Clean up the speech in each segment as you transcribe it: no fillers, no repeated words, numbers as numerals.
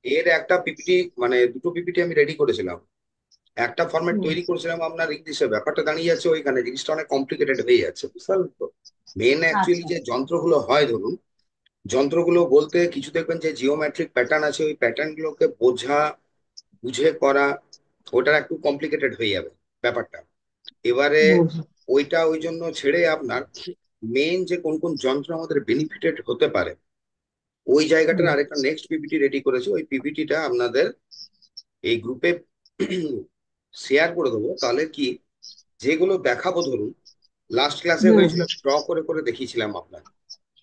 এর একটা পিপিটি, মানে দুটো পিপিটি আমি রেডি করেছিলাম। একটা ফরম্যাট হুম। তৈরি করেছিলাম আপনার ইংলিশে, ব্যাপারটা দাঁড়িয়ে যাচ্ছে ওইখানে, জিনিসটা অনেক কমপ্লিকেটেড হয়ে যাচ্ছে, বুঝতে পারলেন তো। মেন অ্যাকচুয়ালি আচ্ছা। যে যন্ত্রগুলো হয়, ধরুন যন্ত্রগুলো বলতে কিছু দেখবেন যে জিওমেট্রিক প্যাটার্ন আছে, ওই প্যাটার্ন গুলোকে বোঝা, বুঝে করা, ওটা একটু কমপ্লিকেটেড হয়ে যাবে ব্যাপারটা। এবারে বুঝি। ওইটা ওই জন্য ছেড়ে আপনার মেন যে কোন কোন যন্ত্র আমাদের বেনিফিটেড হতে পারে, ওই জায়গাটার হুম। আরেকটা নেক্সট পিপিটি রেডি করেছি। ওই পিপিটিটা আপনাদের এই গ্রুপে শেয়ার করে দেবো, তাহলে কি যেগুলো দেখাবো, ধরুন লাস্ট ক্লাসে হুম। হয়েছিল ড্র করে করে দেখিয়েছিলাম আপনার,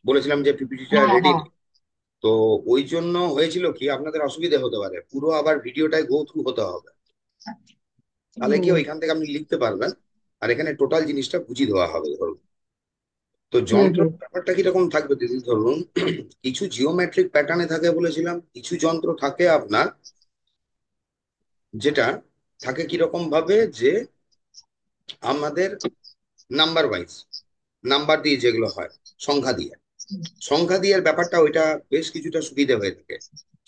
বলেছিলাম যে পিপিটিটা হ্যাঁ, রেডি হ্যাঁ। নেই। তো ওই জন্য হয়েছিল কি, আপনাদের অসুবিধা হতে পারে, পুরো আবার ভিডিওটাই গো থ্রু হতে হবে, তাহলে কি হুম। ওইখান থেকে আপনি লিখতে পারবেন, আর এখানে টোটাল জিনিসটা বুঝিয়ে দেওয়া হবে ধরুন। তো হুম। যন্ত্র হুম। ব্যাপারটা কিরকম থাকবে দিদি, ধরুন কিছু জিওমেট্রিক প্যাটার্নে থাকে বলেছিলাম, কিছু যন্ত্র থাকে আপনার যেটা থাকে কিরকম ভাবে, যে আমাদের নাম্বার ওয়াইজ, নাম্বার দিয়ে যেগুলো হয়, সংখ্যা দিয়ে, সংখ্যা দিয়ে ব্যাপারটা ওইটা বেশ কিছুটা সুবিধা হয়ে থাকে।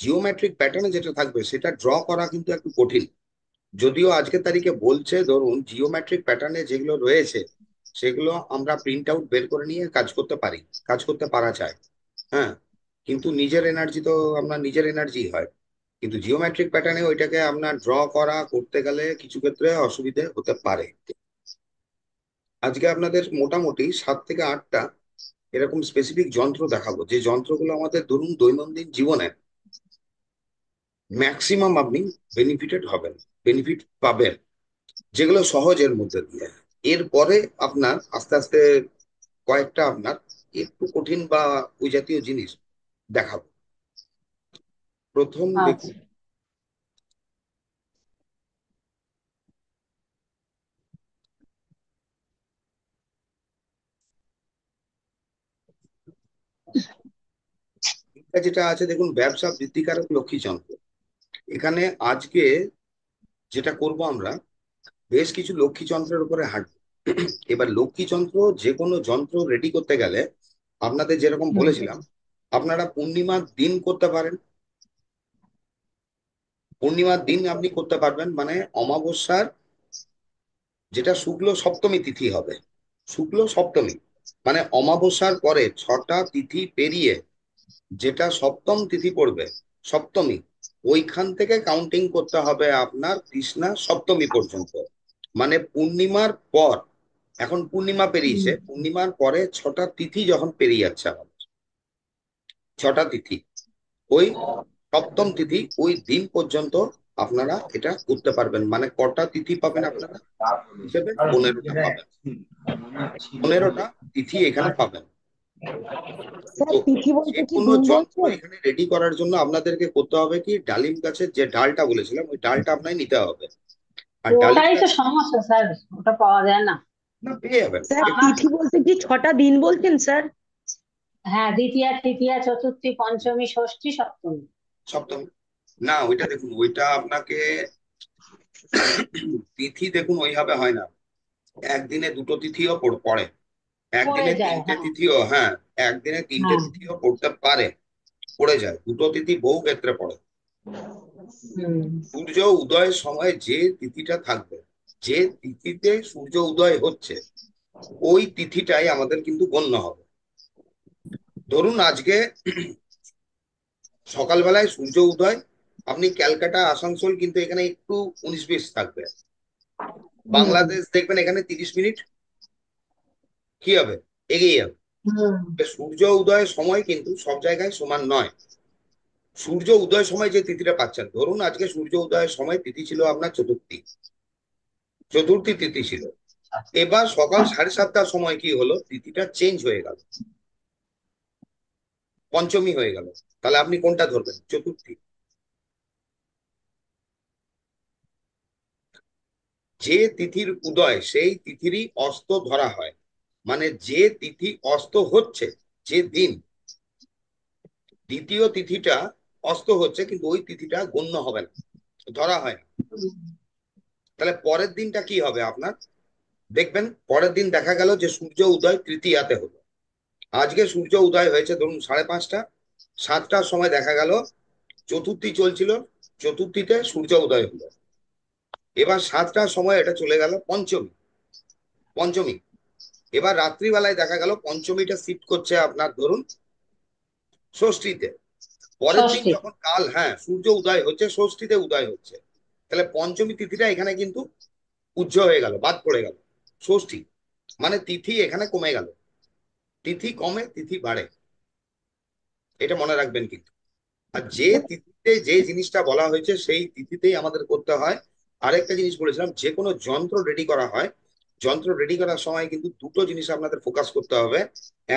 জিওমেট্রিক প্যাটার্নে যেটা থাকবে সেটা ড্র করা কিন্তু একটু কঠিন। যদিও আজকের তারিখে বলছে ধরুন জিওমেট্রিক প্যাটার্নে যেগুলো রয়েছে সেগুলো আমরা প্রিন্ট আউট বের করে নিয়ে কাজ করতে পারি, কাজ করতে পারা যায়। হ্যাঁ, কিন্তু নিজের এনার্জি তো আপনার নিজের এনার্জি হয়, কিন্তু জিওমেট্রিক প্যাটার্নে ওইটাকে আপনার ড্র করা করতে গেলে কিছু ক্ষেত্রে অসুবিধে হতে পারে। আজকে আপনাদের মোটামুটি 7 থেকে 8টা এরকম স্পেসিফিক যন্ত্র দেখাবো, যে যন্ত্রগুলো আমাদের ধরুন দৈনন্দিন জীবনে ম্যাক্সিমাম আপনি বেনিফিটেড হবেন, বেনিফিট পাবেন, যেগুলো সহজের মধ্যে দিয়ে। এরপরে আপনার আস্তে আস্তে কয়েকটা আপনার একটু কঠিন বা ওই জাতীয় জিনিস দেখাবো। প্রথম দেখুন, আচ্ছা। এটা যেটা আছে দেখুন, ব্যবসা বৃদ্ধিকারক লক্ষ্মী যন্ত্র। এখানে আজকে যেটা করব আমরা, বেশ কিছু লক্ষ্মী যন্ত্রের উপরে হাঁটবো। এবার লক্ষ্মী যন্ত্র, যে কোনো যন্ত্র রেডি করতে গেলে আপনাদের যেরকম হুম। বলেছিলাম, আপনারা পূর্ণিমার দিন করতে পারেন। পূর্ণিমার দিন আপনি করতে পারবেন, মানে অমাবস্যার যেটা শুক্ল সপ্তমী তিথি হবে, শুক্ল সপ্তমী, মানে অমাবস্যার পরে 6টা তিথি পেরিয়ে যেটা সপ্তম তিথি পড়বে, সপ্তমী, ওইখান থেকে কাউন্টিং করতে হবে আপনার কৃষ্ণা সপ্তমী পর্যন্ত। মানে পূর্ণিমার পর, এখন পূর্ণিমা হুম। পেরিয়েছে, পূর্ণিমার পরে 6টা তিথি যখন পেরিয়ে যাচ্ছে আমাদের, 6টা তিথি, ওই সপ্তম তিথি ওই দিন পর্যন্ত আপনারা এটা করতে পারবেন। মানে কটা তিথি পাবেন আপনারা হিসেবে, 15টা পাবেন, 15টা তিথি এখানে পাবেন। স্যার, তো তিথি যে বলতে কি কোনো দিন যন্ত্র বলছেন? এখানে রেডি করার জন্য আপনাদেরকে করতে হবে কি, ডালিম গাছের যে ডালটা বলেছিলাম, ওই ডালটা আপনাকে নিতে হবে। আর ডালিম ওটাই তো গাছ সমস্যা স্যার, ওটা পাওয়া যায় না। না, পেয়ে যাবেন স্যার, একটু। আমার তিথি বলতে কি 6টা দিন বলছেন স্যার? হ্যাঁ, দ্বিতীয়া তৃতীয়া চতুর্থী পঞ্চমী ষষ্ঠী সপ্তমী। সপ্তম, না ওইটা দেখুন, ওইটা আপনাকে তিথি দেখুন ওইভাবে হয় না, একদিনে দুটো তিথিও পড়ে, পড়ে একদিনে যায়, তিনটে হ্যাঁ। তিথিও, হ্যাঁ একদিনে তিনটে হ্যাঁ। তিথিও পড়তে পারে, পড়ে যায়, দুটো তিথি বহু ক্ষেত্রে পড়ে। হুম। সূর্য উদয়ের সময় যে তিথিটা থাকবে, যে তিথিতে সূর্য উদয় হচ্ছে, ওই তিথিটাই আমাদের কিন্তু গণ্য হবে। ধরুন আজকে সকালবেলায় সূর্য উদয়, আপনি ক্যালকাটা আসানসোল কিন্তু এখানে একটু 19-20 থাকবে, হুম। বাংলাদেশ দেখবেন এখানে 30 মিনিট কি হবে, এগিয়ে যাবে। হুম। সূর্য উদয়ের সময় কিন্তু সব জায়গায় সমান নয়। সূর্য উদয়ের সময় যে তিথিটা পাচ্ছেন, ধরুন আজকে সূর্য উদয়ের সময় তিথি ছিল আপনার চতুর্থী, চতুর্থী তিথি ছিল। এবার সকাল 7:30টার সময় কি হলো, তিথিটা চেঞ্জ হয়ে গেল, পঞ্চমী হয়ে গেল। তাহলে আপনি কোনটা ধরবেন, চতুর্থী। যে তিথির উদয় সেই তিথিরই অস্ত ধরা হয়, মানে যে তিথি অস্ত হচ্ছে, যে দিন দ্বিতীয় তিথিটা অস্ত হচ্ছে, কিন্তু ওই তিথিটা গণ্য হবে না, ধরা হয় না। তাহলে পরের দিনটা কি হবে আপনার, দেখবেন পরের দিন দেখা গেল যে সূর্য উদয় তৃতীয়াতে হলো। আজকে সূর্য উদয় হয়েছে ধরুন 5:30, 7টার সময় দেখা গেল চতুর্থী চলছিল, চতুর্থীতে সূর্য উদয় হলো। এবার 7টার সময় এটা চলে গেল পঞ্চমী। পঞ্চমী, এবার রাত্রিবেলায় দেখা গেল পঞ্চমীটা শিফট করছে আপনার ধরুন ষষ্ঠীতে। পরের দিন ষষ্ঠী। যখন কাল, হ্যাঁ, সূর্য উদয় হচ্ছে, ষষ্ঠীতে উদয় হচ্ছে, তাহলে পঞ্চমী তিথিটা এখানে কিন্তু উজ্জ হয়ে গেল, বাদ পড়ে গেল। ষষ্ঠী মানে তিথি এখানে কমে গেল, তিথি কমে তিথি বাড়ে, এটা মনে রাখবেন কিন্তু। আর যে তিথিতে যে জিনিসটা বলা হয়েছে সেই তিথিতেই আমাদের করতে হয়। আরেকটা জিনিস বলেছিলাম, যে কোনো যন্ত্র রেডি করা হয়, যন্ত্র রেডি করার সময় কিন্তু দুটো জিনিস আপনাদের ফোকাস করতে হবে।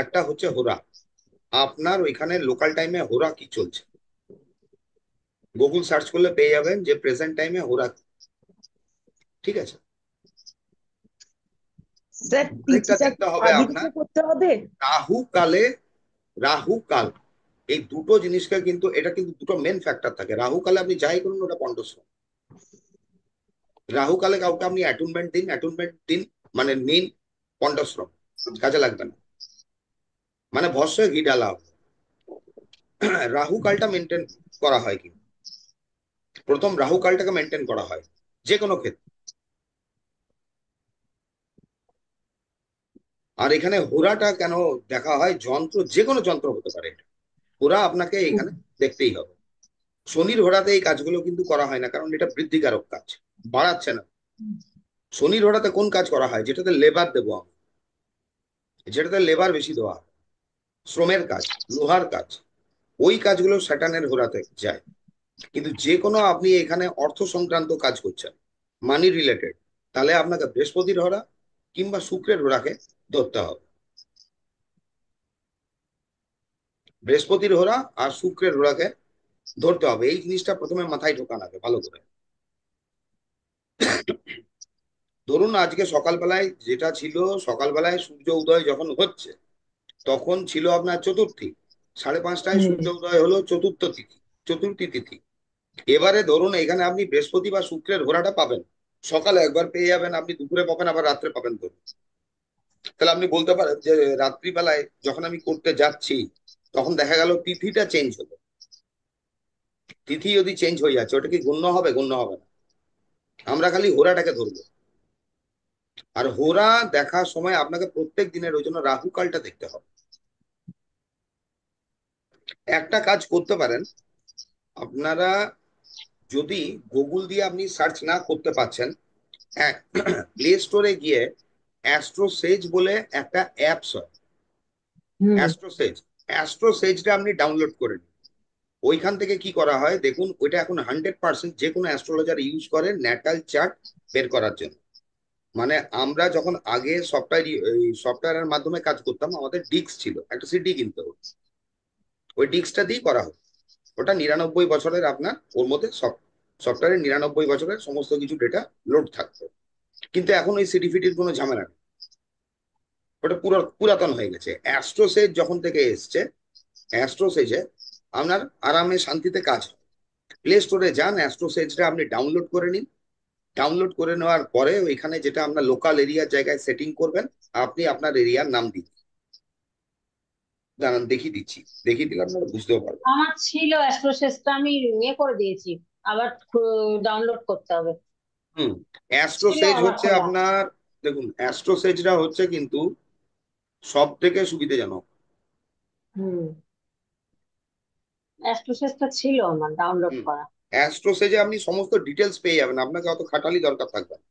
একটা হচ্ছে হোরা, আপনার ওইখানে লোকাল টাইমে হোরা কি চলছে, গুগল সার্চ করলে পেয়ে যাবেন যে প্রেজেন্ট টাইমে হোরা কি। ঠিক আছে। স্যার আরেকটা তিথিটা দেখতে হবে আগে আপনার থেকে করতে হবে? রাহু কালে, রাহু কাল, এই দুটো জিনিসকে কিন্তু, এটা কিন্তু দুটো মেন ফ্যাক্টর থাকে। রাহু কালে আপনি যাই করুন ওটা পন্ডশ্রম। রাহু কালে কাউকে আপনি অ্যাটুনমেন্ট দিন, অ্যাটুনমেন্ট দিন মানে নিন, পন্ডশ্রম কাজে লাগবে না, মানে ভস্য ঘি ডালা হবে। রাহু কালটা মেনটেন করা হয় কিন্তু, প্রথম রাহু কালটাকে মেনটেন করা হয় যে কোনো ক্ষেত্রে। আর এখানে হোরাটা কেন দেখা হয়, যন্ত্র যে কোনো যন্ত্র হতে পারে এটা, হোরা আপনাকে এখানে দেখতেই হবে। শনির হোরাতে এই কাজগুলো কিন্তু করা হয় না, কারণ এটা বৃদ্ধিকারক কাজ, বাড়াচ্ছে না। শনির হোরাতে কোন কাজ করা হয়, যেটাতে লেবার দেবো আমি, যেটাতে লেবার বেশি দেওয়া হয়, শ্রমের কাজ, লোহার কাজ, ওই কাজগুলো স্যাটার্নের হোরাতে যায়। কিন্তু যে কোনো আপনি এখানে অর্থ সংক্রান্ত কাজ করছেন, মানি রিলেটেড, তাহলে আপনাকে বৃহস্পতির হোরা কিংবা শুক্রের হোরাকে ধরতে হবে। বৃহস্পতির হোরা আর শুক্রের হোরাকে ধরতে হবে, এই জিনিসটা প্রথমে মাথায় ঢোকান আগে ভালো করে। ধরুন আজকে সকালবেলায় যেটা ছিল, সকালবেলায় সূর্য উদয় যখন হচ্ছে তখন ছিল আপনার চতুর্থী, 5:30টায় হুম। সূর্য উদয় হলো চতুর্থ তিথি, চতুর্থী তিথি। এবারে ধরুন এখানে আপনি বৃহস্পতি বা শুক্রের ঘোড়াটা পাবেন, সকালে একবার পেয়ে যাবেন, আপনি দুপুরে পাবেন, আবার রাত্রে পাবেন ধরুন। তাহলে আপনি বলতে পারেন যে রাত্রিবেলায় যখন আমি করতে যাচ্ছি তখন দেখা গেল তিথিটা চেঞ্জ হলো। তিথি যদি চেঞ্জ হয়ে যাচ্ছে ওটা কি গণ্য হবে? গণ্য হবে না। আমরা খালি হোরাটাকে ধরবো। আর হোরা দেখার সময় আপনাকে প্রত্যেক দিনের ওই জন্য রাহু কালটা দেখতে হবে। একটা কাজ করতে পারেন আপনারা, যদি গুগল দিয়ে আপনি সার্চ না করতে পারছেন, প্লে স্টোরে গিয়ে অ্যাস্ট্রোসেজ বলে একটা অ্যাপস হয়, হুম। অ্যাস্ট্রোসেজ, অ্যাস্ট্রোসেজটা আপনি ডাউনলোড করে নিন। ওইখান থেকে কি করা হয় দেখুন, ওইটা এখন 100% যে কোনো অ্যাস্ট্রোলজার ইউজ করে ন্যাটাল চার্ট বের করার জন্য। মানে আমরা যখন আগে সফটওয়্যারের মাধ্যমে কাজ করতাম, আমাদের ডিস্ক ছিল, একটা সিডি কিনতে হতো, ওই ডিস্কটা দিয়ে করা হতো। ওটা 99 বছরের আপনার, ওর মধ্যে সফটওয়্যারের 99 বছরের সমস্ত কিছু ডেটা লোড থাকতো। কিন্তু এখন ওই সিডি ফিডির কোনো ঝামেলা নেই, ওটা পুরো পুরাতন হয়ে গেছে। অ্যাস্ট্রোসেজ যখন থেকে এসছে, অ্যাস্ট্রোসেজে আপনার আরামে শান্তিতে কাজ হয়। প্লে স্টোরে যান, অ্যাস্ট্রোসেজটা আপনি ডাউনলোড করে নিন। ডাউনলোড করে নেওয়ার পরে ওইখানে যেটা আপনার লোকাল এরিয়ার জায়গায় সেটিং করবেন, আপনি আপনার এরিয়ার নাম দিন। দাঁড়ান দেখিয়ে দিচ্ছি, দেখিয়ে দিলে আপনারা বুঝতেও পারবেন। আমার ছিল অ্যাস্ট্রোসেসটা, আমি ইয়ে করে দিয়েছি, আবার ডাউনলোড করতে হবে। হুম। ছিল অ্যাস্ট্রোসেজ আমার হচ্ছে খোলা। আপনার, দেখুন অ্যাস্ট্রোসেজটা হচ্ছে কিন্তু সব থেকে সুবিধাজনক। হুম। অ্যাস্ট্রোসেসটা ছিল আমার ডাউনলোড হুম। করা। অ্যাস্ট্রোসেজে আপনি সমস্ত ডিটেলস পেয়ে যাবেন, আপনাকে অত খাটালি দরকার থাকবে না।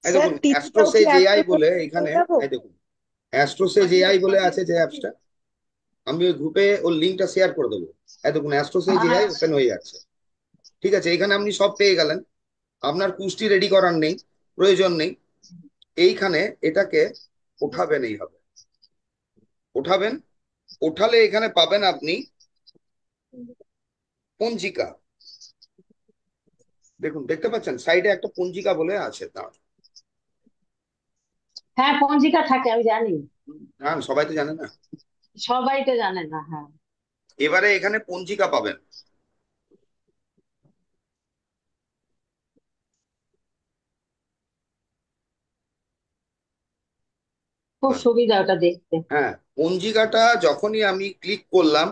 এই স্যার দেখুন তিথিটাও কি অ্যাস্ট্রোসেজ এআই অ্যাস্ট্রোসেস বলে পেয়ে এখানে, যাবো? এই দেখুন অ্যাস্ট্রোসেজ এআই বলে আছে যে অ্যাপসটা, আমি ওই গ্রুপে ওর লিঙ্কটা শেয়ার করে দেবো। এই দেখুন অ্যাস্ট্রোসেজ এআই আচ্ছা। ওপেন হয়ে যাচ্ছে। ঠিক আছে, এখানে আপনি সব পেয়ে গেলেন, আপনার কুষ্টি রেডি করার নেই, প্রয়োজন নেই। এইখানে এটাকে ওঠাবেন, এইভাবে ওঠাবেন, ওঠালে এখানে পাবেন আপনি পঞ্জিকা। দেখুন দেখতে পাচ্ছেন সাইডে একটা পঞ্জিকা বলে আছে তার। হ্যাঁ, পঞ্জিকা থাকে, আমি জানি। হ্যাঁ, সবাই তো জানে না। সবাই তো জানে না, হ্যাঁ। এবারে এখানে পঞ্জিকা পাবেন। খুব সুবিধা ওটা দেখতে। হ্যাঁ, পঞ্জিকাটা যখনই আমি ক্লিক করলাম,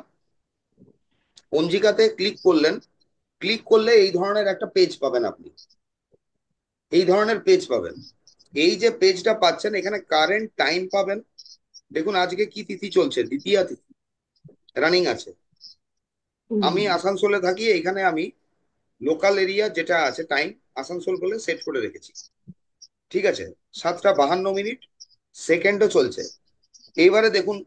পঞ্জিকাতে ক্লিক করলেন, ক্লিক করলে এই ধরনের একটা পেজ পাবেন আপনি, এই ধরনের পেজ পাবেন। এই যে পেজটা পাচ্ছেন, এখানে কারেন্ট টাইম পাবেন। দেখুন আজকে কি তিথি চলছে, দ্বিতীয়া তিথি রানিং আছে। আমি আসানসোলে থাকি, এখানে আমি লোকাল এরিয়া যেটা আছে টাইম আসানসোল বলে সেট করে রেখেছি। ঠিক আছে, 7টা 52 মিনিট সেকেন্ডও চলছে। এইবারে দেখুন,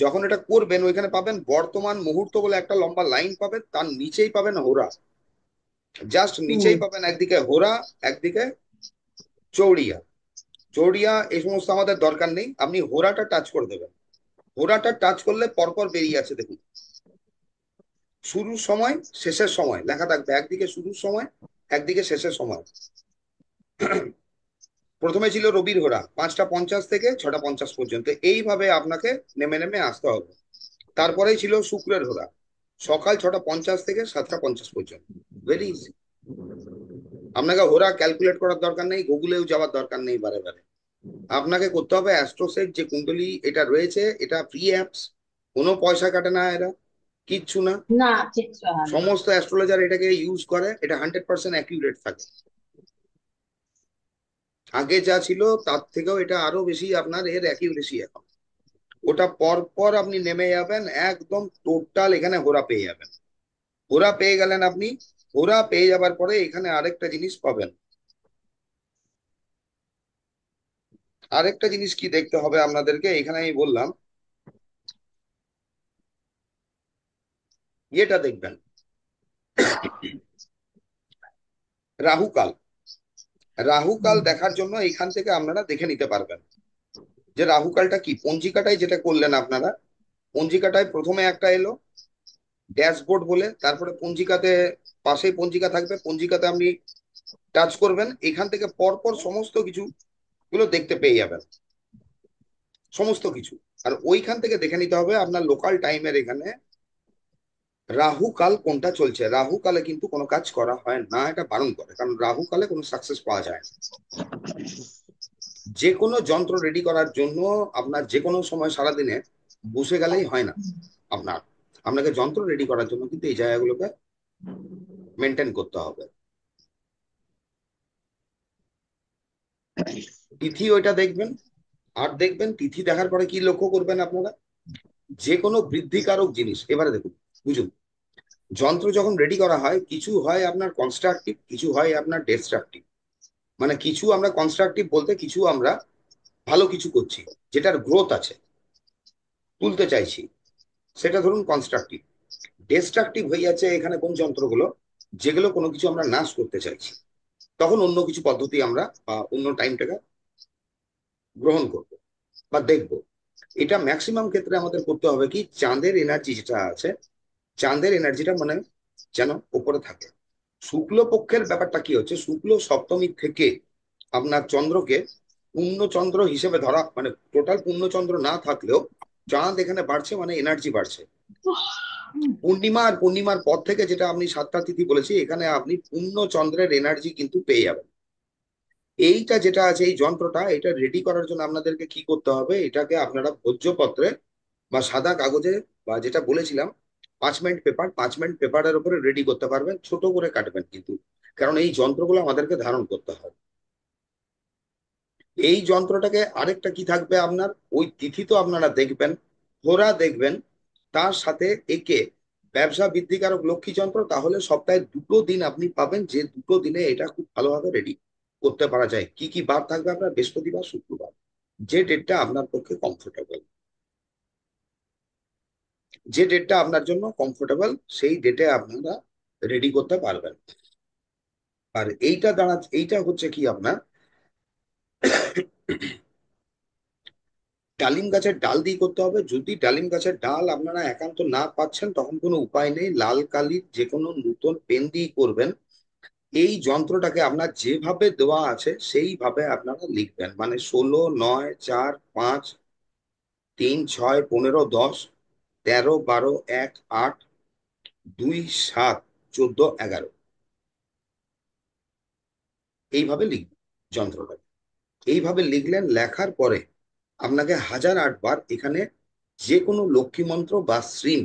যখন এটা করবেন ওইখানে পাবেন বর্তমান মুহূর্ত বলে একটা লম্বা লাইন পাবেন, তার নিচেই পাবেন হোরা। জাস্ট নিচেই পাবেন একদিকে হোরা, একদিকে চৌড়িয়া। চৌড়িয়া এই সমস্ত আমাদের দরকার নেই, আপনি হোরাটা টাচ করে দেবেন। হোরাটা টাচ করলে পরপর বেরিয়ে আছে দেখুন, শুরুর সময় শেষের সময় লেখা থাকবে, একদিকে শুরুর সময়, একদিকে শেষের সময়। প্রথমে ছিল রবির ঘোড়া 5টা 50 থেকে 6টা 50 পর্যন্ত, এইভাবে আপনাকে নেমে নেমে আসতে হবে। তারপরেই ছিল শুক্রের ঘোড়া, সকাল 6টা 50 থেকে 7টা 50 পর্যন্ত। ভেরি ইজি, আপনাকে ঘোড়া ক্যালকুলেট করার দরকার নেই, গুগলেও যাওয়ার দরকার নেই বারে বারে। আপনাকে করতে হবে অ্যাস্ট্রোসেট যে কুণ্ডলী এটা রয়েছে, এটা ফ্রি অ্যাপস, কোনো পয়সা কাটে না এরা, কিচ্ছু না। না, চিত্র হয় না। সমস্ত অ্যাস্ট্রোলজার এটাকে ইউজ করে, এটা 100% অ্যাকিউরেট থাকে। আগে যা ছিল তার থেকেও এটা আরো বেশি আপনার এর অ্যাকিউরেসি এখন। ওটা পর পর আপনি নেমে যাবেন, একদম টোটাল এখানে হোরা পেয়ে যাবেন। হোরা পেয়ে গেলেন আপনি, হোরা পেয়ে যাবার পরে এখানে আরেকটা জিনিস পাবেন। আরেকটা জিনিস কি দেখতে হবে আপনাদেরকে, এখানে আমি বললাম এটা দেখবেন, রাহু কাল। রাহু কাল দেখার জন্য এখান থেকে আপনারা দেখে নিতে পারবেন যে রাহু কালটা কি। পঞ্জিকাটাই যেটা করলেন আপনারা, পঞ্জিকাটায় প্রথমে একটা এলো ড্যাশবোর্ড বলে, তারপরে পঞ্জিকাতে পাশেই পঞ্জিকা থাকবে, পঞ্জিকাতে আপনি টাচ করবেন, এখান থেকে পরপর সমস্ত কিছু গুলো দেখতে পেয়ে যাবেন, সমস্ত কিছু। আর ওইখান থেকে দেখে নিতে হবে আপনার লোকাল টাইমের এখানে রাহু কাল কোনটা চলছে। রাহু কালে কিন্তু কোনো কাজ করা হয় না, এটা বারণ করে, কারণ রাহু কালে কোনো সাকসেস পাওয়া যায় না। যে কোনো যন্ত্র রেডি করার জন্য আপনার যে কোনো সময় সারাদিনে বসে গেলেই হয় না আপনার, আপনাকে যন্ত্র রেডি করার জন্য কিন্তু এই জায়গাগুলোকে মেনটেন করতে হবে। তিথি ওইটা দেখবেন। আর দেখবেন তিথি দেখার পরে কি লক্ষ্য করবেন আপনারা, যে কোনো বৃদ্ধিকারক জিনিস, এবারে দেখুন বুঝুন, যন্ত্র যখন রেডি করা হয় কিছু হয় আপনার কনস্ট্রাকটিভ, কিছু হয় আপনার ডিস্ট্রাকটিভ। মানে কিছু আমরা কনস্ট্রাকটিভ বলতে কিছু আমরা ভালো কিছু করছি, যেটার গ্রোথ আছে, তুলতে চাইছি, সেটা ধরুন কনস্ট্রাকটিভ। ডিস্ট্রাকটিভ হয়ে যাচ্ছে এখানে কোন যন্ত্রগুলো, যেগুলো কোনো কিছু আমরা নাশ করতে চাইছি, তখন অন্য কিছু পদ্ধতি আমরা বা অন্য টাইমটাকে গ্রহণ করব বা দেখব। এটা ম্যাক্সিমাম ক্ষেত্রে আমাদের করতে হবে কি, চাঁদের এনার্জি যেটা আছে, চাঁদের এনার্জিটা মানে যেন উপরে থাকে। শুক্ল পক্ষের ব্যাপারটা কি হচ্ছে, শুক্ল সপ্তমী থেকে আপনার চন্দ্রকে পূর্ণচন্দ্র হিসেবে ধরা, মানে টোটাল পূর্ণচন্দ্র না থাকলেও চাঁদ এখানে বাড়ছে মানে এনার্জি বাড়ছে। পূর্ণিমা আর পূর্ণিমার পর থেকে যেটা আপনি 7টা তিথি বলেছি, এখানে আপনি পূর্ণচন্দ্রের এনার্জি কিন্তু পেয়ে যাবেন। এইটা যেটা আছে এই যন্ত্রটা, এটা রেডি করার জন্য আপনাদেরকে কি করতে হবে, এটাকে আপনারা ভোজ্যপত্রে বা সাদা কাগজে বা যেটা বলেছিলাম পাঁচমেন্ট পেপার, পাঁচমেন্ট পেপারের উপরে রেডি করতে পারবেন, ছোট করে কাটবেন কিন্তু, কারণ এই যন্ত্রগুলো আমাদেরকে ধারণ করতে হয়। এই যন্ত্রটাকে আরেকটা কি থাকবে আপনার, ওই তিথি তো আপনারা দেখবেন, হোরা দেখবেন, তার সাথে একে ব্যবসা বৃদ্ধিকারক লক্ষ্মী যন্ত্র, তাহলে সপ্তাহে 2টো দিন আপনি পাবেন, যে 2টো দিনে এটা খুব ভালোভাবে রেডি করতে পারা যায়। কি কি বার থাকবে আপনার, বৃহস্পতিবার শুক্রবার, যে ডেটটা আপনার পক্ষে কমফোর্টেবল, যে ডেটটা আপনার জন্য কমফোর্টেবল সেই ডেটে আপনারা রেডি করতে পারবেন। আর এইটা হচ্ছে কি আপনার ডালিম গাছের ডাল দিয়ে করতে হবে। যদি ডালিম গাছের ডাল আপনারা একান্ত না পাচ্ছেন, তখন কোনো উপায় নেই, লাল কালির যে কোনো নতুন পেন দিয়ে করবেন। এই যন্ত্রটাকে আপনার যেভাবে দেওয়া আছে সেইভাবে আপনারা লিখবেন, মানে 16 9 4 5 3 6 15 10 13 12 1 8 2 7 14 11, এইভাবে লিখবেন যন্ত্রটাকে। এইভাবে লিখলেন, লেখার পরে আপনাকে 1008 বার এখানে যে কোনো লক্ষ্মী মন্ত্র বা শ্রীম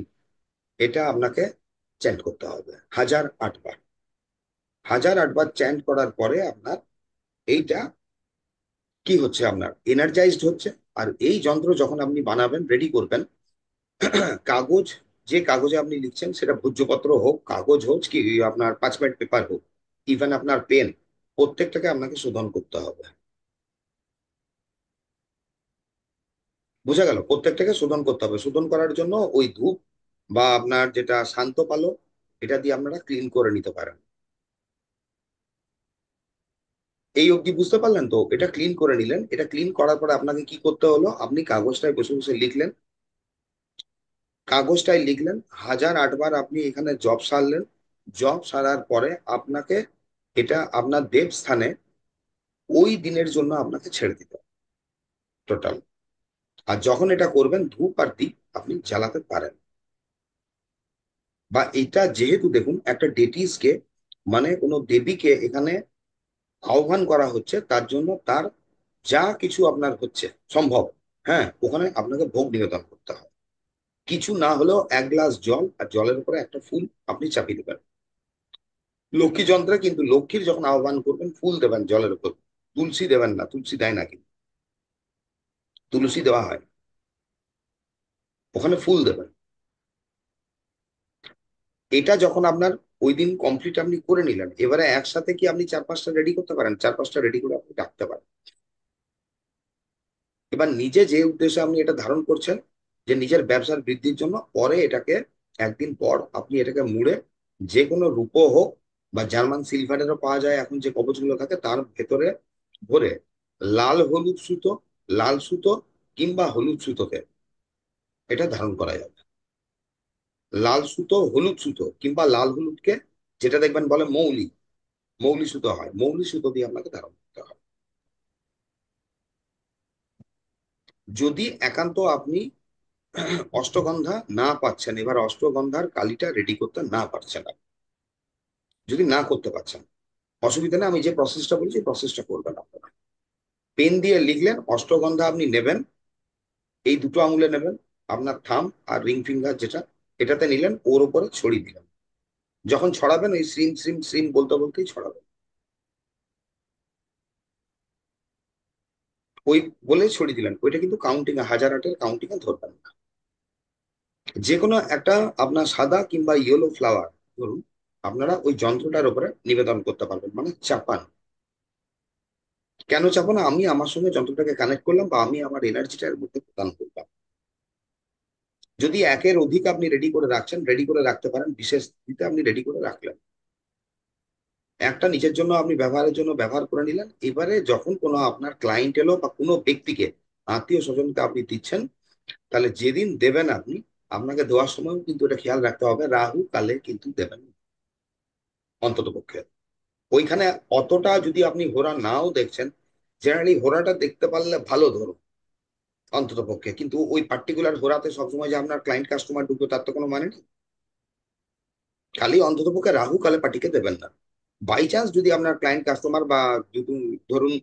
এটা আপনাকে চ্যান্ট করতে হবে 1008 বার। 1008 বার চ্যান্ট করার পরে আপনার এইটা কি হচ্ছে, আপনার এনার্জাইজড হচ্ছে। আর এই যন্ত্র যখন আপনি বানাবেন, রেডি করবেন, কাগজ, যে কাগজে আপনি লিখছেন সেটা ভূর্জপত্র হোক, কাগজ হোক, কি আপনার পাঁচমেট পেপার হোক, ইভেন আপনার পেন, প্রত্যেকটাকে আপনাকে শোধন করতে হবে। বোঝা গেল? প্রত্যেকটাকে শোধন করতে হবে। শোধন করার জন্য ওই ধূপ বা আপনার যেটা শান্ত পালো, এটা দিয়ে আপনারা ক্লিন করে নিতে পারেন। এই অবধি বুঝতে পারলেন তো? এটা ক্লিন করে নিলেন। এটা ক্লিন করার পরে আপনাকে কি করতে হলো, আপনি কাগজটায় বসে বসে লিখলেন, কাগজটায় লিখলেন, 1008 বার আপনি এখানে জব সারলেন। জব সারার পরে আপনাকে এটা আপনার দেব স্থানে ওই দিনের জন্য আপনাকে ছেড়ে দিতে হবে টোটাল। আর যখন এটা করবেন, ধূপ আর দীপ আপনি জ্বালাতে পারেন। বা এটা যেহেতু দেখুন একটা ডেটিসকে, মানে কোনো দেবীকে এখানে আহ্বান করা হচ্ছে, তার জন্য তার যা কিছু আপনার হচ্ছে সম্ভব, হ্যাঁ, ওখানে আপনাকে ভোগ নিবেদন করতে হয়। কিছু না হলেও 1 গ্লাস জল আর জলের উপরে একটা ফুল আপনি চাপিয়ে দেবেন। লক্ষ্মী যন্ত্রে কিন্তু লক্ষ্মীর যখন আহ্বান করবেন, ফুল দেবেন জলের উপর, তুলসী দেবেন না, তুলসী দেয় না কিন্তু, তুলসী দেওয়া হয়, ওখানে ফুল দেবেন। এটা যখন আপনার ওই দিন কমপ্লিট আপনি করে নিলেন, এবারে একসাথে কি আপনি 4-5টা রেডি করতে পারেন? 4-5টা রেডি করে আপনি রাখতে পারেন। এবার নিজে যে উদ্দেশ্যে আপনি এটা ধারণ করছেন, যে নিজের ব্যবসার বৃদ্ধির জন্য, পরে এটাকে একদিন পর আপনি এটাকে মুড়ে যে কোনো রূপো হোক বা জার্মান সিলভারেরও পাওয়া যায় এখন, যে কবচগুলো থাকে তার ভেতরে ভরে লাল হলুদ সুতো, লাল সুতো কিংবা হলুদ সুতোতে এটা ধারণ করা যাবে। লাল সুতো, হলুদ সুতো কিংবা লাল হলুদকে, যেটা দেখবেন বলে মৌলি, মৌলি সুতো হয়, মৌলি সুতো দিয়ে আপনাকে ধারণ করতে হবে। যদি একান্ত আপনি অষ্টগন্ধা না পাচ্ছেন, এবার অষ্টগন্ধার কালিটা রেডি করতে না পারছেন, যদি না করতে পারছেন, অসুবিধা নেই, আমি যে প্রসেসটা বলছি প্রসেসটা করবেন আপনারা। পেন দিয়ে লিখলেন, অষ্টগন্ধা আপনি নেবেন, এই দুটো আঙুলে নেবেন, আপনার থাম আর রিং ফিঙ্গার যেটা, এটাতে নিলেন, ওর উপরে ছড়িয়ে দিলেন। যখন ছড়াবেন ওই শ্রিম শ্রিম শ্রিম বলতে বলতেই ছড়াবেন, ওই বলে ছড়িয়ে দিলেন। ওইটা কিন্তু কাউন্টিং এ, 1008-এর কাউন্টিং এ ধরবেন না। যে কোনো একটা আপনার সাদা কিংবা ইয়েলো ফ্লাওয়ার ধরুন, আপনারা ওই যন্ত্রটার উপরে নিবেদন করতে পারবেন, মানে চাপান। কেন চাপানো? আমি আমার সঙ্গে যন্ত্রটাকে কানেক্ট করলাম বা আমি আমার এনার্জিটা এর মধ্যে প্রদান করলাম। যদি একের অধিক আপনি রেডি করে রাখছেন, রেডি করে রাখতে পারেন, বিশেষ দিতে আপনি রেডি করে রাখলেন, একটা নিজের জন্য আপনি ব্যবহারের জন্য ব্যবহার করে নিলেন। এবারে যখন কোনো আপনার ক্লায়েন্ট এলো বা কোনো ব্যক্তিকে, আত্মীয় স্বজনকে আপনি দিচ্ছেন, তাহলে যেদিন দেবেন আপনি, আপনাকে দেওয়ার সময় কিন্তু এটা খেয়াল রাখতে হবে, রাহু কালে কিন্তু দেবেন না, অন্তত পক্ষে। ওইখানে অতটা যদি আপনি হোরা নাও দেখছেন, জেনারেলি হোরাটা দেখতে পারলে ভালো ধরো অন্তত পক্ষে, কিন্তু ওই পার্টিকুলার হোরাতে সবসময় যে আপনার ক্লায়েন্ট কাস্টমার ঢুকবে তার তো কোনো মানে নেই। খালি অন্তত পক্ষে রাহু কালে পার্টিকে দেবেন না। বাই চান্স যদি আপনার ক্লায়েন্ট কাস্টমার বা যদি ধরুন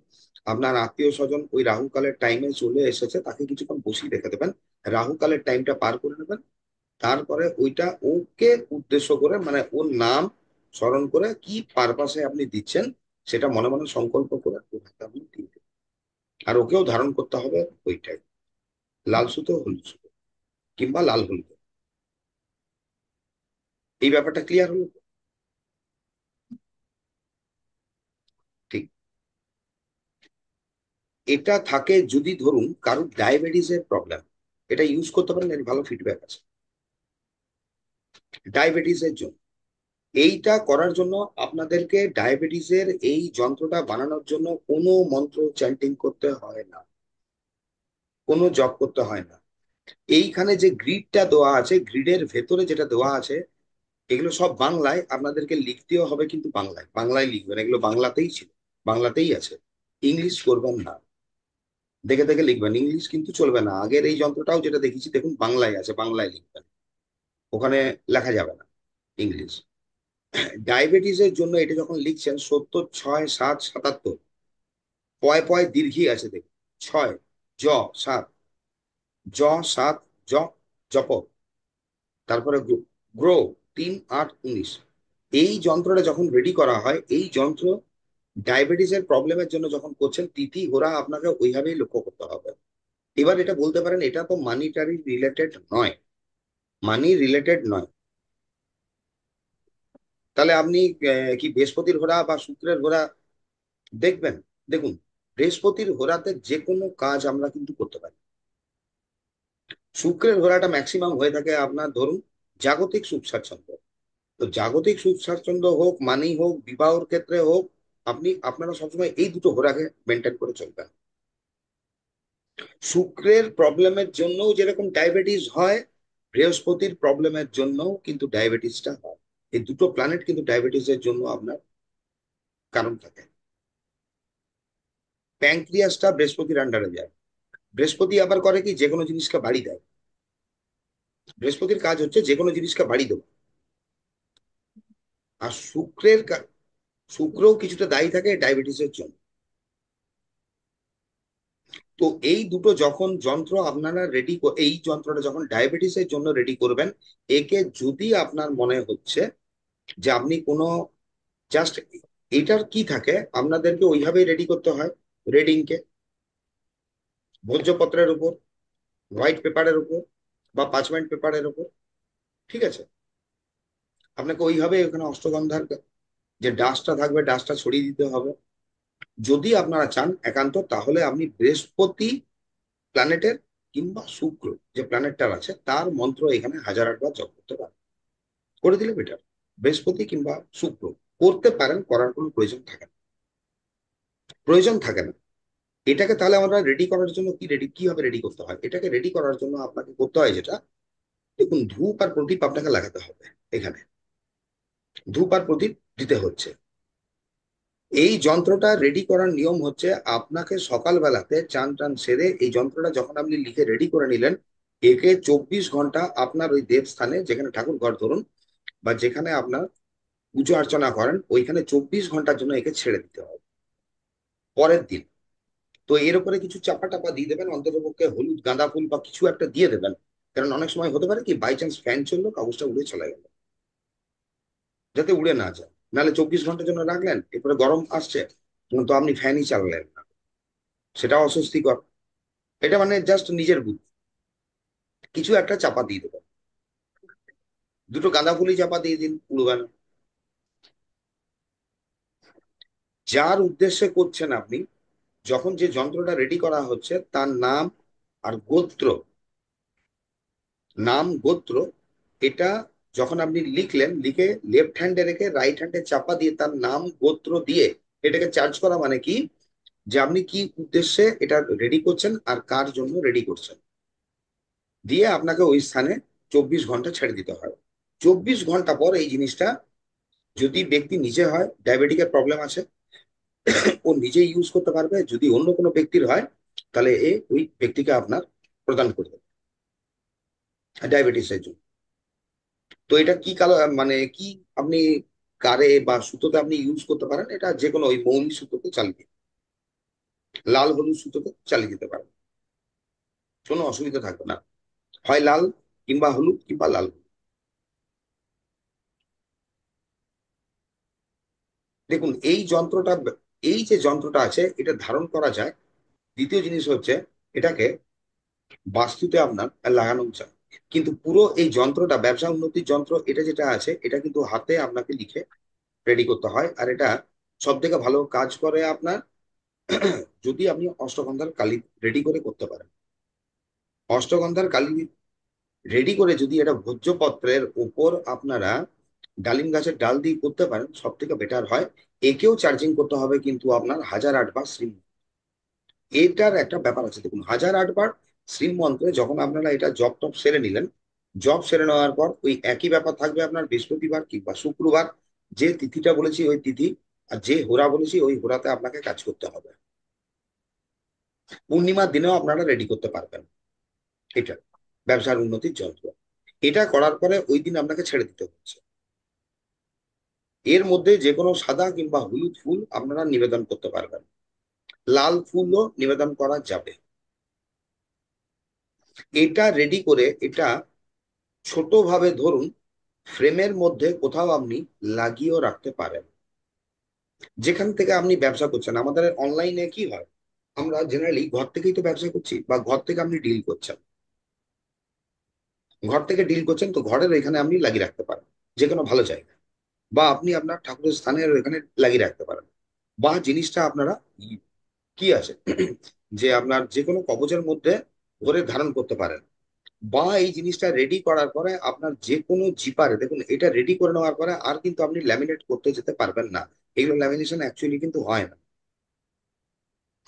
আপনার আত্মীয় স্বজন ওই রাহু কালের টাইমে চলে এসেছে, তাকে কিছুক্ষণ বসিয়ে রেখে দেবেন, রাহু কালের টাইমটা পার করে নেবেন। তারপরে ওইটা ওকে উদ্দেশ্য করে, মানে ওর নাম স্মরণ করে কি পারপাসে আপনি দিচ্ছেন, সেটা মনে মনে সংকল্প করে ওটাকে আপনি দিয়ে দেবেন। আর ওকেও ধারণ করতে হবে ওইটাই, লাল সুতো, হলুদ সুতো কিংবা লাল হলুদ। এই ব্যাপারটা ক্লিয়ার হলো তো? ঠিক। এটা থাকে যদি ধরুন কারো ডায়াবেটিস এর প্রবলেম, এটা ইউজ করতে পারেন, এর ভালো ফিডব্যাক আছে ডায়াবেটিস এর জন্য। এইটা করার জন্য আপনাদেরকে ডায়াবেটিসের এই যন্ত্রটা বানানোর জন্য কোনো মন্ত্র চ্যান্টিং করতে হয় না, কোনো জপ করতে হয় না। এইখানে যে গ্রিডটা দেওয়া আছে, গ্রিডের ভেতরে যেটা দেওয়া আছে, এগুলো সব বাংলায়, আপনাদেরকে লিখতেও হবে কিন্তু বাংলায়, বাংলায় লিখবেন, এগুলো বাংলাতেই ছিল, বাংলাতেই আছে, ইংলিশ করবেন না। দেখে দেখে লিখবেন, ইংলিশ কিন্তু চলবে না। আগের এই যন্ত্রটাও যেটা দেখেছি দেখুন বাংলায় আছে, বাংলায় লিখবেন, ওখানে লেখা যাবে না ইংলিশ। ডায়াবেটিসের জন্য এটা যখন লিখছেন, 70, 6, 7, 77, পয় পয় দীর্ঘই আছে দেখুন, 6, জ 7, জ 7, জ, জপ, তারপরে গ্রো, 3, 8, 19। এই যন্ত্রটা যখন রেডি করা হয়, এই যন্ত্র ডায়াবেটিসের প্রবলেমের জন্য যখন করছেন, তিথি ঘোরা আপনাকে ওইভাবেই লক্ষ্য করতে হবে। এবার এটা বলতে পারেন এটা তো মানিটারি রিলেটেড নয়, মানি রিলেটেড নয়, তাহলে আপনি কি বৃহস্পতির ঘোরা বা শুক্রের ঘোরা দেখবেন? দেখুন, বৃহস্পতির ঘোরাতে যে কোনো কাজ আমরা কিন্তু করতে পারি। শুক্রের ঘোরাটা ম্যাক্সিমাম হয়ে থাকে আপনার ধরুন জাগতিক সুখ স্বাচ্ছন্দ্য। তো জাগতিক সুখ স্বাচ্ছন্দ্য হোক, মানি হোক, বিবাহর ক্ষেত্রে হোক, আপনারা সবসময় এই দুটো ঘোরাকে মেনটেন করে চলবেন। শুক্রের প্রবলেমের জন্য যেরকম ডায়াবেটিস হয়, বৃহস্পতির প্রবলেমের জন্য কিন্তু ডায়াবেটিসটা হয়। এই দুটো প্ল্যানেট কিন্তু ডায়াবেটিসের জন্য আপনার কারণ থাকে। প্যাঙ্ক্রিয়াসটা বৃহস্পতির আন্ডারে যায়। বৃহস্পতি আবার করে কি, যে কোনো জিনিসকে বাড়ি দেয়। বৃহস্পতির কাজ হচ্ছে যে কোনো জিনিসকে বাড়ি দেওয়া। আর শুক্রও কিছুটা দায়ী থাকে ডায়াবেটিসের জন্য। তো এই দুটো যখন যন্ত্র আপনারা রেডি, এই যন্ত্রটা যখন ডায়াবেটিসের জন্য রেডি করবেন, একে যদি আপনার মনে হচ্ছে যে আপনি কোনো জাস্ট, এটার কি থাকে আপনাদেরকে ওইভাবেই রেডি করতে হয়। রিডিং কে ভোজ্যপত্রের উপর, হোয়াইট পেপারের উপর বা পার্চমেন্ট পেপারের উপর, ঠিক আছে, আপনাকে ওইভাবে ওখানে অষ্টগন্ধার যে ডাস্টটা থাকবে ডাস্টটা ছড়িয়ে দিতে হবে। যদি আপনারা চান একান্ত, তাহলে আপনি বৃহস্পতি প্ল্যানেটের কিংবা শুক্র যে প্ল্যানেটটা আছে তার মন্ত্র এখানে 1008 বার জপ করতে পারেন, করে দিলে বেটার। বৃহস্পতি কিংবা শুক্র করতে পারেন, করার কোনো প্রয়োজন থাকে না। এটাকে তাহলে আমরা রেডি করার জন্য কিভাবে রেডি করতে হয়, এটাকে রেডি করার জন্য আপনাকে করতে হয় যেটা, দেখুন, ধূপ আর প্রদীপ আপনাকে লাগাতে হবে। এখানে ধূপ আর প্রদীপ দিতে হচ্ছে। এই যন্ত্রটা রেডি করার নিয়ম হচ্ছে, আপনাকে সকালবেলাতে চান টান সেরে এই যন্ত্রটা যখন আপনি লিখে রেডি করে নিলেন, একে 24 ঘন্টা আপনার ওই দেবস্থানে, যেখানে ঠাকুর ঘর ধরুন বা যেখানে আপনার পুজো অর্চনা করেন, ওইখানে 24 ঘন্টার জন্য একে ছেড়ে দিতে হবে। পরের দিন তো এর উপরে কিছু চাপা টাপা দিয়ে দেবেন, অন্ততপক্ষে হলুদ গাঁদা ফুল বা কিছু একটা দিয়ে দেবেন। কারণ অনেক সময় হতে পারে কি, বাই চান্স ফ্যান চললো, কাগজটা উড়ে চলে গেল, যাতে উড়ে না যায়। নাহলে 24 ঘন্টার জন্য রাখলেন, এরপরে গরম আসছে, তো আপনি ফ্যানই চালালেন না, সেটাও অস্বস্তিকর। এটা মানে জাস্ট নিজের বুদ্ধি, কিছু একটা চাপা দিয়ে দেবেন, দুটো গাঁদা ফুলই চাপা দিয়ে দিন, উড়বে না। যার উদ্দেশ্যে করছেন আপনি, যখন যে যন্ত্রটা রেডি করা হচ্ছে তার নাম আর গোত্র, নাম গোত্র, এটা যখন আপনি লিখলেন, লিখে লেফট হ্যান্ডে রেখে রাইট হ্যান্ডে চাপা দিয়ে তার নাম গোত্র দিয়ে এটাকে চার্জ করা, মানে কি, যে আপনি কি উদ্দেশ্যে এটা রেডি করছেন আর কার জন্য রেডি করছেন, দিয়ে আপনাকে ওই স্থানে 24 ঘন্টা ছেড়ে দিতে হয়। 24 ঘন্টা পর এই জিনিসটা, যদি ব্যক্তি নিজে হয়, ডায়াবেটিকের প্রবলেম আছে, ও নিজে ইউজ করতে পারবে। যদি অন্য কোনো ব্যক্তির হয়, তাহলে ওই ব্যক্তিকে আপনার প্রদান করবে ডায়াবেটিসের জন্য। তো এটা কি কালো, মানে কি, আপনি কারে বা সুতোতে আপনি ইউজ করতে পারেন, এটা যে কোনো ওই মৌলি সুতোতে চালিয়ে, লাল হলুদ সুতোতে চালিয়ে দিতে পারেন, কোনো অসুবিধা থাকবে না। হয় লাল কিংবা হলুদ কিংবা লাল হলুদ। দেখুন, এই যে যন্ত্রটা আছে এটা ধারণ করা যায়। দ্বিতীয় জিনিস হচ্ছে, এটাকে বাস্তুতে আপনার লাগানো যায়। কিন্তু পুরো এই যন্ত্রটা ব্যবসা উন্নতির যন্ত্র, এটা যেটা আছে এটা কিন্তু হাতে আপনাকে লিখে রেডি করতে হয়। আর এটা সব থেকে ভালো কাজ করে আপনার, যদি আপনি অষ্টগন্ধার কালি রেডি করে করতে পারেন। অষ্টগন্ধার কালি রেডি করে যদি এটা ভোজ্যপত্রের উপর আপনারা ডালিম গাছের ডাল দিয়ে করতে পারেন, সব থেকে বেটার হয়। একেও চার্জিং করতে হবে কিন্তু আপনার 1008 বার শ্রী, এটার একটা ব্যাপার আছে। দেখুন, 1008 বার শ্রীমন্ত্রে যখন আপনারা এটা জপ টপ সেরে নিলেন, জব সেরে নেওয়ার পর ওই একই ব্যাপার থাকবে আপনার বৃহস্পতিবার কিংবা শুক্রবার, যে তিথিটা বলেছি ওই তিথি, আর যে হোরা বলেছি ওই হোরাতে আপনাকে কাজ করতে হবে। পূর্ণিমার দিনেও আপনারা রেডি করতে পারবেন এটা, ব্যবসার উন্নতির যন্ত্র। এটা করার পরে ওই দিন আপনাকে ছেড়ে দিতে হচ্ছে। এর মধ্যে যে কোনো সাদা কিংবা হলুদ ফুল আপনারা নিবেদন করতে পারবেন, লাল ফুলও নিবেদন করা যাবে। এটা রেডি করে এটা ছোট ভাবে ধরুন ফ্রেমের মধ্যে কোথাও আপনি লাগিয়েও রাখতে পারেন। যেখান থেকে আপনি ব্যবসা করছেন, আমাদের অনলাইনে কি হয়, আমরা জেনারেলি ঘর থেকেই তো ব্যবসা করছি, বা ঘর থেকে আপনি ডিল করছেন, ঘর থেকে ডিল করছেন, তো ঘরের এখানে আপনি লাগিয়ে রাখতে পারেন যে কোনো ভালো জায়গায়, বা আপনি আপনার ঠাকুরের স্থানের এখানে লাগিয়ে রাখতে পারেন, বা জিনিসটা আপনারা কি আছে যে আপনার যে কোনো কবজের মধ্যে ধরে ধারণ করতে পারেন। বা এই জিনিসটা রেডি করার পরে আপনার যে কোনো জিপারে, দেখুন এটা রেডি করে নেওয়ার পরে আর কিন্তু আপনি ল্যামিনেট করতে যেতে পারবেন না। এগুলো ল্যামিনেশন অ্যাকচুয়ালি কিন্তু হয় না।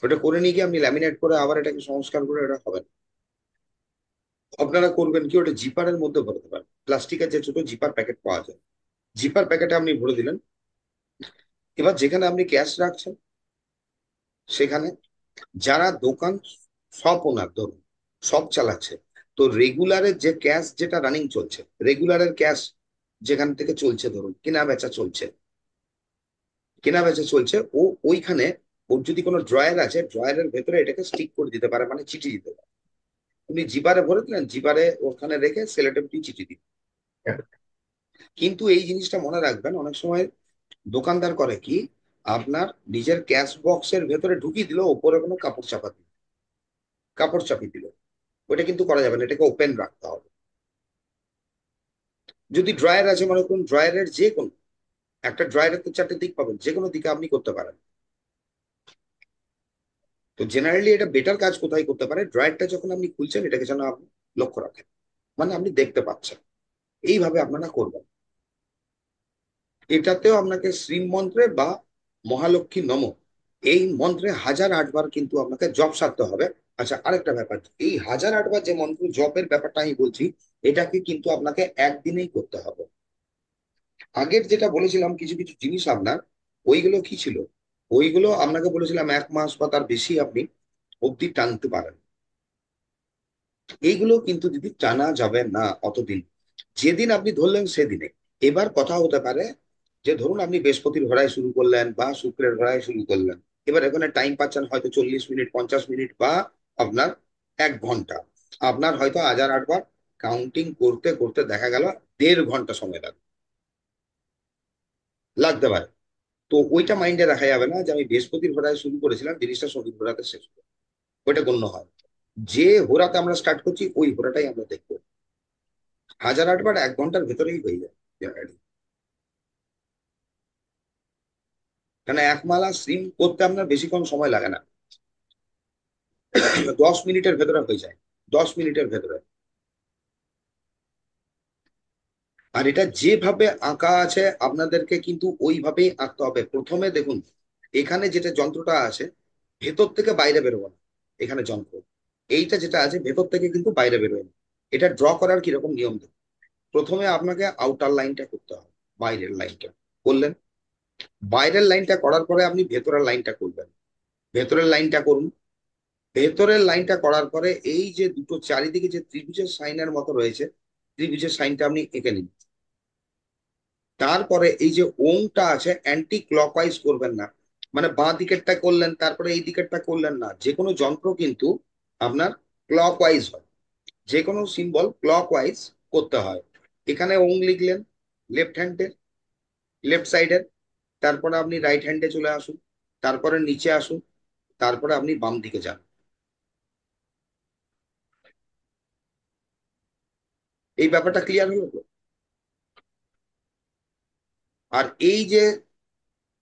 ওটা করে নিয়ে গিয়ে আপনি ল্যামিনেট করে আবার এটাকে সংস্কার করে এটা হবে না। আপনারা করবেন কি, ওটা জিপারের মধ্যে ভরতে পারেন, প্লাস্টিকের যে ছোট জিপার প্যাকেট পাওয়া যায়, জিপার প্যাকেটে আপনি ভরে দিলেন। এবার যেখানে আপনি ক্যাশ রাখছেন সেখানে যারা দোকান শপ ওনার ধরুন শপ চালাচ্ছে, তো রেগুলারের যে ক্যাশ যেটা রানিং চলছে, রেগুলারের ক্যাশ যেখান থেকে চলছে, ধরুন কেনা বেচা চলছে, কেনা বেচা চলছে, ও ওইখানে ওর যদি কোনো ড্রয়ার আছে, ড্রয়ারের ভেতরে এটাকে স্টিক করে দিতে পারে, মানে চিঠি দিতে পারে। উনি জিপারে ভরে দিলেন, জিপারে ওখানে রেখে সেলোটেপ দিয়ে চিঠি দিন। কিন্তু এই জিনিসটা মনে রাখবেন, অনেক সময় দোকানদার করে কি, আপনার নিজের ক্যাশ বক্সের ভেতরে ঢুকিয়ে দিল, ওপরে কোনো কাপড় চাপা দিল, কাপড় চাপিয়ে দিল। ওটা কিন্তু করা যাবে না, এটাকে ওপেন রাখতে হবে। যদি ড্রয়ার আছে, মনে করুন ড্রয়ারের যে কোনো একটা ড্রয়ারের তো চারটে দিক পাবেন, যে কোনো দিকে আপনি করতে পারেন। তো জেনারেলি এটা বেটার কাজ কোথায় করতে পারে, ড্রয়ারটা যখন আপনি খুলছেন এটাকে যেন আপনি লক্ষ্য রাখেন, মানে আপনি দেখতে পাচ্ছেন। এইভাবে আপনারা করবেন। এটাতেও আপনাকে শ্রীমন্ত্রে বা মহালক্ষ্মী নম এই মন্ত্রে 1008 বার কিন্তু আপনাকে জপ সারতে হবে। আচ্ছা, আরেকটা ব্যাপার, এই 1008 বার যে মন্ত্র জপের ব্যাপারটা আমি বলছি, এটাকে কিন্তু আপনাকে একদিনেই করতে হবে। আগের যেটা বলেছিলাম কিছু কিছু জিনিস আপনার, ওইগুলো কি ছিল, ওইগুলো আপনাকে বলেছিলাম 1 মাস বা তার বেশি আপনি অবধি টানতে পারেন। এইগুলো কিন্তু দিদি টানা যাবে না অতদিন, যেদিন আপনি ধরলেন সেদিনে। এবার কথা হতে পারে যে ধরুন আপনি বৃহস্পতির ঘোড়ায় শুরু করলেন বা শুক্রের ঘোড়ায় শুরু করলেন, এবার এখানে টাইম পাচ্ছেন হয়তো 40 মিনিট, 50 মিনিট, বা আপনার 1 ঘন্টা। আপনার হয়তো 1008 বার কাউন্টিং করতে করতে দেখা গেল 1.5 ঘন্টা সময় লাগতে পারে। তো ওইটা মাইন্ডে রাখা যাবে না যে আমি বৃহস্পতির ঘোড়ায় শুরু করেছিলাম, জিনিসটা শনির ঘোড়াতে শেষ হবে, ওইটা গণ্য হয়। যে ঘোড়াতে আমরা স্টার্ট করছি ওই ঘোড়াটাই আমরা দেখবো। 1008 বার 1 ঘন্টার ভেতরেই হয়ে যায় generally। কেন, একমালা স্ট্রিম করতে আপনার বেশিক্ষণ সময় লাগে না, 10 মিনিটের ভেতরে হয়ে যায়, 10 মিনিটের ভেতরে। আর এটা যেভাবে আঁকা আছে আপনাদেরকে কিন্তু ওইভাবেই আঁকতে হবে। প্রথমে দেখুন এখানে যেটা যন্ত্রটা আছে, ভেতর থেকে বাইরে বেরোবো না, এখানে যন্ত্র এইটা যেটা আছে ভেতর থেকে কিন্তু বাইরে বেরোয় না। এটা ড্র করার কিরকম নিয়ম দেখুন। প্রথমে আপনাকে আউটার লাইনটা করতে হবে, বাইরের লাইনটা করলেন, বাইরের লাইনটা করার পরে আপনি ভেতরের লাইনটা করবেন, ভেতরের লাইনটা করুন। ভেতরের লাইনটা করার পরে এই যে দুটো চারিদিকে যে ত্রিভুজের সাইনের মতো রয়েছে, ত্রিভুজের সাইনটা আপনি এঁকে নিন। তারপরে এই যে ওংটা আছে, অ্যান্টি ক্লকওয়াইজ করবেন না, মানে বাঁ দিকেরটা করলেন তারপরে এই দিকেরটা করলেন না। যে কোনো যন্ত্র কিন্তু আপনার ক্লকওয়াইজ হয়, যে কোনো সিম্বল ক্লকওয়াইজ করতে হয়। এখানে ওং লিখলেন লেফট হ্যান্ডের, লেফট সাইডের, তারপরে আপনি রাইট হ্যান্ডে চলে আসুন, তারপরে নিচে আসুন, তারপরে আপনি বাম দিকে যান। এই ব্যাপারটা ক্লিয়ার হলো তো? আর এই যে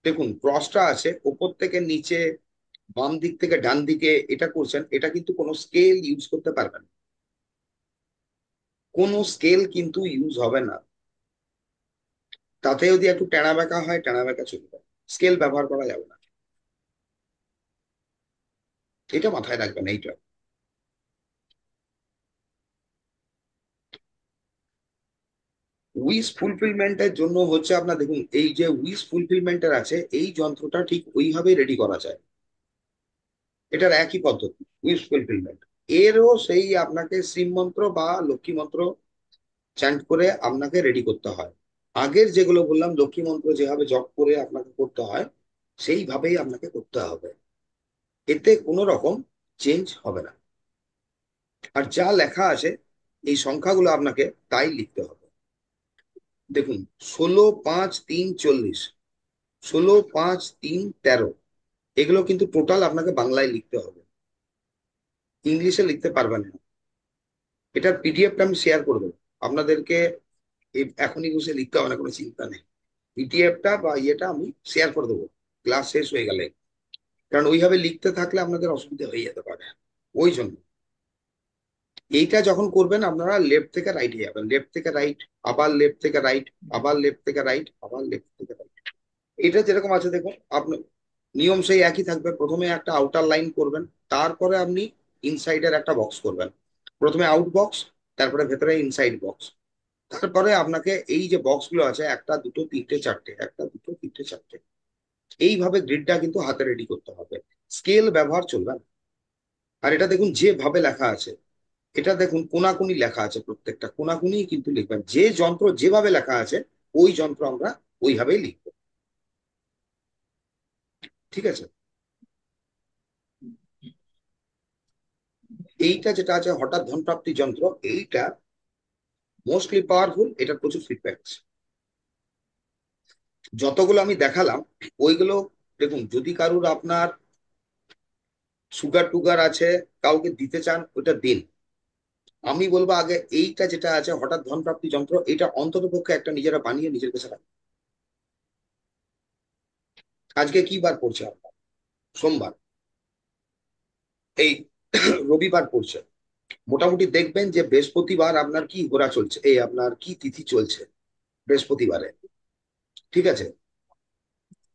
দেখুন ক্রসটা আছে উপর থেকে নিচে, বাম দিক থেকে ডান দিকে, এটা করছেন, এটা কিন্তু কোনো স্কেল ইউজ করতে পারবেন না, কোনো স্কেল কিন্তু ইউজ হবে না। তাতে যদি একটু টেনা বেঁকা হয়, টেনা বেঁকা চলবে, স্কেল ব্যবহার করা যাবে না। এটা মাথায় রাখবেন এইটা। উইশ ফুলফিলমেন্টের জন্য হচ্ছে আপনার দেখুন, এই যে উইশ ফুলফিলমেন্টের আছে এই যন্ত্রটা ঠিক ওইভাবেই রেডি করা যায়, এটার একই পদ্ধতি উইশ ফুলফিলমেন্ট। এরও সেই আপনাকে শিব মন্ত্র বা লক্ষ্মী মন্ত্র চ্যান্ট করে আপনাকে রেডি করতে হয়। আগের যেগুলো বললাম লক্ষ্মী মন্ত্র যেভাবে জপ করে আপনাকে করতে হয়, সেইভাবেই আপনাকে করতে হবে, এতে কোনো রকম চেঞ্জ হবে না। আর যা লেখা আছে এই সংখ্যাগুলো আপনাকে তাই লিখতে হবে। দেখুন, 16, 5, 3, 40, 16, 5, 3, 13, এগুলো কিন্তু টোটাল আপনাকে বাংলায় লিখতে হবে, ইংলিশে লিখতে পারবেন না। এটার পিডিএফটা আমি শেয়ার করে দেবো আপনাদেরকে। এখনই বসে লিখতে হবে না, কোনো চিন্তা নেই। পিডিএফটা বা ইয়েটা আমি শেয়ার করে দেবো ক্লাস শেষ হয়ে গেলে। কারণ ওইভাবে লিখতে থাকলে আপনাদের অসুবিধা হয়ে যেতে পারে। ওই জন্য এইটা যখন করবেন আপনারা লেফট থেকে রাইটে যাবেন, লেফট থেকে রাইট, আবার লেফট থেকে রাইট, আবার লেফট থেকে রাইট, আবার লেফট থেকে রাইট। এটা যেরকম আছে দেখুন, আপনার নিয়ম সেই একই থাকবে। প্রথমে একটা আউটার লাইন করবেন, তারপরে আপনি ইনসাইডের একটা বক্স করবেন। প্রথমে আউট বক্স, তারপরে ভেতরে ইনসাইড বক্স। তারপরে আপনাকে এই যে বক্সগুলো আছে, একটা দুটো তিনটে চারটে, একটা দুটো তিনটে চারটে, এইভাবে গ্রিডটা কিন্তু হাতে রেডি করতে হবে। স্কেল ব্যবহার চলবে না। আর এটা দেখুন যেভাবে লেখা আছে, এটা দেখুন কোনাকুনি লেখা আছে, প্রত্যেকটা কোনাকুনি কিন্তু লিখবেন। যে যন্ত্র যেভাবে লেখা আছে ওই যন্ত্র আমরা ওইভাবেই লিখবো। ঠিক আছে? এইটা যেটা আছে হঠাৎ ধনপ্রাপ্তি যন্ত্র, এইটা মোস্টলি পাওয়ারফুল, এটার প্রচুর ফিডব্যাক আছে। যতগুলো আমি দেখালাম ওইগুলো দেখুন, যদি কারুর আপনার সুগার টুগার আছে, কাউকে দিতে চান, ওটা দিন। আমি বলবো আগে এইটা যেটা আছে হঠাৎ ধনপ্রাপ্তি যন্ত্র, এটা অন্তত পক্ষে একটা নিজেরা বানিয়ে নিজের কাছে রাখুন। আজকে কি বার পড়ছে আপনার? সোমবার। এই রবিবার পড়ছে। মোটামুটি দেখবেন যে বৃহস্পতিবার আপনার কি ঘোরা চলছে, এই আপনার কি তিথি চলছে বৃহস্পতিবারে। ঠিক আছে?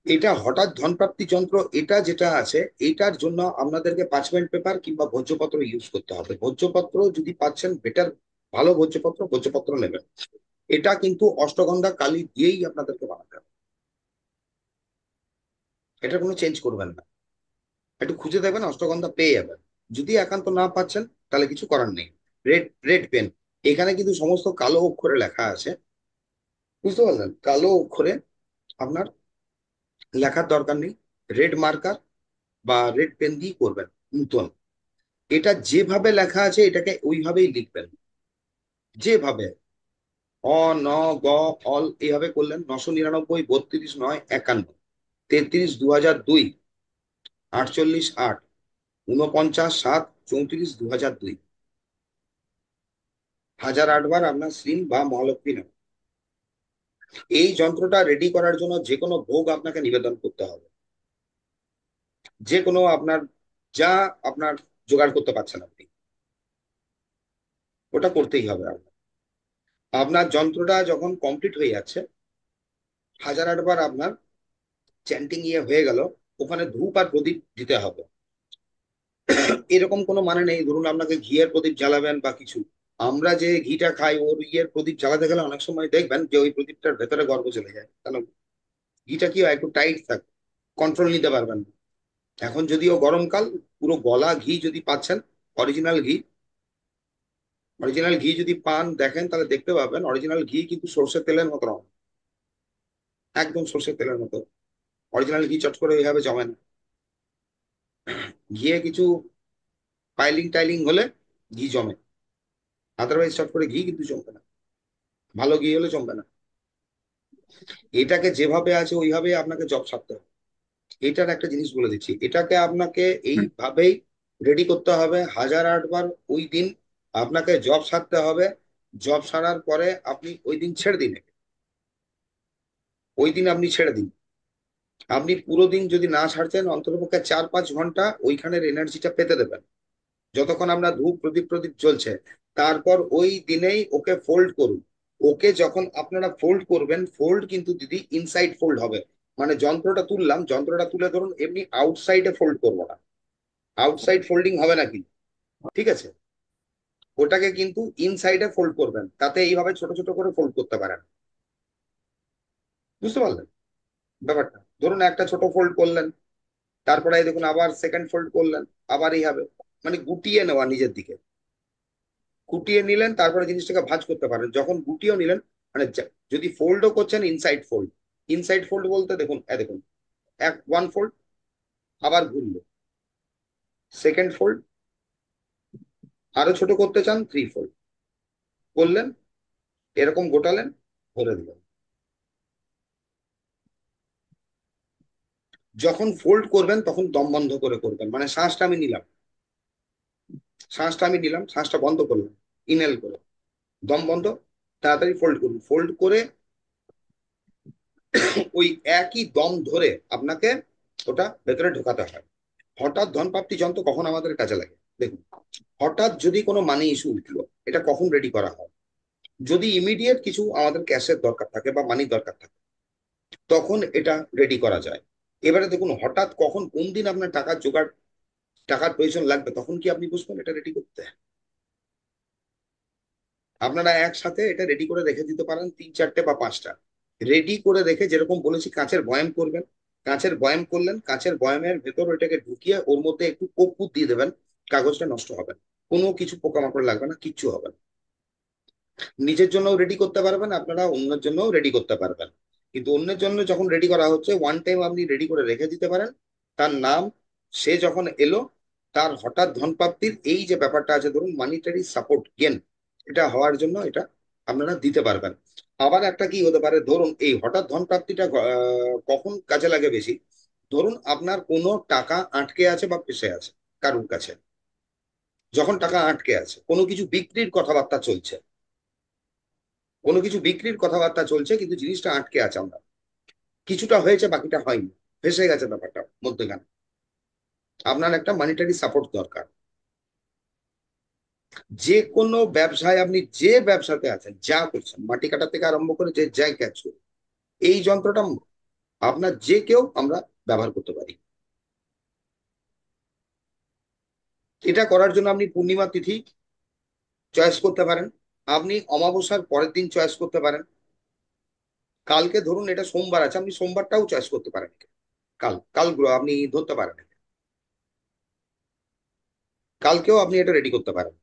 এটা হঠাৎ ধনপ্রাপ্তি যন্ত্র, এটা যেটা আছে এটার জন্য আপনাদেরকে পার্চমেন্ট পেপার কিংবা ভোজ্যপত্র ইউজ করতে হবে। ভোজ্যপত্র যদি পাচ্ছেন বেটার, ভালো ভোজ্যপত্র, ভোজ্যপত্র নেবেন। এটা কিন্তু অষ্টগন্ধা কালি দিয়েই আপনাদেরকে বানাতে হবে, এটা কোনো চেঞ্জ করবেন না। একটু খুঁজে দেখবেন, অষ্টগন্ধা পেয়ে যাবেন। যদি একান্ত না পাচ্ছেন তাহলে কিছু করার নেই। রেড রেড পেন, এখানে কিন্তু সমস্ত কালো অক্ষরে লেখা আছে, বুঝতে পারলেন? কালো অক্ষরে আপনার লেখার দরকার নেই। রেড মার্কার বা রেড পেন দিয়ে করবেন নূতন। এটা যেভাবে লেখা আছে এটাকে ওইভাবেই লিখবেন, যেভাবে অ ন গ অল এইভাবে করলেন। 999, 32, 9, 51, 33, 2002, 48, 8, 49, 7, 34, 2002, 1008 বার আপনার শ্রীম বা মহালক্ষ্মী নাম। এই যন্ত্রটা রেডি করার জন্য যে কোনো ভোগ আপনাকে নিবেদন করতে হবে, যে কোনো আপনার যা আপনার জোগাড় করতে পারছেন আপনি, ওটা করতেই হবে আপনার। আপনার যন্ত্রটা যখন কমপ্লিট হয়ে যাচ্ছে, 1008 বার আপনার চ্যান্টিং ইয়ে হয়ে গেল, ওখানে ধূপ আর প্রদীপ দিতে হবে। এরকম কোনো মানে নেই ধরুন আপনাকে ঘিয়ের প্রদীপ জ্বালাবেন বা কিছু। আমরা যে ঘিটা খাই ওর ইয়ের প্রদীপ জ্বালাতে গেলে অনেক সময় দেখবেন যে ওই প্রদীপটার ভেতরে গর্ভ চলে যায়, কারণ ঘিটা কি হয় একটু টাইট থাকে, কন্ট্রোল নিতে পারবেন না। এখন যদিও গরমকাল, পুরো গলা ঘি যদি পাচ্ছেন, অরিজিনাল ঘি, অরিজিনাল ঘি যদি পান দেখেন তাহলে দেখতে পাবেন অরিজিনাল ঘি কিন্তু সর্ষের তেলের মতো রং, একদম সর্ষের তেলের মতো। অরিজিনাল ঘি চট করে এইভাবে জমে না। ঘিয়ে কিছু পাইলিং টাইলিং হলে ঘি জমে, আদারওয়াইজ চট করে ঘি কিন্তু জমবে না, ভালো ঘি হলে জমবে না। এটাকে যেভাবে আছে ওইভাবে আপনাকে জব সারতে হবে। এটার একটা জিনিস বলে দিচ্ছি, এটাকে আপনাকে এইভাবেই রেডি করতে হবে 1008 বার। ওই দিন আপনাকে জব সারতে হবে। জব সারার পরে আপনি ওই দিন ছেড়ে দিন, ওই দিন আপনি ছেড়ে দিন। আপনি পুরো দিন যদি না ছাড়ছেন অন্ততপক্ষে 4-5 ঘন্টা ওইখানের এনার্জিটা পেতে দেবেন, যতক্ষণ আপনার ধূপ প্রদীপ প্রদীপ জ্বলছে। তারপর ওই দিনেই ওকে ফোল্ড করুন। ওকে যখন আপনারা ফোল্ড করবেন, ফোল্ড কিন্তু দিদি ইনসাইড ফোল্ড হবে। মানে যন্ত্রটা তুললাম, যন্ত্রটা তুলে ধরুন এমনি আউটসাইডে ফোল্ড করবো না, আউটসাইড ফোল্ডিং হবে না কিন্তু। ঠিক আছে? ওটাকে কিন্তু ইনসাইডে ফোল্ড করবেন, তাতে এইভাবে ছোট ছোট করে ফোল্ড করতে পারেন। বুঝতে পারলেন ব্যাপারটা? ধরুন একটা ছোট ফোল্ড করলেন, তারপরে এই দেখুন আবার সেকেন্ড ফোল্ড করলেন, আবার এইভাবে, মানে গুটিয়ে নেওয়া নিজের দিকে। গুটিয়ে নিলেন, তারপরে জিনিসটাকে ভাঁজ করতে পারেন। যখন গুটিয়ে নিলেন, মানে যদি ফোল্ডও করছেন ইনসাইড ফোল্ড। ইনসাইড ফোল্ড বলতে দেখুন, দেখুন ওয়ান ফোল্ড, আবার ঘুরলো, সেকেন্ড ফোল্ড, আরো ছোট করতে চান 3 ফোল্ড করলেন, এরকম গোটালেন, ভরে দিলেন। যখন ফোল্ড করবেন তখন দম বন্ধ করে করবেন, মানে শ্বাসটা আমি নিলাম, শ্বাসটা বন্ধ করলাম, ইনহেল করে, দম বন্ধ, তাড়াতাড়ি ফোল্ড করুন। ফোল্ড করে ওই একই দম ধরে আপনাকে ওটা ভেতরে ঢোকাতে হয়। হঠাৎ ধনপ্রাপ্তি যন্ত্র কখন আমাদের কাজে লাগে দেখুন, হঠাৎ যদি কোনো মানি ইস্যু উঠলো, এটা কখন রেডি করা হয়? যদি ইমিডিয়েট কিছু আমাদের ক্যাশের দরকার থাকে বা মানি দরকার থাকে, তখন এটা রেডি করা যায়। এবারে দেখুন হঠাৎ কখন কোন দিন আপনার টাকার প্রয়োজন লাগবে, তখন কি আপনি বুঝবেন এটা রেডি করতে? আপনারা একসাথে এটা রেডি করে রেখে দিতে পারেন 3, 4 বা 5টা রেডি করে রেখে, যেরকম বলেছি কাঁচের বয়াম করবেন, কাঁচের বয়াম করলেন, কাঁচের বয়ামের ভেতর ওইটাকে ঢুকিয়ে ওর মধ্যে একটু কর্পূর দিয়ে দেবেন, কাগজটা নষ্ট হবে না, কোনো কিছু পোকামাকড় লাগবে না, কিচ্ছু হবে না। নিজের জন্য রেডি করতে পারবেন, আপনারা অন্যের জন্য রেডি করতে পারবেন। কিন্তু অন্যের জন্য যখন রেডি করা হচ্ছে, ওয়ান টাইম আপনি রেডি করে রেখে দিতে পারেন। তার নাম, সে যখন এলো, তার হঠাৎ ধন প্রাপ্তির এই যে ব্যাপারটা আছে, ধরুন মানিটারি সাপোর্ট গেন, এটা হওয়ার জন্য এটা আপনারা দিতে পারবেন। আবার একটা কি হতে পারে, ধরুন এই হঠাৎ ধন প্রাপ্তিটা কখন কাজে লাগে বেশি? ধরুন আপনার কোনো টাকা আটকে আছে বা ফেসে আছে কারুর কাছে, যখন টাকা আটকে আছে, কোনো কিছু বিক্রির কথাবার্তা চলছে, কোনো কিছু বিক্রির কথাবার্তা চলছে, কিন্তু জিনিসটা আটকে আছে, আমরা কিছুটা হয়েছে বাকিটা হয়নি, ফেসে গেছে ব্যাপারটা মধ্যখানে, আপনার একটা মানিটারি সাপোর্ট দরকার। যে কোনো ব্যবসায় আপনি যে ব্যবসাতে আছেন, যা করছেন, মাটি কাটা থেকে আরম্ভ করে যে যাই কাজ করুন, এই যন্ত্রটা আপনার যে কেউ আমরা ব্যবহার করতে পারি। এটা করার জন্য আপনি পূর্ণিমা তিথি চয়েস করতে পারেন, আপনি অমাবস্যার পরের দিন চয়েস করতে পারেন। কালকে ধরুন এটা সোমবার আছে, আপনি সোমবারটাও চয়েস করতে পারেন। কালগুলো আপনি ধরতে পারেন, কালকেও আপনি এটা রেডি করতে পারেন,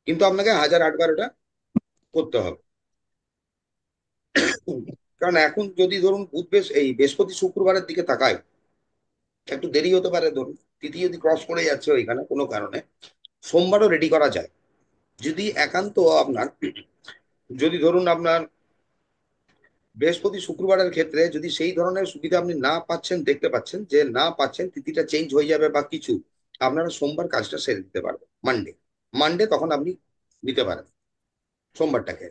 কিন্তু আপনাকে 1008বার এটা করতে হবে। কারণ এখন যদি ধরুন এই বৃহস্পতি শুক্রবারের দিকে তাকায়, একটু দেরি হতে পারে, ধরুন তিথি যদি ক্রস করে যাচ্ছে ওইখানে কোনো কারণে, সোমবারও রেডি করা যায়। যদি একান্ত আপনার, যদি ধরুন আপনার বৃহস্পতি শুক্রবারের ক্ষেত্রে যদি সেই ধরনের সুবিধা আপনি না পাচ্ছেন, দেখতে পাচ্ছেন যে না পাচ্ছেন, তিথিটা চেঞ্জ হয়ে যাবে বা কিছু, আপনারা সোমবার কাজটা সেরে দিতে পারবেন। মানডে, তখন আপনি দিতে পারেন সোমবারটাকে।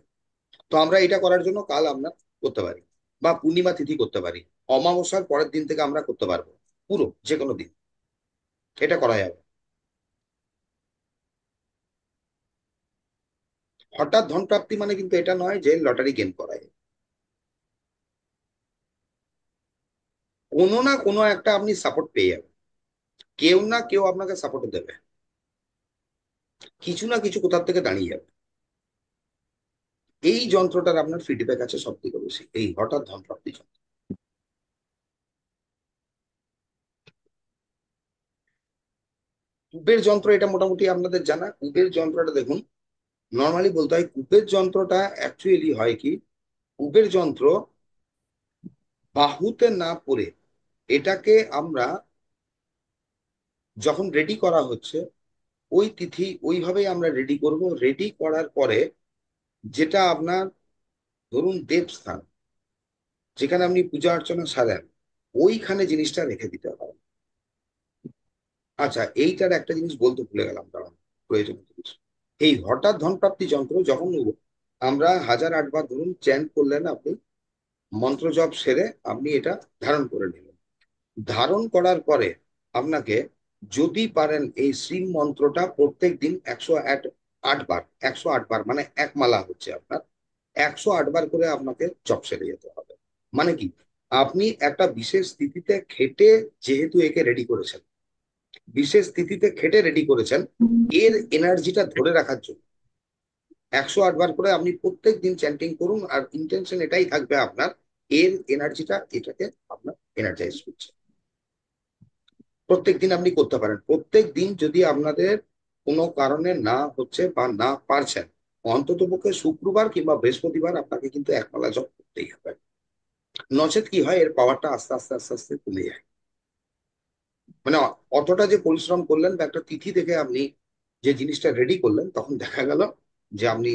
তো আমরা এটা করার জন্য কাল আমরা করতে পারি, বা পূর্ণিমা তিথি করতে পারি, অমাবস্যার পরের দিন থেকে আমরা করতে পারবো, পুরো যে কোনো দিন এটা করা যাবে। হঠাৎ ধন প্রাপ্তি মানে কিন্তু এটা নয় যে লটারি গেম করায়, কোনো না কোনো একটা আপনি সাপোর্ট পেয়ে যাবেন, কেউ না কেউ আপনাকে সাপোর্ট দেবে, কিছু না কিছু কোথার থেকে দাঁড়িয়ে যাবে। এই যন্ত্রটার আপনার ফিডব্যাক আছে সব থেকে বেশি, এই হঠাৎ ধন প্রাপ্তি যন্ত্র। কূপের যন্ত্র এটা মোটামুটি আপনাদের জানা। কূপের যন্ত্রটা দেখুন, নর্মালি বলতে হয় কূপের যন্ত্রটা অ্যাকচুয়ালি হয় কি, কূপের যন্ত্র বাহুতে না পড়ে, এটাকে আমরা যখন রেডি করা হচ্ছে, ওই তিথি ওইভাবেই আমরা রেডি করব। রেডি করার পরে যেটা আপনার ধরুন দেবস্থান, যেখানে আপনি পূজা অর্চনা সারেন, ওইখানে জিনিসটা রেখে দিতে হবে। আচ্ছা, এইটার একটা জিনিস বলতে ভুলে গেলাম, কারণ প্রয়োজনীয় জিনিস, এই হঠাৎ ধন প্রাপ্তি যন্ত্র যখন আমরা 1008বার ধরুন চ্যান্ট করলেন আপনি, মন্ত্র জপ সেরে আপনি এটা ধারণ করে নিলেন, ধারণ করার পরে আপনাকে যদি পারেন এই শ্রী মন্ত্রটা প্রত্যেক দিন 108 বার, 108 বার মানে এক মালা হচ্ছে আপনার, 108 বার করে আপনাকে জপ সেরে যেতে হবে। মানে কি, আপনি একটা বিশেষ স্থিতিতে খেটে যেহেতু একে রেডি করেছেন, বিশেষ স্থিতিতে খেটে রেডি করেছেন, এর এনার্জিটা ধরে রাখার জন্য 108 বার করে আপনি প্রত্যেক দিন চ্যান্টিং করুন, আর ইন্টেনশন এটাই থাকবে আপনার, এর এনার্জিটা এটাকে আপনার এনার্জাইজ করছে। প্রত্যেক দিন আপনি করতে পারেন, প্রত্যেক দিন যদি আপনাদের কোনো কারণে না হচ্ছে বা না পারছেন, অন্তত পক্ষে শুক্রবার কিংবা বৃহস্পতিবার আপনাকে কিন্তু একমালা জপ করতেই হবে। নচেত কি হয়, এর পাওয়ারটা আস্তে আস্তে আস্তে আস্তে কমে যায়। মানে অতটা যে পরিশ্রম করলেন বা একটা তিথি থেকে আপনি যে জিনিসটা রেডি করলেন তখন দেখা গেল যে আপনি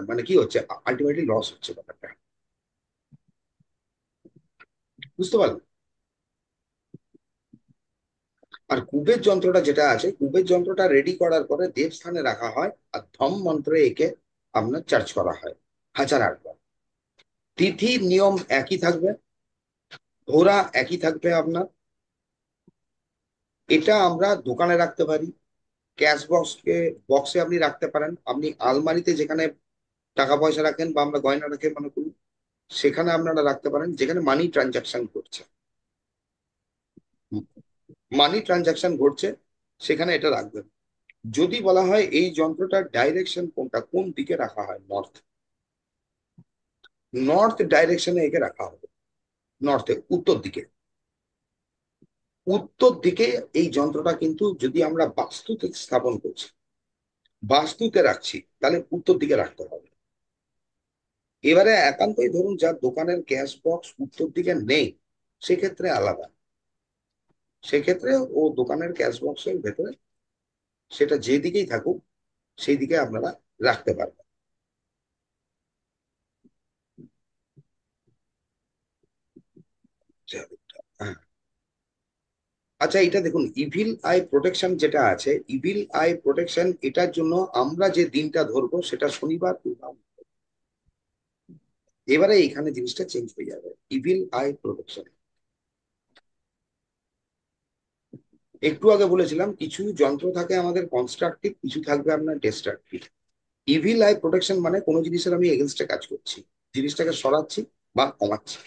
মানে কি হচ্ছে, আলটিমেটলি লস হচ্ছে ব্যাপারটা। বুঝতে পারলেন? আর কুবের যন্ত্রটা যেটা আছে, কুবের যন্ত্রটা রেডি করার পরে দেবস্থানে রাখা হয়, আর ধম মন্ত্রে একে আপনার চার্জ করা হয় 1008 বার। তিথির নিয়ম একই থাকবে, ঘোড়া একই থাকবে আপনার। এটা আমরা দোকানে রাখতে পারি, ক্যাশ বক্সে আপনি রাখতে পারেন, আপনি আলমারিতে যেখানে টাকা পয়সা রাখেন বা আমরা গয়না রাখে মনে করুন, সেখানে আপনারা রাখতে পারেন, যেখানে মানি ট্রানজাকশন ঘটছে, মানি ট্রানজাকশন ঘটছে সেখানে এটা রাখবেন। যদি বলা হয় এই যন্ত্রটার ডাইরেকশন কোনটা, কোন দিকে রাখা হয়, নর্থ, নর্থ ডাইরেকশনে একে রাখা হবে, নর্থে, উত্তর দিকে। উত্তর দিকে এই যন্ত্রটা কিন্তু যদি আমরা বাস্তুতে স্থাপন করছি, বাস্তুতে রাখছি, তাহলে উত্তর দিকে রাখতে হবে। এবারে একান্তই ধরুন যার দোকানের ক্যাশ বক্স উত্তর দিকে নেই, সেক্ষেত্রে আলাদা, সেক্ষেত্রে ও দোকানের ক্যাশ বক্সের ভেতরে সেটা যেদিকেই থাকুক সেই দিকে আপনারা রাখতে পারবেন। হ্যাঁ। আচ্ছা, এটা দেখুন, ইভিল আই প্রোটেকশন যেটা আছে, ইভিল আই প্রোটেকশন, এটার জন্য আমরা যে দিনটা ধরবো সেটা শনিবার কিংবা, এবারে এখানে জিনিসটা চেঞ্জ হয়ে যাবে। ইভিল আই প্রোটেকশন, একটু আগে বলেছিলাম কিছু যন্ত্র থাকে আমাদের কনস্ট্রাকটিভ, কিছু থাকবে আপনার ডিস্ট্রাকটিভ। ইভিল আই প্রোটেকশন মানে কোনো জিনিসের আমি এগেনস্টে কাজ করছি, জিনিসটাকে সরাচ্ছি বা কমাচ্ছি,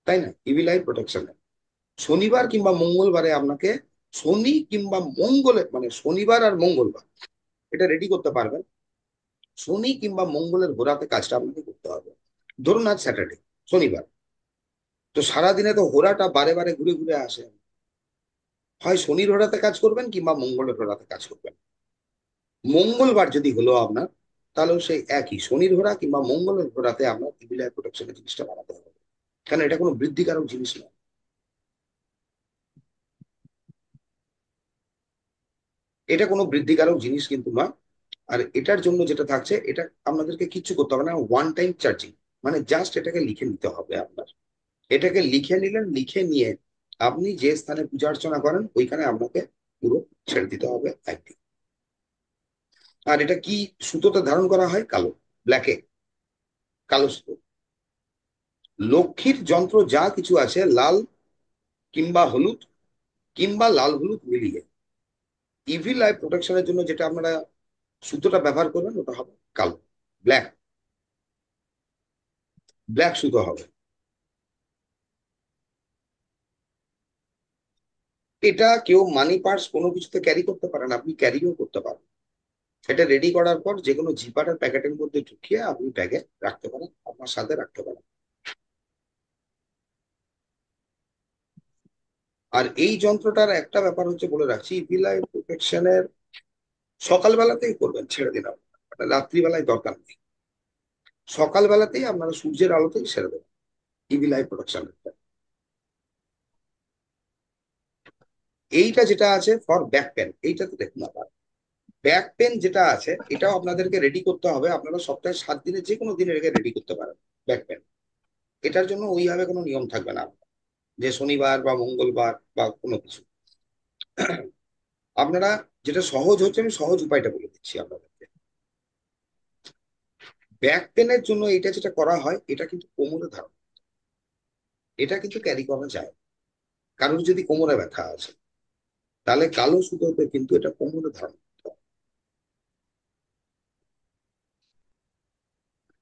তাই না? ইভিল আই প্রোটেকশন শনিবার কিংবা মঙ্গলবারে আপনাকে, শনি কিংবা মঙ্গলে, মানে শনিবার আর মঙ্গলবার এটা রেডি করতে পারবেন। শনি কিংবা মঙ্গলের ঘোরাতে কাজটা আপনাকে করতে হবে। ধরুন আজ স্যাটারডে, শনিবার, তো সারাদিনে তো ঘোরাটা বারে বারে ঘুরে ঘুরে আসে, হয় শনির ঘোরাতে কাজ করবেন কিংবা মঙ্গলের ঘোরাতে কাজ করবেন। মঙ্গলবার যদি হলো আপনার, তাহলেও সেই একই শনির ঘোরা কিংবা মঙ্গলের ঘোরাতে আপনার ইভিল প্রোটেকশনের জিনিসটা বানাতে হবে, কারণ এটা কোনো বৃদ্ধিকারক জিনিস নয়। এটা কোনো বৃদ্ধিকারক জিনিস কিন্তু নয়। আর এটার জন্য যেটা থাকছে, এটা আপনাদেরকে কিচ্ছু করতে হবে না, ওয়ান টাইম চার্জিং, মানে জাস্ট এটাকে লিখে নিতে হবে আপনার। এটাকে লিখে নিলেন, লিখে নিয়ে আপনি যে স্থানে পূজা অর্চনা করেন ওইখানে আপনাকে পুরো ছেড়ে দিতে হবে একদিন। আর এটা কি সুতোতে ধারণ করা হয়? কালো, ব্ল্যাকে, কালো সুতো। লক্ষ্মীর যন্ত্র যা কিছু আছে, লাল কিংবা হলুদ কিংবা লাল হলুদ মিলিয়ে, ইভিল আই প্রোটেকশনের জন্য যেটা আপনারা সুতোটা ব্যবহার করবেন ওটা হবে কালো, ব্ল্যাক, ব্ল্যাক সুতো হবে। এটা কেউ মানি পার্স কোনো কিছুতে ক্যারি করতে পারেন, আপনি ক্যারিও করতে পারেন। এটা রেডি করার পর যে কোনো জিপারের প্যাকেটের মধ্যে ঢুকিয়ে আপনি ব্যাগে রাখতে পারেন, আপনার সাথে রাখতে পারেন। আর এই যন্ত্রটার একটা ব্যাপার হচ্ছে বলে রাখছি, ইভিল আই প্রোটেকশনের সকালবেলাতেই করবেন, ছেড়ে দিন আপনার, মানে রাত্রিবেলায় দরকার নেই, সকালবেলাতেই আপনারা সূর্যের আলোতেই সেরে দেবেন ইভিল আই প্রোটেকশনের। এইটা যেটা আছে ফর ব্যাক পেন, এইটাতে দেখুন আবার, ব্যাক পেন যেটা আছে এটাও আপনাদেরকে রেডি করতে হবে, আপনারা সপ্তাহে 7 দিনে যে কোনো দিনে রেখে রেডি করতে পারেন ব্যাক পেন। এটার জন্য ওইভাবে কোনো নিয়ম থাকবে না যে শনিবার বা মঙ্গলবার বা কোনো কিছু। আপনারা যেটা সহজ হচ্ছে, আমি সহজ উপায়টা বলে দিচ্ছি আপনাদেরকে। ব্যাক পেনের জন্য এটা যেটা করা হয়, এটা কিন্তু কোমরে ধারণ, এটা কিন্তু ক্যারি করা যায়। কারোর যদি কোমরে ব্যথা আছে, তাহলে কালো সুতোতে কিন্তু এটা কোমরে ধারণ করতে হবে।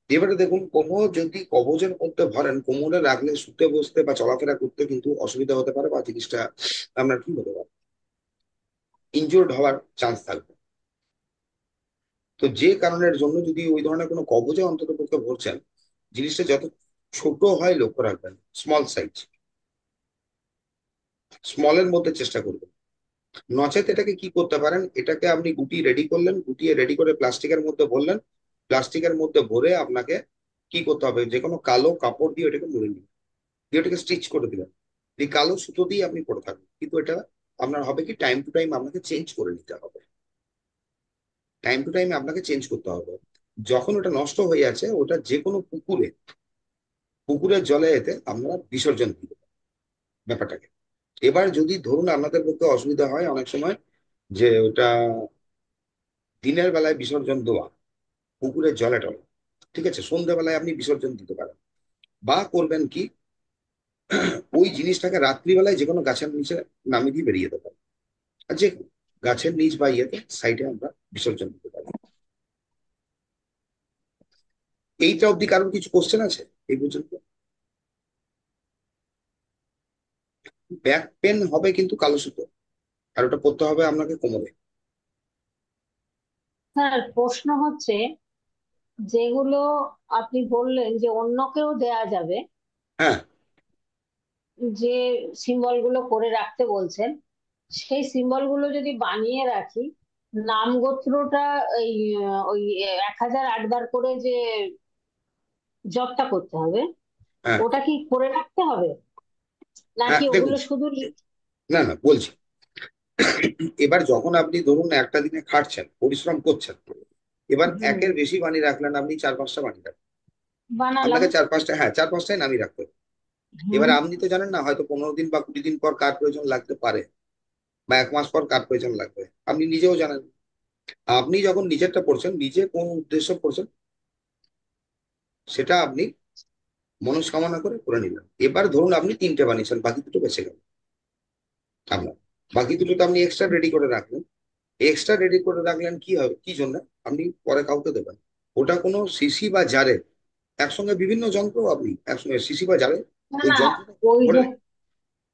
এবারে দেখুন, কোনো যদি কবজের মধ্যে ভরেন, কোমরে রাখলে শুতে বসতে বা চলাফেরা করতে কিন্তু অসুবিধা হতে পারে, বা জিনিসটা আপনার কি হতে পারে, ইনজুর্ড হওয়ার চান্স থাকবে। তো যে কারণের জন্য যদি ওই ধরনের কোনো কবজে অন্তত পক্ষে ভরছেন, জিনিসটা যত ছোট হয় লক্ষ্য রাখবেন, স্মল সাইজ, স্মলের মধ্যে চেষ্টা করবেন। নচেত এটাকে কি করতে পারেন, এটাকে আপনি গুটি রেডি করলেন, গুটিয়ে রেডি করে প্লাস্টিকের মধ্যে ভরলেন, প্লাস্টিকের মধ্যে ভরে আপনাকে কি করতে হবে, যে কোনো কালো কাপড় দিয়ে ওটাকে মুড়ে নিন, দিয়ে ওটাকে স্টিচ করে দিলেন, এই কালো সুতো দিয়ে আপনি পরে থাকবেন। কিন্তু এটা আপনার হবে কি, টাইম টু টাইম আপনাকে চেঞ্জ করে নিতে হবে। টাইম টু টাইম আপনাকে চেঞ্জ করতে হবে। যখন ওটা নষ্ট হয়ে যাচ্ছে, ওটা যে কোনো পুকুরে, পুকুরের জলে এতে আমরা বিসর্জন দিতে পারি ব্যাপারটাকে। এবার যদি ধরুন আপনাদের পক্ষে অসুবিধা হয় অনেক সময়, যে ওটা দিনের বেলায় বিসর্জন দেওয়া পুকুরের জলে টলে, ঠিক আছে, সন্ধ্যাবেলায় আপনি বিসর্জন দিতে পারেন। বা করবেন কি, ওই জিনিসটাকে রাত্রিবেলায় যে কোনো গাছের নিচে নামিয়ে দিয়ে বেরিয়ে যেতে পারেন। আর যে গাছের নিচ বা ইয়েতে সাইডে আমরা বিসর্জন দিতে পারি। এইটা অব্দি কারোর কিছু কোশ্চেন আছে এই পর্যন্ত? ব্যাক পেন হবে কিন্তু কালো সুতো, আর ওটা পড়তে হবে আপনাকে কোমরে। স্যার প্রশ্ন হচ্ছে, যেগুলো আপনি বললেন যে অন্যকেও দেয়া যাবে, হ্যাঁ, যে সিম্বল গুলো করে রাখতে বলছেন, সেই সিম্বল গুলো যদি বানিয়ে রাখি, নাম গোত্রটা ওই 1008 বার করে যে জপটা করতে হবে, হ্যাঁ, ওটা কি করে রাখতে হবে, হ্যাঁ, নাকি দেখুন, ওগুলো শুধু না না বলছি, এবার যখন আপনি ধরুন একটা দিনে খাটছেন, পরিশ্রম করছেন, এবার হুম, একের বেশি বানিয়ে রাখলেন, আপনি 4-5টা বানিয়ে রাখলেন, বানালাম। আপনাকে 4-5টা, হ্যাঁ 4-5টাই নামিয়ে রাখতে হবে। এবার হুম। আপনি তো জানেন না, হয়তো 15 দিন বা 20 দিন পর কার প্রয়োজন লাগতে পারে, বা 1 মাস পর কার প্রয়োজন লাগবে, আপনি নিজেও জানেন। আপনি যখন নিজেরটা পড়ছেন, নিজে কোন উদ্দেশ্য পড়ছেন, সেটা আপনি মনস্কামনা করে করে নিলেন। এবার ধরুন আপনি 3টে বানিয়েছেন, বাকি দুটো বেঁচে গেল আপনার, বাকি দুটো তো আপনি এক্সট্রা রেডি করে রাখলেন। এক্সট্রা রেডি করে রাখলেন কি হবে, কি জন্য? আপনি পরে কাউকে দেবেন। ওটা কোনো শিশি বা জারে, একসঙ্গে বিভিন্ন যন্ত্র আপনি একসঙ্গে শিশি বা জারে না ওই না, যন্ত্রটা ওই যে ভরলেন।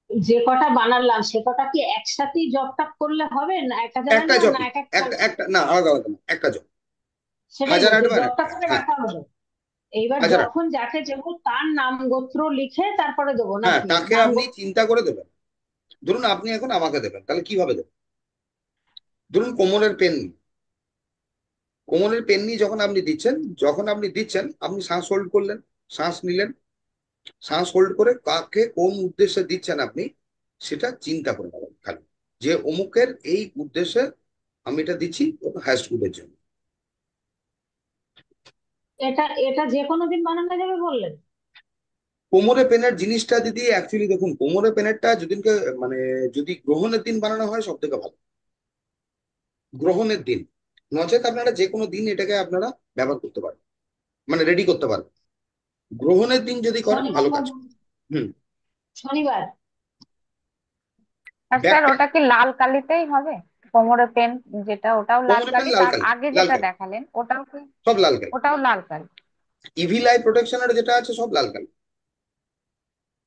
যে কটা বানালাম সে কটা কি একসাথেই জব টপ করলে হবে, না এক হাজার একটা আটবার, না জবই, এক একটা একটা আলাদা? একটা না, আলাদা আলাদা না, একটা জব। সেটাই হাজার বলছি, আটবার জবটা একটা, করে হ্যাঁ। রাখা হবে। এইবার হাজার আট, যখন যাকে দেবো তার নাম গোত্র লিখে তারপরে দেবো হ্যাঁ, নাকি তাকে নাম আপনি চিন্তা করে দেবেন। ধরুন আপনি এখন আমাকে দেবেন, তাহলে কিভাবে দেবেন? ধরুন কোমরের পেন, কোমরের পেন নিয়ে যখন আপনি দিচ্ছেন, যখন আপনি দিচ্ছেন আপনি শ্বাস হোল্ড করলেন, শ্বাস নিলেন, শ্বাস হোল্ড করে কাকে কোন উদ্দেশ্যে দিচ্ছেন আপনি সেটা চিন্তা করে নেবেন খালি, যে অমুকের এই উদ্দেশ্যে আমি এটা দিচ্ছি হাইস্ট গুডের জন্য। এটা এটা যে কোনো দিন বানানো যাবে বললেন? কোমরে পেনের জিনিসটা দিদি অ্যাকচুয়ালি দেখুন, কোমরে পেনেরটা যেদিনকে মানে যদি গ্রহণের দিন বানানো হয় সব থেকে ভালো, গ্রহণের দিন। নচেত আপনারা যে কোনো দিন এটাকে আপনারা ব্যবহার করতে পারেন, মানে রেডি করতে পারেন। গ্রহণের দিন যদি করেন শনিবার ভালো বা কাজ। হুম। শনিবার। আর স্যার ব্যাকটা, ওটা কি লাল কালিতেই হবে? কোমরে পেন যেটা, ওটাও লাল কোমরে পেন কালি? লাল তার কালি, আগে লাল যেটা কালি, দেখালেন ওটাও কি? সব লাল কালি। ওটাও লাল কালি? ইভি লাই প্রোটেকশনের যেটা আছে সব লাল কালি,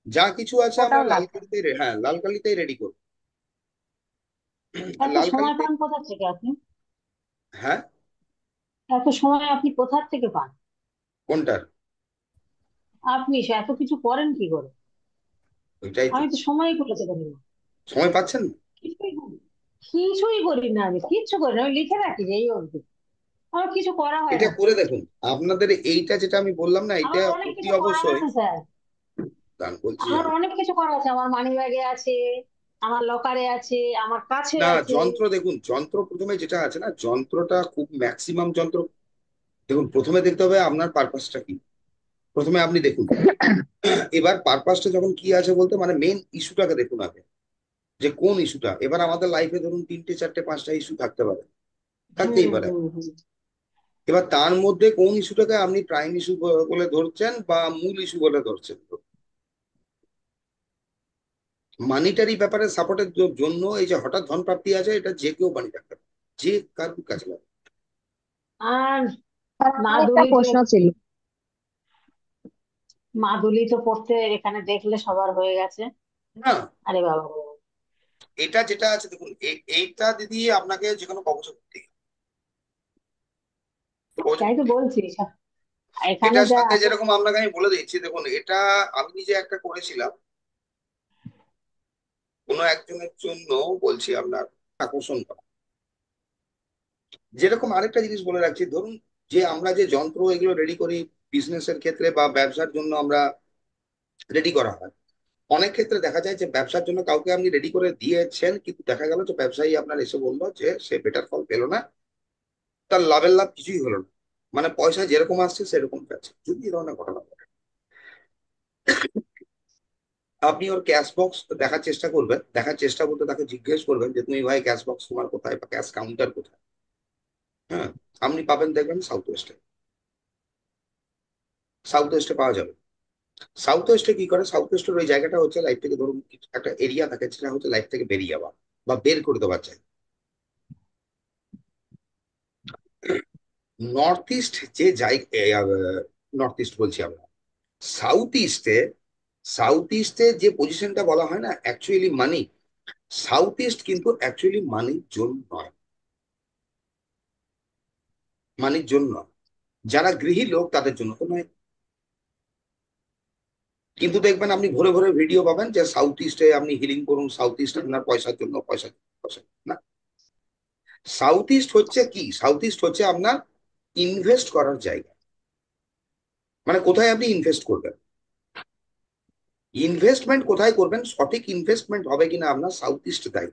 যা কিছু আছে আমরা ওটাও লাল লাল কালি? কালিতেই হ্যাঁ লাল কালিতেই রেডি করবো। এত লাল সময় কালিতে। পান কোথা থেকে আপনি? হ্যাঁ। এত সময় আপনি কোথা থেকে পান? কোনটার? আপনি এত কিছু করেন কি করে? ওইটাই তো, আমি তো সময়ই করে যেতে পারি না। সময় পাচ্ছেন না। কিছুই করি না। কিছুই করি না, আমি কিচ্ছু করি না, আমি লিখে রাখি যে এই অবধি, আমার কিছু করা হয় এটা না। করে দেখুন, আপনাদের এইটা যেটা আমি বললাম না, এটা আমার অনেক অতি কিছু করা অবশ্যই, আছে স্যার, দান বলছি আমার আমি। অনেক কিছু করা আছে, আমার মানি ব্যাগে আছে, আমার লকারে আছে, আমার কাছে না, আছে। যন্ত্র দেখুন, যন্ত্র প্রথমে যেটা আছে না, যন্ত্রটা খুব ম্যাক্সিমাম যন্ত্র, দেখুন প্রথমে দেখতে হবে আপনার পারপাসটা কি, প্রথমে আপনি দেখুন। এবার পারপাসটা যখন কি আছে বলতে, মানে মেন ইস্যুটাকে দেখুন আগে, যে কোন ইস্যুটা। এবার আমাদের লাইফে ধরুন 3টে 4টে 5টা ইস্যু থাকতে পারে, থাকতেই হুম পারে। হুম হুম। এবার তার মধ্যে কোন ইস্যুটাকে আপনি প্রাইম ইস্যু বলে ধরছেন বা মূল ইস্যু বলে ধরছেন। মানিটারি ব্যাপারে সাপোর্টের জন্য এই যে হঠাৎ ধন প্রাপ্তি আছে, এটা যে কেউ বানিয়ে রাখতে পারে, যে কার কাছে লাগে। আর স্যার আমার একটা মাদুলি যে, প্রশ্ন ছিল। মাদুলি তো পড়তে এখানে দেখলে সবার হয়ে গেছে। না, আরে বাবা, এটা যেটা আছে দেখুন, এইটা দিদি আপনাকে যে কোনো কবচ করতে হবে। কবচ তাই তো করতে হবে। বলছি এখানে এটার যা সাথে আছে। যেরকম আপনাকে আমি বলে দিচ্ছি, দেখুন এটা আমি নিজে একটা করেছিলাম কোনো একজনের জন্য, বলছি আপনার আকর্ষণ করা। যেরকম আরেকটা জিনিস বলে রাখছি, ধরুন যে আমরা যে যন্ত্র এগুলো রেডি করি বিজনেসের ক্ষেত্রে বা ব্যবসার জন্য আমরা রেডি করা হয়, অনেক ক্ষেত্রে দেখা যায় যে ব্যবসার জন্য কাউকে আপনি রেডি করে দিয়েছেন, কিন্তু দেখা গেল যে ব্যবসায়ী আপনার এসে বললো যে সে বেটার ফল পেলো না, তার লাভের লাভ কিছুই হলো না, মানে পয়সা যেরকম আসছে সেরকম যাচ্ছে। যদি এই ধরনের ঘটনা ঘটে, আপনি ওর ক্যাশ বক্স দেখার চেষ্টা করবেন। দেখার চেষ্টা করতে তাকে জিজ্ঞেস করবেন যে তুমি ভাই ক্যাশ বক্স তোমার কোথায় বা ক্যাশ কাউন্টার কোথায়। হ্যাঁ, আপনি পাবেন দেখবেন সাউথ ওয়েস্টে। সাউথ ওয়েস্টে পাওয়া যাবে। সাউথ ওয়েস্টে কি করে, সাউথ ওয়েস্টের ওই জায়গাটা হচ্ছে লাইফ থেকে ধরুন একটা এরিয়া থাকে যেটা হচ্ছে লাইফ থেকে বেরিয়ে যাওয়া বা বের করে দেওয়ার জায়গা। নর্থ ইস্ট যে জায়গা, নর্থ ইস্ট বলছি আমরা, সাউথ ইস্টে, সাউথ ইস্টে যে পজিশনটা বলা হয় না অ্যাকচুয়ালি মানি, সাউথ ইস্ট কিন্তু অ্যাকচুয়ালি মানির জোন নয়, মানির জন্য নয়। যারা গৃহী লোক তাদের জন্য তো নয়। কিন্তু দেখবেন আপনি ভোরে ভোরে ভিডিও পাবেন যে সাউথ ইস্টে আপনি হিলিং করুন, সাউথ ইস্ট আপনার পয়সার জন্য, পয়সা পয়সা না। সাউথ ইস্ট হচ্ছে কি, সাউথ ইস্ট হচ্ছে আপনার ইনভেস্ট করার জায়গা। মানে কোথায় আপনি ইনভেস্ট করবেন, ইনভেস্টমেন্ট কোথায় করবেন, সঠিক ইনভেস্টমেন্ট হবে কিনা আপনার সাউথ ইস্ট তাই।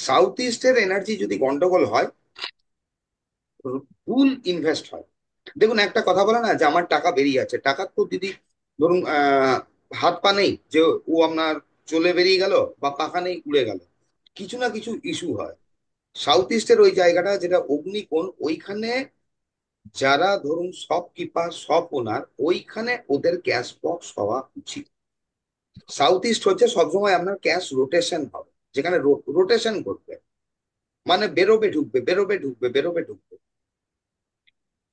সাউথ ইস্টের এনার্জি যদি গন্ডগোল হয়, ভুল ইনভেস্ট হয়। দেখুন একটা কথা বলে না যে আমার টাকা বেরিয়ে আছে, টাকা তো দিদি ধরুন হাত পা নেই যে ও আপনার চলে বেরিয়ে গেল, বা পাখা নেই উড়ে গেল, কিছু না কিছু ইস্যু হয়। সাউথ ইস্টের ওই জায়গাটা যেটা অগ্নিকোণ, ওইখানে যারা ধরুন সব কিপার সব ওনার, ওইখানে ওদের ক্যাশ বক্স হওয়া উচিত। সাউথ ইস্ট হচ্ছে সবসময় আপনার ক্যাশ রোটেশন হবে, যেখানে রোটেশন করবে, মানে বেরোবে ঢুকবে, বেরোবে ঢুকবে, বেরোবে ঢুকবে।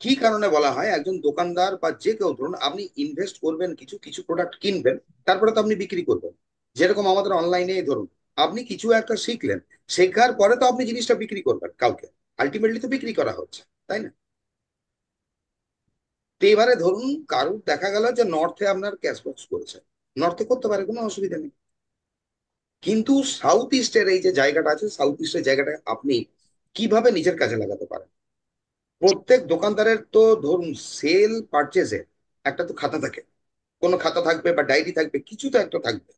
কি কারণে বলা হয়, একজন দোকানদার বা যে কেউ ধরুন আপনি ইনভেস্ট করবেন, কিছু কিছু প্রোডাক্ট কিনবেন, তারপরে তো আপনি বিক্রি করবেন। যেরকম আমাদের অনলাইনে ধরুন আপনি কিছু একটা শিখলেন, শেখার পরে তো আপনি জিনিসটা বিক্রি করবেন কাউকে, আলটিমেটলি তো বিক্রি করা হচ্ছে, তাই না? তো এবারে ধরুন কারুর দেখা গেল যে নর্থে আপনার ক্যাশ বক্স করেছে, নর্থে করতে পারে, কোনো অসুবিধা নেই। কিন্তু সাউথ ইস্টের এই যে জায়গাটা আছে, সাউথ ইস্টের জায়গাটা আপনি কিভাবে নিজের কাজে লাগাতে পারেন। প্রত্যেক দোকানদারের তো ধরুন সেল পারচেজে একটা তো খাতা থাকে, কোনো খাতা থাকবে বা ডায়েরি থাকবে, কিছু তো একটা থাকবে।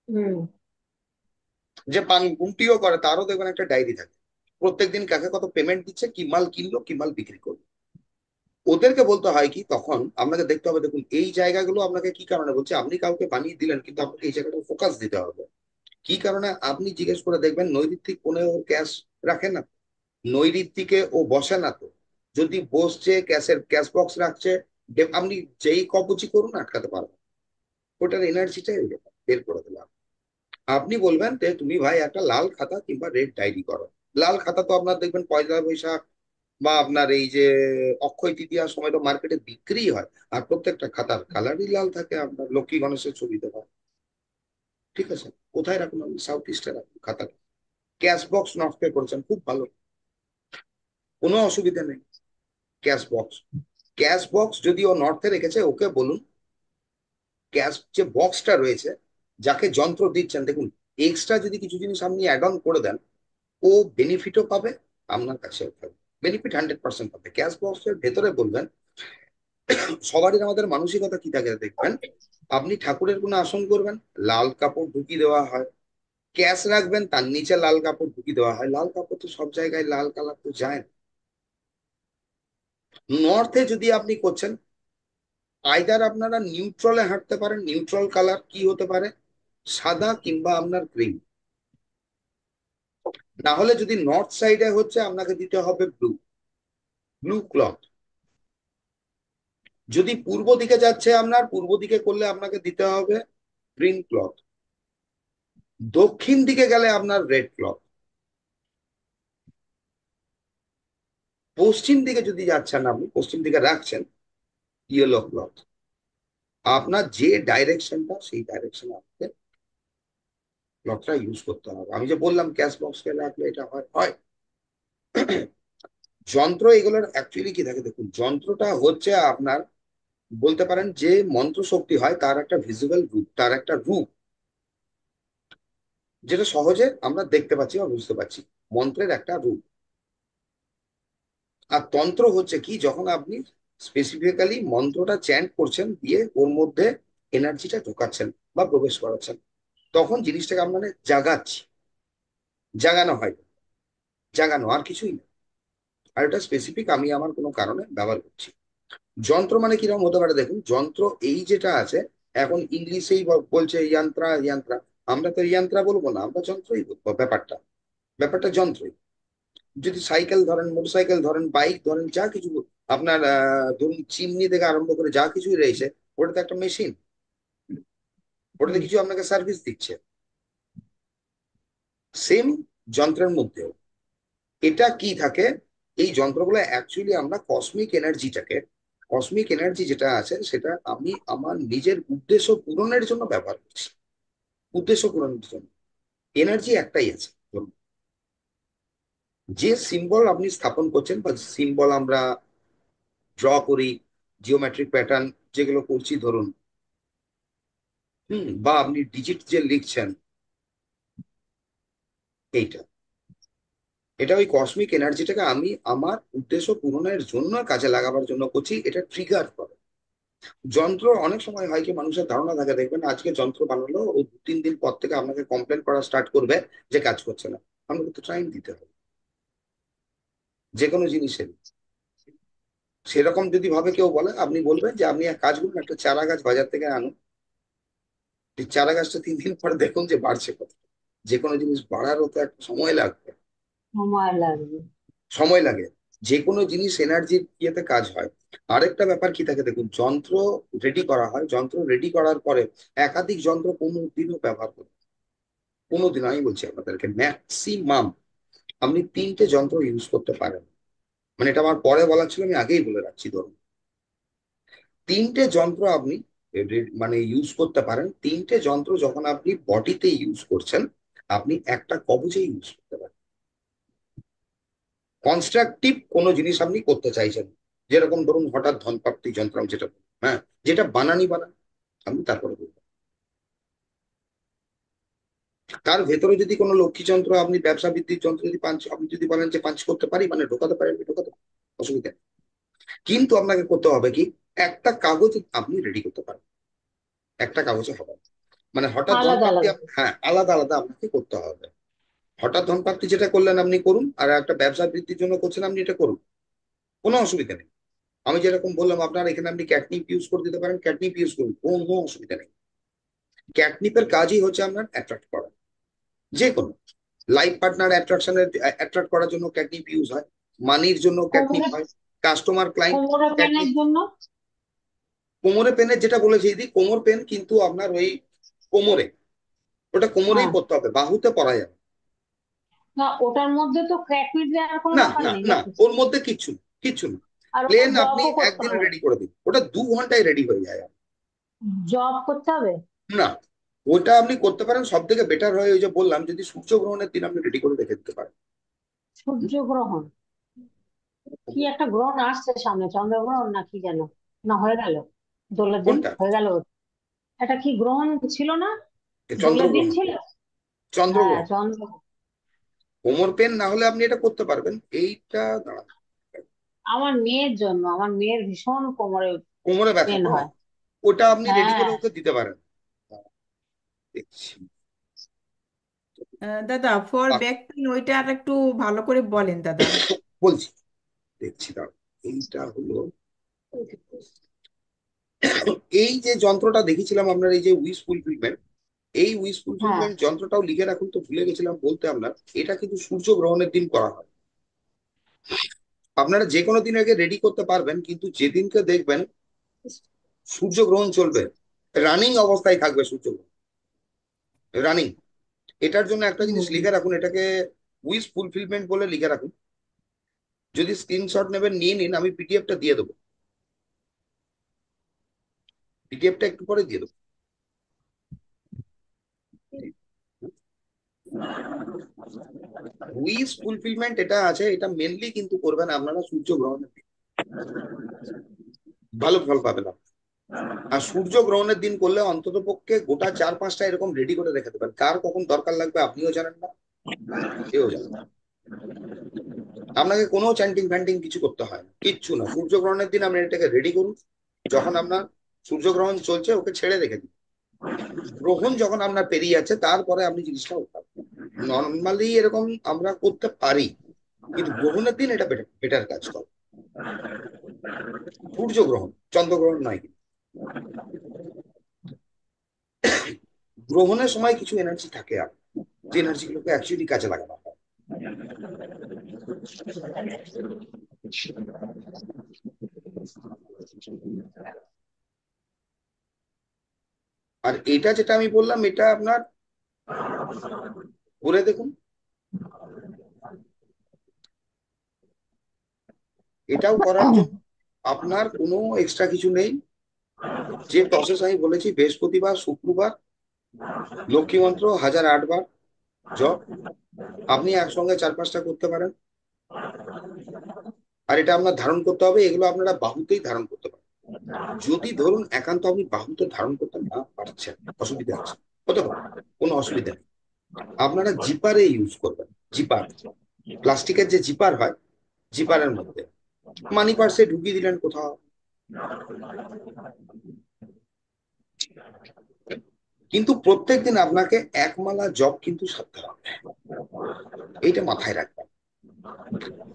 হুম। যে পান গুমটিও করে তারও দেখবেন একটা ডায়েরি থাকে, প্রত্যেকদিন কাকে কত পেমেন্ট দিচ্ছে, কি মাল কিনলো, কি মাল বিক্রি করলো। ওদেরকে বলতে হয় কি, তখন আপনাকে দেখতে হবে, দেখুন এই জায়গাগুলো আপনাকে কি কারণে বলছে, আপনি কাউকে বানিয়ে দিলেন কিন্তু আপনাকে এই জায়গাটা ফোকাস দিতে হবে। কি কারণে আপনি জিজ্ঞেস করে দেখবেন, নৈর্ঋত্যিক কোণে ওর ক্যাশ রাখে না, নৈর্ঋত্যিকে ও বসে না তো। যদি বসছে ক্যাশের ক্যাশ বক্স রাখছে, আপনি যেই কবজি করুন আটকাতে পারবেন, ওটার এনার্জিটাই বের করে দিলাম। আপনি বলবেন যে তুমি ভাই একটা লাল খাতা কিংবা রেড ডায়েরি করো। লাল খাতা তো আপনার দেখবেন পয়লা বৈশাখ বা আপনার এই যে অক্ষয় তৃতীয়ার সময় তো মার্কেটে বিক্রি হয়। আর প্রত্যেকটা খাতার কালারই লাল থাকে, আপনার লক্ষ্মী গণেশের ছবি দেওয়া। ঠিক আছে, কোথায় রাখুন, আপনি সাউথ ইস্টে রাখুন খাতা। ক্যাশ বক্স নষ্ট করছেন, খুব ভালো, কোনো অসুবিধা নেই। ক্যাশ বক্স, ক্যাশ বক্স যদি ও নর্থে রেখেছে, ওকে বলুন ক্যাশ যে বক্সটা রয়েছে, যাকে যন্ত্র দিচ্ছেন, দেখুন এক্সট্রা যদি কিছু জিনিস আপনি অ্যাড অন করে দেন, ও বেনিফিটও পাবে, আপনার কাছেও পাবে, বেনিফিট 100% পাবে। ক্যাশ বক্সের ভেতরে বলবেন, সবারই আমাদের মানসিকতা কি থাকে দেখবেন, আপনি ঠাকুরের কোনো আসন করবেন, লাল কাপড় ঢুকিয়ে দেওয়া হয়, ক্যাশ রাখবেন তার নিচে লাল কাপড় ঢুকিয়ে দেওয়া হয়। লাল কাপড় তো সব জায়গায় লাল কালার তো যায় না। নর্থে যদি আপনি করছেন, আইদার আপনারা নিউট্রালে হাঁটতে পারেন, নিউট্রাল কালার কি হতে পারে, সাদা কিংবা আপনার ক্রিম। না হলে যদি নর্থ সাইডে হচ্ছে, আপনাকে দিতে হবে ব্লু, ব্লু ক্লথ। যদি পূর্ব দিকে যাচ্ছে আপনার, পূর্ব দিকে করলে আপনাকে দিতে হবে গ্রিন ক্লথ। দক্ষিণ দিকে গেলে আপনার রেড ক্লথ। পশ্চিম দিকে যদি যাচ্ছেন, আপনি পশ্চিম দিকে রাখছেন ইয়েলো ক্লথ। আপনার যে ডাইরেকশনটা, সেই ডাইরেকশনে আপনাকে ক্লথটা ইউজ করতে হবে। আমি যে বললাম ক্যাশ বক্সকে রাখলে এটা হয় হয়। যন্ত্র এগুলোর অ্যাকচুয়ালি কি থাকে দেখুন, যন্ত্রটা হচ্ছে আপনার বলতে পারেন যে মন্ত্র শক্তি হয়, তার একটা ভিজিবল রূপ, তার একটা রূপ যেটা সহজে আমরা দেখতে পাচ্ছি বা বুঝতে পারছি, মন্ত্রের একটা রূপ। আর তন্ত্র হচ্ছে কি, যখন আপনি স্পেসিফিক্যালি মন্ত্রটা চ্যান্ট করছেন, দিয়ে ওর মধ্যে এনার্জিটা ঢোকাচ্ছেন বা প্রবেশ করাচ্ছেন, তখন জিনিসটাকে আপনার জাগাচ্ছি, জাগানো হয়। জাগানো, আর কিছুই না। আর এটা স্পেসিফিক আমি আমার কোনো কারণে ব্যবহার করছি। যন্ত্র মানে কিরকম হতে পারে দেখুন, যন্ত্র এই যেটা আছে, এখন ইংলিশেই বলছে যন্ত্রা যন্ত্রা, আমরা তো যন্ত্রা বলবো না, আমরা যন্ত্রই বলবো। ব্যাপারটা ব্যাপারটা যন্ত্রই। যদি সাইকেল ধরেন, মোটরসাইকেল ধরেন, বাইক ধরেন, যা কিছু আপনার ধরুন চিমনি থেকে আরম্ভ করে যা কিছুই রয়েছে, ওটা তো একটা মেশিন, ওটাতে হুম। কিছু আপনাকে সার্ভিস দিচ্ছে। সেম যন্ত্রের মধ্যেও এটা কি থাকে, এই যন্ত্রগুলো অ্যাকচুয়ালি আমরা কসমিক এনার্জি যেটা আছে সেটা আমি আমার নিজের উদ্দেশ্য পূরণের জন্য ব্যবহার করছি। উদ্দেশ্য পূরণের জন্য এনার্জি একটাই আছে। ধরুন, যে সিম্বল আপনি স্থাপন করছেন বা সিম্বল আমরা ড্র করি, জিওমেট্রিক প্যাটার্ন যেগুলো করছি ধরুন, বা আপনি ডিজিট যে লিখছেন, এইটা এটা ওই কসমিক এনার্জিটাকে আমি আমার উদ্দেশ্য পূরণের জন্য কাজে লাগাবার জন্য করছি, এটা ট্রিগার করে। যন্ত্র অনেক সময় হয় কি, মানুষের ধারণা থাকে, দেখবেন আজকে যন্ত্র বানালো, ও 2-3 দিন পর থেকে আপনাকে কমপ্লেন করা স্টার্ট করবে যে কাজ করছে না। আপনাকে তো টাইম দিতে হবে যে কোনো জিনিসের। সেরকম যদি ভাবে কেউ বলে, আপনি বলবেন যে আপনি এক কাজ করুন, একটা চারা গাছ বাজার থেকে আনুন, এই চারা গাছটা 3 দিন পরে দেখুন যে বাড়ছে কত। যে কোনো জিনিস বাড়ারও তো একটা সময় লাগবে, সময় লাগবে। সময় লাগে। যে কোনো জিনিস এনার্জির ইয়েতে কাজ হয়। আরেকটা ব্যাপার কি থাকে দেখুন, যন্ত্র রেডি করা হয়, যন্ত্র রেডি করার পরে একাধিক যন্ত্র কোনোদিনও ব্যবহার করবে, কোনোদিন, আমি বলছি আপনাদেরকে ম্যাক্সিমাম আপনি 3টে যন্ত্র ইউজ করতে পারেন। মানে এটা আমার পরে বলার ছিল, আমি আগেই বলে রাখছি। ধরুন 3টে যন্ত্র আপনি মানে ইউজ করতে পারেন। 3টে যন্ত্র যখন আপনি বডিতে ইউজ করছেন, আপনি একটা কবজে ইউজ করতে পারেন। কনস্ট্রাকটিভ কোনো জিনিস আপনি করতে চাইছেন, যেরকম ধরুন হঠাৎ ধন প্রাপ্তি যন্ত্র, আমি যেটা হ্যাঁ, যেটা বানানি বানান, আমি তারপরে বলবো। তার ভেতরে যদি কোনো লক্ষ্মী যন্ত্র, আপনি ব্যবসা বৃদ্ধির যন্ত্র যদি পাঞ্চ, আপনি যদি বলেন যে পাঞ্চ করতে পারি, মানে ঢোকাতে পারি, আমি ঢোকাতে পারি, অসুবিধা নেই। কিন্তু আপনাকে করতে হবে কি, একটা কাগজ আপনি রেডি করতে পারেন, একটা কাগজে হবে না। মানে হঠাৎ ধন আলাদা প্রাপ্তি আলাদা। হ্যাঁ, আলাদা আলাদা আপনাকে করতে হবে। হঠাৎ ধন প্রাপ্তি যেটা করলেন আপনি করুন, আর একটা ব্যবসা বৃদ্ধির জন্য করছেন আপনি এটা করুন, কোনো অসুবিধা নেই। আমি যেরকম বললাম আপনার এখানে, আপনি ক্যাটনিপ ইউজ করে দিতে পারেন, ক্যাটনিপ ইউজ করুন, কোনো অসুবিধা নেই। ক্যাটনিপের কাজই হচ্ছে আপনার অ্যাট্রাক্ট করা, যে কোনো লাইফ পার্টনার অ্যাট্রাক্ট করার জন্য ক্যাটনিপ ইউজ হয়, মানির জন্য ক্যাটনিপ কোমরে হয়, কাস্টমার ক্লায়েন্ট কোমরে পেনের ক্যাটনিপ। জন্য। কোমরে পেনের যেটা বলেছি দিদি, কোমর পেন কিন্তু আপনার ওই কোমরে, ওটা কোমরেই হ্যাঁ। পড়তে হবে, বাহুতে পরা যাবে না, ওটার মধ্যে তো ক্র্যাকনিট দেওয়ার কোনো না। ব্যাপার না নেই না, নাকি? ওর মধ্যে কিচ্ছু না, কিচ্ছু না। আর ওটা প্লেন আপনি জবও করতে একদিনে হবে? রেডি করে দিন, ওটা 2 ঘন্টায় রেডি হয়ে যায়। জব করতে হবে? না, ওটা আপনি করতে পারেন, সব থেকে বেটার হয় ওই যে বললাম, যদি সূর্যগ্রহণের দিন আপনি রেডি করে রেখে দিতে পারেন। সূর্যগ্রহণ? কি একটা গ্রহণ আসছে সামনে, চন্দ্রগ্রহণ না কি যেন? না হয়ে গেল? দোলের দিন কোনটা? হয়ে গেল। এটা কি গ্রহণ ছিল না? দোলের দিন চন্দ্রগ্রহণ, ছিল। হ্যাঁ, চন্দ্রগ্রহণ। চন্দ্র। কোমর পেন না হলে আপনি এটা করতে পারবেন, এইটা দাঁড়ান। আমার মেয়ের জন্য, আমার মেয়ের ভীষণ কোমরে কোমরে ব্যথা পেন তো, হয়। ওটা আপনি রেডি হ্যাঁ। করে ওকে দিতে পারেন। দেখছি। দাদা, ফর আহ, ব্যাক পেইন ওইটা আর একটু ভালো করে বলেন দাদা। বলছি, দেখছি দাঁড়ান। এইটা হলো, এই যে যন্ত্রটা দেখেছিলাম আপনার, এই যে উইশ ফুলফিলমেন্ট, এই উইশ হ্যাঁ। ফুলফিলমেন্ট যন্ত্রটাও লিখে রাখুন তো, ভুলে গেছিলাম বলতে আপনার। এটা কিন্তু সূর্য গ্রহণের দিন করা হয়। আপনারা যে কোনো দিন আগে রেডি করতে পারবেন, কিন্তু যেদিনকে দেখবেন সূর্যগ্রহণ চলবে, রানিং অবস্থায় থাকবে সূর্যগ্রহণ, রানিং, এটার জন্য একটা জিনিস হুম। লিখে রাখুন, এটাকে উইশ ফুলফিলমেন্ট বলে লিখে রাখুন। যদি স্ক্রিনশট নেবেন নিয়ে নিন, আমি পিডিএফটা দিয়ে দেবো, পিডিএফটা একটু পরে দিয়ে দেবো। উইশ ফুলফিলমেন্ট এটা আছে, এটা মেনলি কিন্তু করবেন আপনারা সূর্যগ্রহণের দিন, ভালো ফল পাবেন আপনি। আর সূর্যগ্রহণের দিন করলে অন্তত পক্ষে গোটা 4-5টা এরকম রেডি করে রেখে দেবেন, কার কখন দরকার লাগবে আপনিও জানেন না, কেউ জানেন না। আপনাকে কোনো চ্যান্টিং ফ্যান্টিং কিছু করতে হয় না, কিচ্ছু না। সূর্যগ্রহণের দিন আপনি এটাকে রেডি করুন, যখন আপনার সূর্যগ্রহণ চলছে ওকে ছেড়ে রেখে দিন, গ্রহণ যখন আপনার পেরিয়ে যাচ্ছে তারপরে আপনি জিনিসটা উঠান। নর্মালি এরকম আমরা করতে পারি, কিন্তু গ্রহণের দিন এটা বেটার কাজ করে। সূর্য গ্রহণ, চন্দ্রগ্রহণ নয়। কিন্তু গ্রহণের সময় কিছু এনার্জি থাকে, আর যে এনার্জি গুলোকে অ্যাকচুয়ালি কাজে লাগানো হয়। আর এটা যেটা আমি বললাম, এটা আপনার বলে দেখুন, এটাও করার জন্য আপনার কোনো এক্সট্রা কিছু নেই। যে প্রসেস আমি বলেছি, বৃহস্পতিবার, শুক্রবার, লক্ষ্মী মন্ত্র 1008 বার জপ, আপনি একসঙ্গে 4-5টা করতে পারেন। আর এটা আপনার ধারণ করতে হবে, এগুলো আপনারা বাহুতেই ধারণ করতে পারেন। যদি ধরুন একান্ত আপনি বাহুতে ধারণ করতে না পারছেন, অসুবিধা আছে, হতে পারে, কোনো অসুবিধা নেই, আপনারা জিপারে ইউজ করবেন। জিপার, প্লাস্টিকের যে জিপার হয়, জিপারের মধ্যে মানি পার্সে ঢুকিয়ে দিলেন কোথাও। কিন্তু প্রত্যেকদিন আপনাকে 1 মালা জপ কিন্তু সারতে হবে, এইটা মাথায় রাখবেন।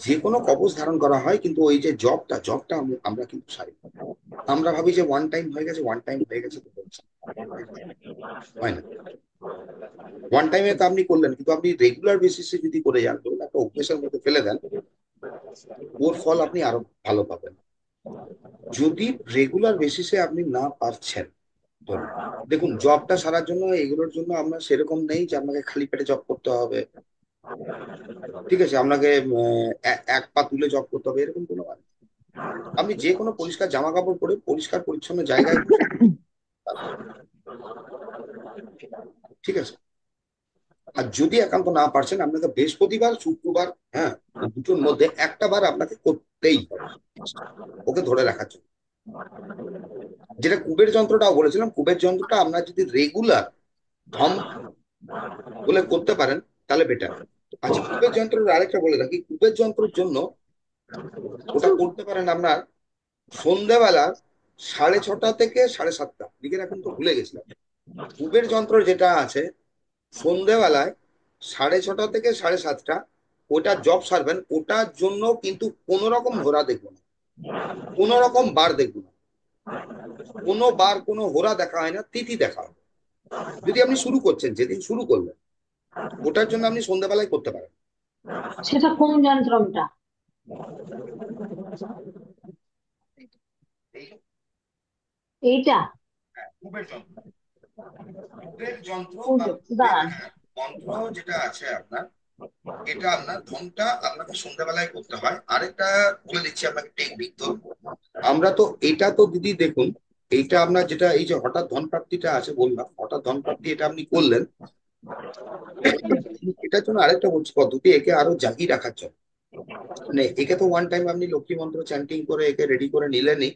যে কোনো কবচ ধারণ করা হয়, কিন্তু ওই যে জবটা আমরা কিন্তু সারি। আমরা ভাবি যে ওয়ান টাইম হয়ে গেছে, ওয়ান টাইম হয়ে গেছে, হয় না। ওয়ান টাইমে তো আপনি করলেন, কিন্তু আপনি রেগুলার বেসিসে যদি করে যান, ধরুন একটা অভ্যেসের মধ্যে ফেলে দেন, ওর ফল আপনি আরো ভালো পাবেন। যদি রেগুলার বেসিসে আপনি না পারছেন, ধরুন দেখুন, জবটা সারার জন্য এগুলোর জন্য আমরা সেরকম নেই যে আপনাকে খালি পেটে জব করতে হবে, ঠিক আছে, আপনাকে এক পা তুলে জব করতে হবে, এরকম কোনো মানে। আপনি যে কোনো পরিষ্কার জামা কাপড় পরে পরিষ্কার পরিচ্ছন্ন জায়গায় বসে, ঠিক আছে। আর যদি একান্ত না পারছেন, আপনাকে বৃহস্পতিবার, শুক্রবার, হ্যাঁ, ওই দুটোর মধ্যে একটা বার আপনাকে করতেই হবে, ওকে ধরে রাখার জন্য। যেটা কুবের যন্ত্রটাও বলেছিলাম, কুবের যন্ত্রটা আপনার যদি রেগুলার ধম বলে করতে পারেন, তাহলে বেটার। আচ্ছা, কুবের যন্ত্রের আরেকটা বলে রাখি, কুবের যন্ত্রের জন্য ওটা করতে পারেন আপনার সন্ধ্যেবেলা 6:30 থেকে 7:30, লিখে রাখুন তো, ভুলে গেছিলাম। কুবের যন্ত্র যেটা আছে, সন্ধ্যেবেলায় 6:30 থেকে 7:30, ওটা জব সারবেন। ওটার জন্য কিন্তু কোন রকম হোরা দেখবো না, কোন রকম বার দেখবো না, কোনো বার কোনো হোরা দেখা হয় না, তিথি দেখা হয়। যদি আপনি শুরু করছেন, যেদিন শুরু করলেন, ওটার জন্য আপনি সন্ধ্যাবেলায় করতে পারেন। সেটা কোন যন্ত্রটা? এইটা? কুবের যন্ত্র, কুবের যন্ত্র বা কুবের, দাঁড়ান। হ্যাঁ, মন্ত্র যেটা আছে আপনার, এটা আপনার ধনটা আপনাকে সন্ধ্যাবেলায় করতে হয়। আরেকটা বলে দিচ্ছি আপনাকে টেকনিক। তো আমরা তো এটা তো দিদি দেখুন, এইটা আপনার যেটা এই যে হঠাৎ ধন প্রাপ্তিটা আছে বললাম, হঠাৎ ধন প্রাপ্তি, এটা আপনি করলেন, এটার জন্য আরেকটা বলছি পদ্ধতি, একে আরো জাগিয়ে রাখার জন্য। মানে একে তো ওয়ান টাইম আপনি লক্ষ্মী মন্ত্র চ্যান্টিং করে একে রেডি করে নিলেনই,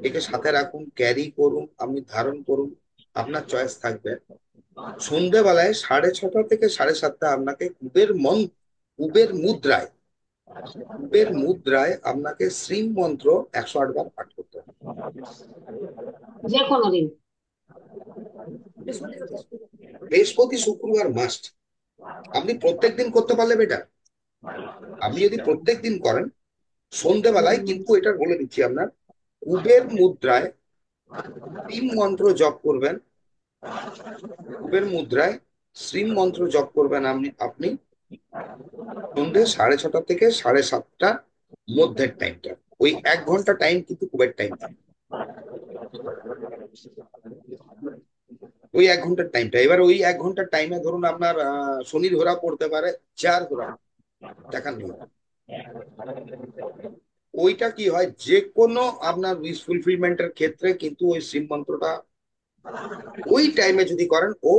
একে সাথে রাখুন, ক্যারি করুন, আপনি ধারণ করুন, আপনার চয়েস থাকবে। সন্ধ্যেবেলায় 6:30 থেকে 7:30 আপনাকে কুবের মুদ্রায়, কুবের মুদ্রায় আপনাকে শ্রীম মন্ত্র 108 বার পাঠ করতে হবে। যে কোনো দিন? বৃহস্পতি, শুক্রবার মাস্ট। আপনি প্রত্যেক দিন করতে পারলে বেটার। আপনি যদি প্রত্যেক দিন করেন, সন্ধ্যেবেলায় কিন্তু এটা বলে দিচ্ছি, আপনার কুবের মুদ্রায় 3 মন্ত্র জপ করবেন, কুবের মুদ্রায় শ্রীম মন্ত্র জপ করবেন আপনি সন্ধ্যে 6:30 থেকে 7:30 মধ্যের টাইমটা, ওই 1 ঘন্টা টাইম কিন্তু কুবের টাইম, ওই 1 ঘন্টার টাইমটা। এবার ওই 1 ঘন্টার টাইমে ধরুন আপনার শনির ঘোরা পড়তে পারে, 4 ঘোরা দেখার নিয়ম। ওইটা কি হয়, যে কোনো আপনার উইশ ফুলফিলমেন্টের ক্ষেত্রে কিন্তু ওই শিব মন্ত্রটা ওই টাইমে যদি করেন, ও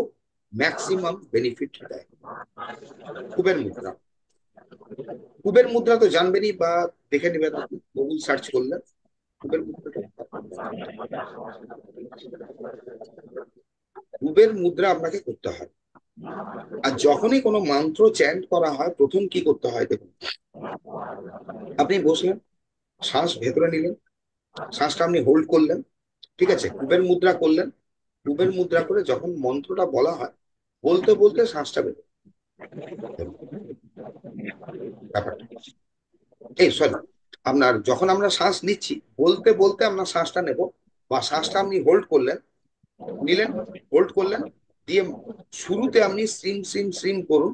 ম্যাক্সিমাম বেনিফিট দেয়। কুবের মুদ্রা, কুবের মুদ্রা তো জানবেনই বা দেখে নেবেন, গুগল সার্চ করলে কুবের মুদ্রাটা। কুবের মুদ্রা আপনাকে করতে হয়। আর যখনই কোনো মন্ত্র চ্যান্ট করা হয়, প্রথম কি করতে হয় দেখুন, আপনি বসলেন, শ্বাস ভেতরে নিলেন, শ্বাসটা আপনি হোল্ড করলেন, ঠিক আছে, কুবের মুদ্রা করলেন। কুবের মুদ্রা করে যখন মন্ত্রটা বলা হয়, বলতে বলতে শ্বাসটা বেরোবে। ব্যাপারটা এই সরি, আপনার যখন আমরা শ্বাস নিচ্ছি, বলতে বলতে আমরা শ্বাসটা নেব, বা শ্বাসটা আপনি হোল্ড করলেন, নিলেন, হোল্ড করলেন, দিয়ে শুরুতে আপনি শ্রিম শ্রিম শ্রিম করুন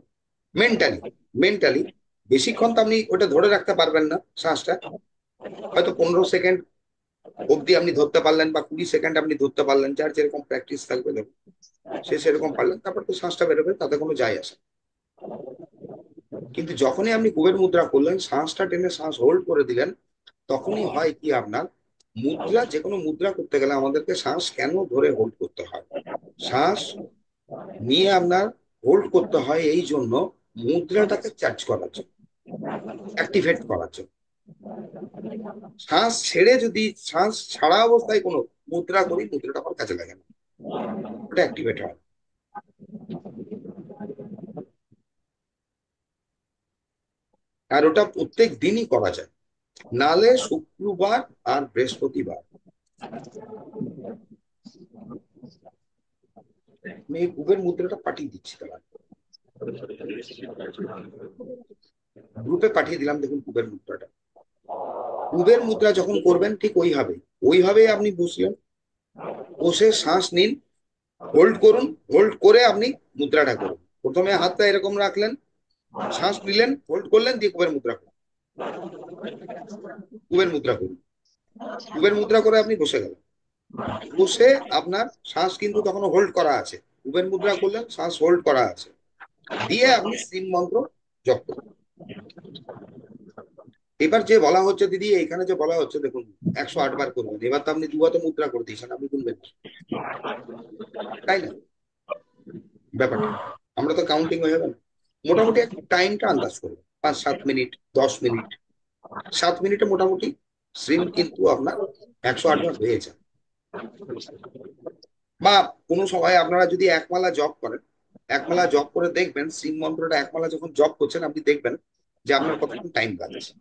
মেন্টালি। মেন্টালি বেশিক্ষণ তো আপনি ওটা ধরে রাখতে পারবেন না শ্বাসটা, হয়তো 15 সেকেন্ড অবধি আপনি ধরতে পারলেন, বা 20 সেকেন্ড আপনি ধরতে পারলেন, যার যেরকম প্র্যাকটিস থাকবে দেখুন, সে সেরকম পারলেন, তারপর তো শ্বাসটা বেরোবে, তাতে কোনো যায় আসে না। কিন্তু যখনই আপনি কুবের মুদ্রা করলেন, শ্বাসটা টেনে শ্বাস হোল্ড করে দিলেন, তখনই হয় কি আপনার মুদ্রা, যে কোনো মুদ্রা করতে গেলে আমাদেরকে শ্বাস কেন ধরে হোল্ড করতে হয়? শ্বাস নিয়ে আপনার হোল্ড করতে হয় এই জন্য, মুদ্রাটাকে চার্জ করার জন্য, অ্যাক্টিভেট করার জন্য। শ্বাস ছেড়ে যদি শ্বাস ছাড়া অবস্থায় কোনো মুদ্রা করি, মুদ্রাটা আমার কাজে লাগে না, ওটা অ্যাক্টিভেট হয়। আর ওটা প্রত্যেক দিনই করা যায়, নালে শুক্রবার আর বৃহস্পতিবার। আমি এই কুবের মুদ্রাটা পাঠিয়ে দিচ্ছি, তারা গ্রুপে পাঠিয়ে দিলাম, দেখুন কুবের মুদ্রাটা। কুবের মুদ্রা যখন করবেন ঠিক ওইভাবে, ওইভাবে আপনি বসলেন, বসে শ্বাস নিন, হোল্ড করুন, হোল্ড করে আপনি মুদ্রাটা করুন। প্রথমে হাতটা এরকম রাখলেন, শ্বাস নিলেন, হোল্ড করলেন, দিয়ে কুবের মুদ্রা করুন, কুবের মুদ্রা করুন, কুবের মুদ্রা করে আপনি বসে গেলেন। বসে আপনার শ্বাস কিন্তু তখনও হোল্ড করা আছে, কুবের মুদ্রা করলেন, শ্বাস হোল্ড করা আছে, দিয়ে আপনি শ্রীম মন্ত্র জপ করুন। এবার যে বলা হচ্ছে দিদি, এখানে যে বলা হচ্ছে দেখুন, 108 বার করবেন, এবার তো আপনি দুহাতে মুদ্রা করে দিয়েছেন, আপনি তুলবেন কি? তাই না ব্যাপারটা? আমরা তো কাউন্টিং হয়ে যাবে না, মোটামুটি একটু টাইমটা আন্দাজ করবেন, 5-7 মিনিট, 10 মিনিট। 7 মিনিটে মোটামুটি শ্রিম কিন্তু আপনার 108 বার হয়ে যায়। বা কোনো সময় আপনারা যদি একমালা জপ করেন, একমালা জপ করে দেখবেন, শ্রীম মন্ত্রটা একমালা যখন জপ করছেন, আপনি দেখবেন যে আপনার কতক্ষণ টাইম লাগছে।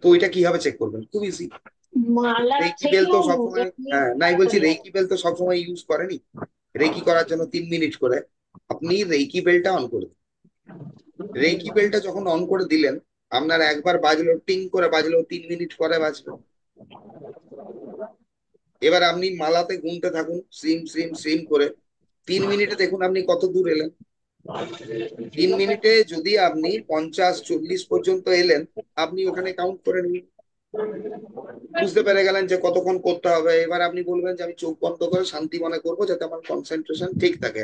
তো ওইটা কিভাবে চেক করবেন? খুব ইজি। মালার রেকি বেল তো থেকেও সবসময়, এমনি হ্যাঁ নাই বলছি, রেকি বেল তো সবসময় ইউজ করেনি, রেকি করার জন্য 3 মিনিট করে। আপনি রেকি বেলটা অন করে দিন। রেকি বেলটা যখন অন করে দিলেন, আপনার একবার বাজলো, টিং করে বাজলো, 3 মিনিট পরে বাজবে। এবার আপনি মালাতে গুনতে থাকুন, সিম সিম সিম করে, 3 মিনিটে দেখুন আপনি কত দূর এলেন। 3 মিনিটে যদি আপনি 50-40 পর্যন্ত এলেন, আপনি ওখানে কাউন্ট করে নিন, বুঝতে পেরে গেলেন যে কতক্ষণ করতে হবে। এবার আপনি বলবেন যে আমি চোখ বন্ধ করে শান্তি মনে করবো, যাতে আমার কনসেন্ট্রেশন ঠিক থাকে।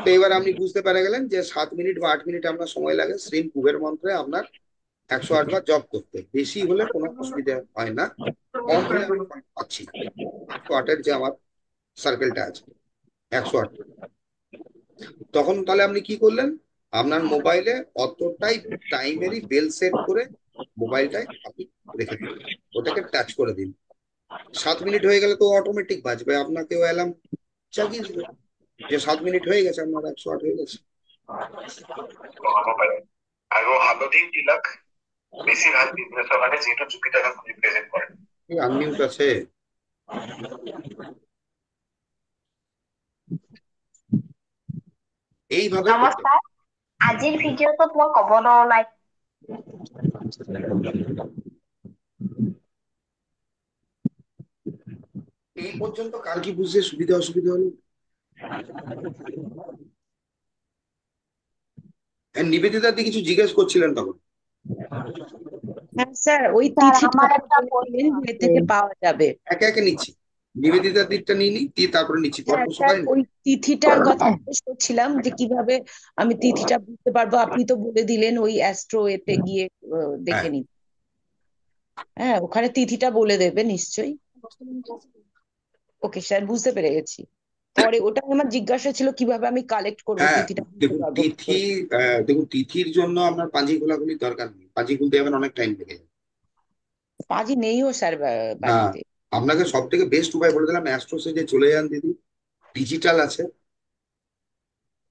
তো এবার আপনি বুঝতে পেরে গেলেন যে 7 মিনিট বা 8 মিনিট আপনার সময় লাগে শ্রীম কুবের মন্ত্রে আপনার 108 বার জপ করতে। বেশি হলে কোনো অসুবিধা হয় না, কম হলে আমি পাচ্ছি না। 108-এর যে আমার সার্কেলটা আছে, 108, তখন তাহলে আপনি কি করলেন? আপনার মোবাইলে অতটাই টাইমেরই বেল সেট করে মোবাইলটায় আপনি রেখে দিন, ওটাকে টাচ করে দিন। 7 মিনিট হয়ে গেলে তো অটোমেটিক বাজবে, আপনাকেও অ্যালার্ম জাগিয়ে দিবে যে 7 মিনিট হয়ে গেছে, আপনার 108 হয়ে গেছে। আৰু হালধি তিলক বেছিভাগ বিজনেছৰ কাৰণে যিহেতু জুপিটাৰক ৰিপ্ৰেজেন্ট কৰে। আনমিউট আছে? এইভাবে নমস্কাৰ, আজিৰ ভিডিঅ'টোত মই ক'ব নাই। এই পর্যন্ত কার কি বুঝতে সুবিধা অসুবিধা হলো? নিবেদিতা দি কিছু জিজ্ঞেস করছিলেন তখন। হ্যাঁ স্যার, ওই স্যার, তিথিটা আমার একটা আপনি বললেন যে থেকে পাওয়া যাবে। একে একে নিচ্ছি, নিবেদিতা দিকটা নিয়ে নি, দিয়ে তারপরে নিচ্ছি, হ্যাঁ পরপর স্যার, সবাই। ওই তিথিটার কথা জিজ্ঞেস করছিলাম যে কিভাবে আমি তিথিটা বুঝতে পারবো। আপনি তো বলে দিলেন ওই অ্যাস্ট্রো এতে গিয়ে দেখে হ্যাঁ, নিন। হ্যাঁ, ওখানে তিথিটা বলে দেবে নিশ্চয়ই। ওকে স্যার, বুঝতে পেরে গেছি। পরে ওটা আমার জিজ্ঞাসা ছিল কিভাবে আমি কালেক্ট করবো হ্যাঁ তিথিটা বুঝতে দেখুন পারবো কি তিথি, করে। দেখুন তিথির জন্য আপনার পাঁজি খোলাখুলির দরকার নেই, পাঁজি খুলতে যাবেন অনেক টাইম লেগে যাবে। পাঁজি নেইও স্যার হ্যাঁ, বাড়িতে। আপনাকে সব থেকে বেস্ট উপায় বলে দিলাম, অ্যাস্ট্রোসে যে চলে যান দিদি, ডিজিটাল আছে।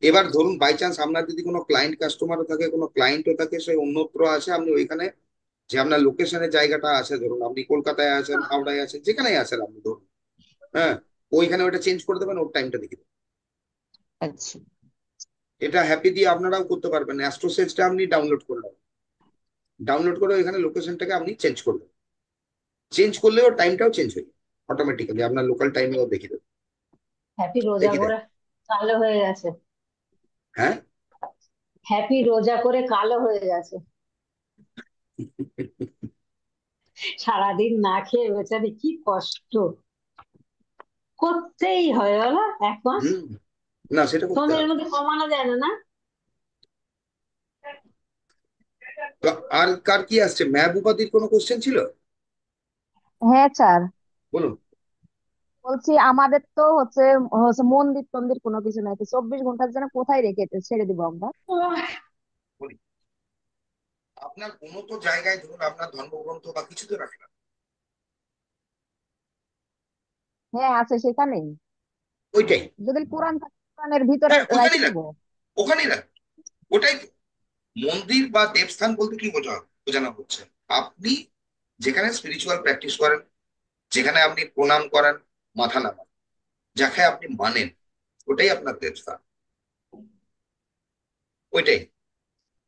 এবার ধরুন বাই চান্স আপনার যদি কোনো ক্লায়েন্ট কাস্টমারও থাকে, কোনো ক্লায়েন্টও থাকে, সে অন্যত্র আছে, আপনি ওইখানে যে আপনার লোকেশনের জায়গাটা আছে, ধরুন আপনি কলকাতায় আছেন, হাওড়ায় আছেন, যেখানেই আছেন আপনি ধরুন, হ্যাঁ, ওইখানে ওইটা চেঞ্জ করে দেবেন, ওর টাইমটা দেখে দেবেন। আচ্ছা এটা হ্যাপি দিয়ে আপনারাও করতে পারবেন। অ্যাস্ট্রোসেজটা আপনি ডাউনলোড করলেন, ডাউনলোড করে এখানে লোকেশনটাকে আপনি চেঞ্জ করবেন, চেঞ্জ করলেও টাইমটাও চেঞ্জ হয়ে যাবে অটোমেটিক্যালি, আপনার লোকাল টাইমেও দেখিয়ে দেবে। হ্যাপি রোজা দেখিয়ে করে দেবে। কালো হয়ে গেছে। হ্যাঁ। হ্যাপি রোজা করে কালো হয়ে গেছে, সারাদিন না খেয়ে বেচারি কি কষ্ট করতেই হয়, বলো 1 মাস। হুম। না, সেটা করতে তোমাদের এর হবে। মধ্যে কমানো যায় না, না? তো আর কার কি আসছে? মেহবুবাদির কোনো কোশ্চেন ছিল? হ্যাঁ স্যার, বলুন। বলছি আমাদের তো হচ্ছে হচ্ছে মন্দির টন্দির কোনো কিছু নাই, তো 24 ঘন্টার জন্য কোথায় রেখে ছেড়ে দিব আমরা? বলি, আপনার কোনো তো জায়গায় ধরুন আপনার ধর্মগ্রন্থ বা কিছু তো রাখলাম। হ্যাঁ আছে সেখানেই। ওইটাই। যদি কোরআন থাকে, কোরআনের ভিতরে হ্যাঁ, রাখি ওইখানেই দিব। রাখ, ওখানেই রাখ। ওটাই তো। মন্দির বা দেবস্থান বলতে কি বোঝানো হচ্ছে? আপনি যেখানে স্পিরিচুয়াল প্র্যাকটিস করেন, যেখানে আপনি প্রণাম করেন, মাথা নামান, যাকে আপনি মানেন, ওটাই আপনার দেবস্থান। ওইটাই।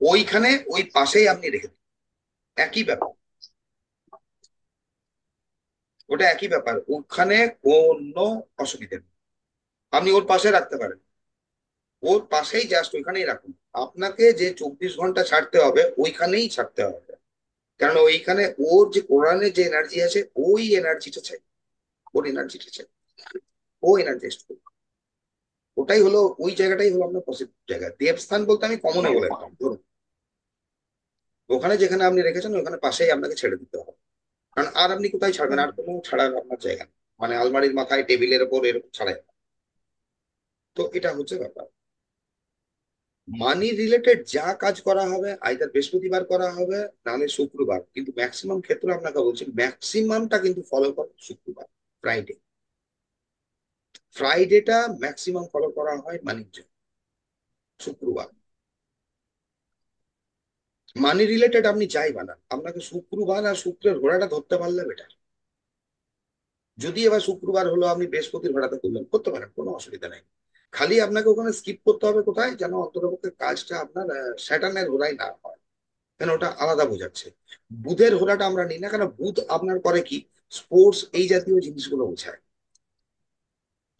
ওইখানে ওই পাশেই আপনি রেখে দিন, একই ব্যাপার। ওটা একই ব্যাপার, ওখানে কোনো অসুবিধা নেই। আপনি ওর পাশে রাখতে পারেন, ওর পাশেই জাস্ট ওইখানেই রাখুন। আপনাকে যে 24 ঘন্টা ছাড়তে হবে ওইখানেই ছাড়তে হবে, কারণ ওইখানে ওর যে কোরআনের যে এনার্জি আছে, ওই এনার্জিটা চাই, ওর এনার্জিটা চাই, ও এনার্জাইজ করবে। ওটাই হলো, ওই জায়গাটাই হলো আপনার পজিটিভ জায়গা। দেবস্থান বলতে আমি কমনে বলে দিলাম, ধরুন ওখানে যেখানে আপনি রেখেছেন ওখানে পাশেই আপনাকে ছেড়ে দিতে হবে। কারণ আর আপনি কোথায় ছাড়বেন? আর কোনো ছাড়ার আপনার জায়গা নেই। মানে আলমারির মাথায়, টেবিলের ওপর এরকম ছাড়াই। তো এটা হচ্ছে ব্যাপার। মানি রিলেটেড যা কাজ করা হবে আইদার বৃহস্পতিবার করা হবে, নাহলে শুক্রবার, কিন্তু ম্যাক্সিমাম ক্ষেত্রে আপনাকে বলছি ম্যাক্সিমামটা কিন্তু ফলো করো শুক্রবার, ফ্রাইডে। ফ্রাইডেটা ম্যাক্সিমাম ফলো করা হয় মানির জন্য, শুক্রবার। মানি রিলেটেড আপনি যাই বানান, আপনাকে শুক্রবার আর শুক্রের ঘোড়াটা ধরতে পারলে বেটার। যদি এবার শুক্রবার হলো আপনি বৃহস্পতির ঘোড়াতে করলেন, করতে পারেন, কোনো অসুবিধা নেই। খালি আপনাকে ওখানে স্কিপ করতে হবে কোথায়, যেন অন্ততপক্ষে কাজটা আপনার স্যাটার্নের ঘোড়ায় না হয়, কেন ওটা আলাদা বোঝাচ্ছে। বুধের ঘোড়াটা আমরা নিই না, কেন বুধ আপনার করে কি, স্পোর্টস এই জাতীয় জিনিসগুলো বোঝায়।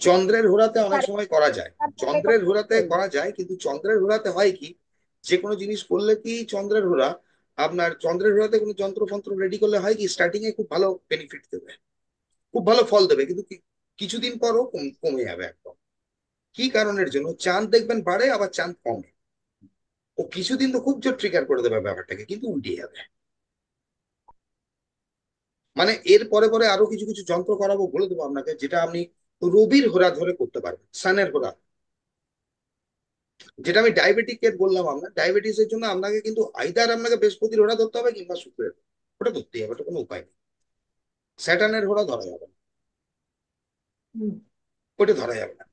চন্দ্রের ঘোড়াতে অনেক স্যার সময় করা যায়, তাহলে চন্দ্রের ঘোড়াতে করতেই। করা যায়, কিন্তু চন্দ্রের ঘোড়াতে হয় কি, যে কোনো জিনিস করলে কি চন্দ্রের ঘোড়া, আপনার চন্দ্রের ঘোড়াতে কোনো যন্ত্র ফন্ত্র রেডি করলে হয় কি, স্টার্টিং এ খুব ভালো বেনিফিট দেবে, খুব ভালো ফল দেবে, কিন্তু কিছুদিন পরও কমে যাবে একদম। কি কারণের জন্য? চাঁদ দেখবেন বাড়ে, আবার চাঁদ কমে। ও কিছুদিন তো খুব জোর ট্রিগার করে দেবে ব্যাপারটাকে, কিন্তু উল্টে যাবে। মানে এর পরে পরে আরো কিছু কিছু যন্ত্র করাবো, বলে দেবো আপনাকে, যেটা আপনি রবির ঘোড়া ধরে করতে পারবেন, সানের ঘোড়া। যেটা আমি ডায়াবেটিক এর বললাম, আপনার ডায়াবেটিস এর জন্য আপনাকে কিন্তু আইদার আপনাকে বৃহস্পতির ঘোড়া ধরতে হবে কিংবা শুক্রের, ওটা ধরতেই হবে, ওটা কোনো উপায় নেই। স্যাটার্নের ঘোড়া ধরা যাবে না, হুম। ওটা ধরা যাবে না।